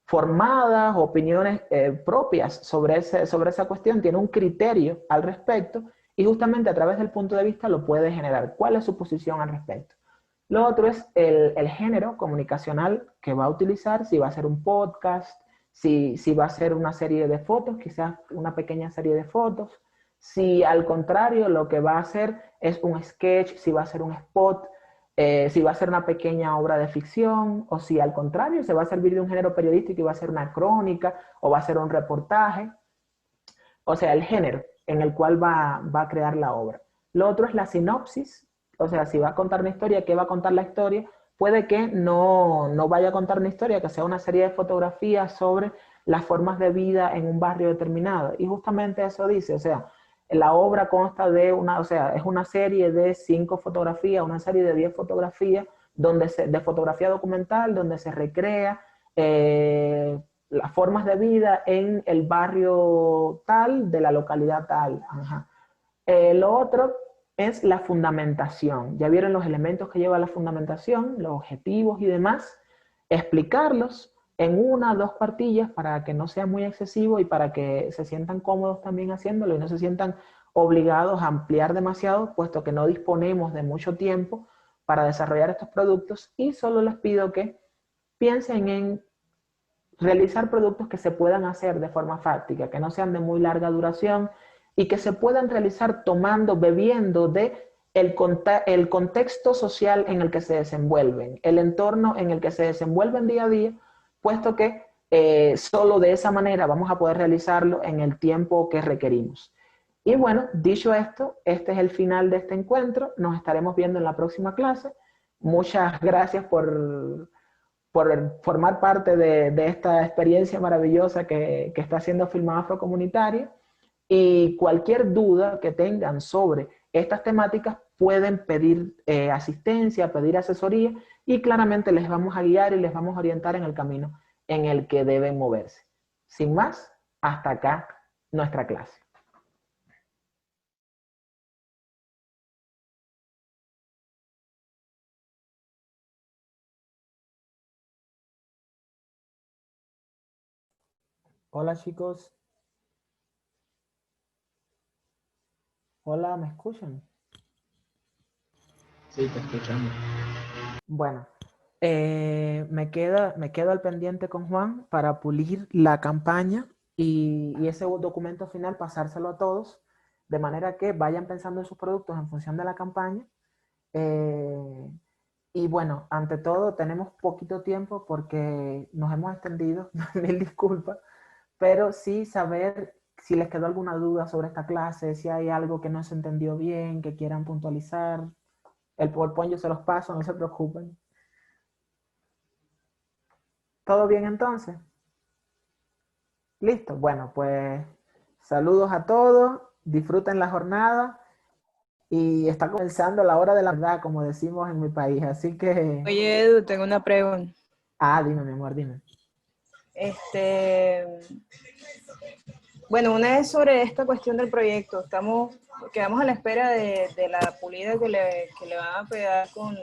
formadas, opiniones propias sobre esa cuestión, tiene un criterio al respecto y justamente a través del punto de vista lo puede generar. ¿Cuál es su posición al respecto? Lo otro es el género comunicacional que va a utilizar, si va a ser un podcast, si va a ser una serie de fotos, quizás una pequeña serie de fotos. Si al contrario lo que va a hacer es un sketch, si va a ser un spot, si va a ser una pequeña obra de ficción, o si al contrario se va a servir de un género periodístico y va a ser una crónica, o va a ser un reportaje. O sea, el género en el cual va a crear la obra. Lo otro es la sinopsis, o sea, si va a contar una historia, ¿qué va a contar la historia? Puede que no vaya a contar una historia, que sea una serie de fotografías sobre las formas de vida en un barrio determinado. Y justamente eso dice, o sea, la obra consta de o sea, es una serie de 5 fotografías, una serie de 10 fotografías, de fotografía documental, donde se recrea las formas de vida en el barrio tal, de la localidad tal. Ajá. Lo otro es la fundamentación. Ya vieron los elementos que lleva la fundamentación, los objetivos y demás. Explicarlos en 1 o 2 cuartillas para que no sea muy excesivo y para que se sientan cómodos también haciéndolo y no se sientan obligados a ampliar demasiado, puesto que no disponemos de mucho tiempo para desarrollar estos productos. Y solo les pido que piensen en realizar productos que se puedan hacer de forma fáctica, que no sean de muy larga duración y que se puedan realizar bebiendo de el contexto social en el que se desenvuelven, el entorno en el que se desenvuelven día a día, puesto que solo de esa manera vamos a poder realizarlo en el tiempo que requerimos. Y bueno, dicho esto, este es el final de este encuentro. Nos estaremos viendo en la próxima clase. Muchas gracias por formar parte de esta experiencia maravillosa que está haciendo Filmado Afrocomunitario. Y cualquier duda que tengan sobre estas temáticas pueden pedir asistencia, pedir asesoría y claramente les vamos a guiar y les vamos a orientar en el camino en el que deben moverse. Sin más, hasta acá nuestra clase. Hola chicos. Hola, ¿me escuchan? Sí, te escuchamos. Bueno, me quedo al pendiente con Juan para pulir la campaña y ese documento final pasárselo a todos, de manera que vayan pensando en sus productos en función de la campaña. Y bueno, ante todo tenemos poquito tiempo porque nos hemos extendido, mil disculpas, pero sí saber si les quedó alguna duda sobre esta clase, si hay algo que no se entendió bien, que quieran puntualizar. El PowerPoint yo se los paso, no se preocupen. ¿Todo bien entonces? Listo. Bueno, pues saludos a todos, disfruten la jornada y está comenzando la hora de la verdad, como decimos en mi país. Así que... Oye, Edu, tengo una pregunta. Dime, mi amor, dime. Bueno, una es sobre esta cuestión del proyecto. Quedamos a la espera de la pulida que le van a pegar con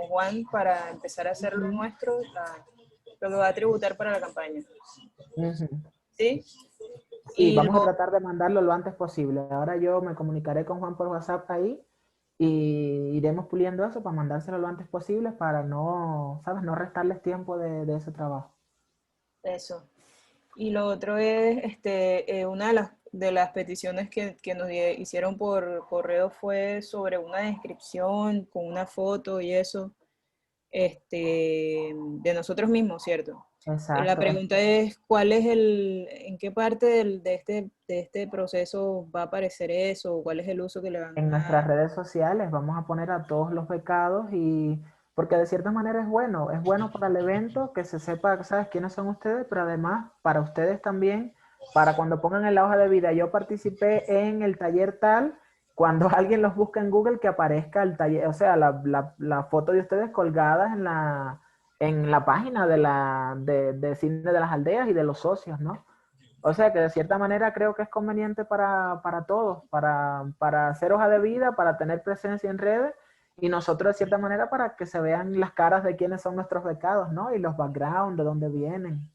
Juan para empezar a hacer lo nuestro, lo que va a tributar para la campaña. ¿Sí? Sí, vamos a tratar de mandarlo lo antes posible. Ahora yo me comunicaré con Juan por WhatsApp ahí y iremos puliendo eso para mandárselo lo antes posible para no, ¿sabes? No restarles tiempo de ese trabajo. Eso. Y lo otro es, una de las peticiones que nos hicieron por correo fue sobre una descripción con una foto y eso, de nosotros mismos, ¿cierto? La Exacto. pregunta es, ¿en qué parte de este proceso va a aparecer eso? ¿Cuál es el uso que le van En a nuestras dar? redes sociales vamos a poner a todos los becados y porque de cierta manera es bueno para el evento que se sepa, ¿sabes?, quiénes son ustedes, pero además para ustedes también, para cuando pongan en la hoja de vida, yo participé en el taller tal, cuando alguien los busca en Google que aparezca el taller, o sea, la foto de ustedes colgadas en la página de Cine de las Aldeas y de los socios, ¿no? O sea que de cierta manera creo que es conveniente para todos, para hacer hoja de vida, para tener presencia en redes y nosotros de cierta manera para que se vean las caras de quiénes son nuestros becados, ¿no? Y los backgrounds, de dónde vienen.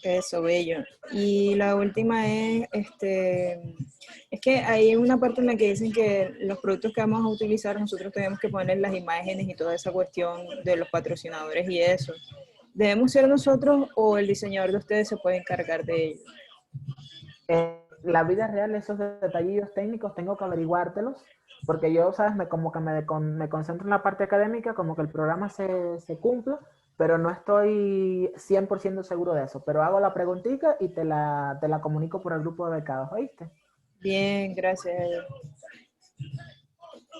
Eso, bello. Y la última es que hay una parte en la que dicen que los productos que vamos a utilizar, nosotros tenemos que poner las imágenes y toda esa cuestión de los patrocinadores y eso. ¿Debemos ser nosotros o el diseñador de ustedes se puede encargar de ello? La vida real, esos detallillos técnicos, tengo que averiguártelos, porque yo, ¿sabes? Como que me concentro en la parte académica, como que el programa se cumpla, pero no estoy 100% seguro de eso. Pero hago la preguntita y te la comunico por el grupo de becados, ¿oíste? Bien, gracias.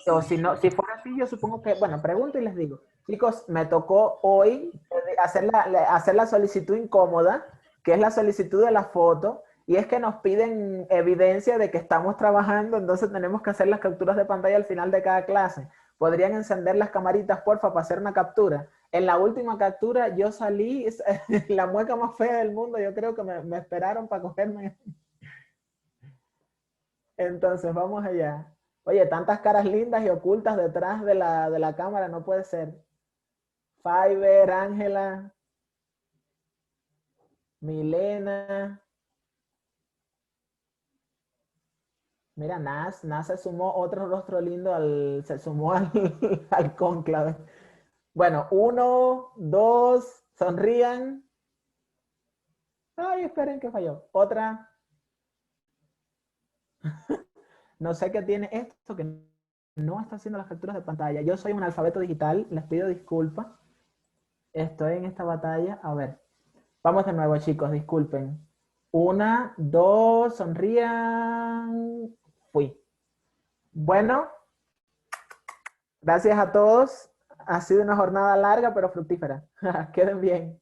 O si no, si fuera así, yo supongo que, bueno, pregunto y les digo, chicos, me tocó hoy hacer la solicitud incómoda, que es la solicitud de la foto, y es que nos piden evidencia de que estamos trabajando, entonces tenemos que hacer las capturas de pantalla al final de cada clase. ¿Podrían encender las camaritas, porfa, para hacer una captura? En la última captura yo salí, la mueca más fea del mundo, yo creo que me esperaron para cogerme. Entonces, vamos allá. Oye, tantas caras lindas y ocultas detrás de la cámara, no puede ser. Fiverr, Ángela, Milena. Mira, Nas se sumó, otro rostro lindo, se sumó al cónclave. Bueno, 1, 2, sonrían. Ay, esperen que falló. Otra. No sé qué tiene esto, que no está haciendo las capturas de pantalla. Yo soy un alfabeto digital, les pido disculpas. Estoy en esta batalla. A ver, vamos de nuevo, chicos, disculpen. 1, 2, sonrían. Fui. Bueno, gracias a todos. Ha sido una jornada larga, pero fructífera. Queden bien.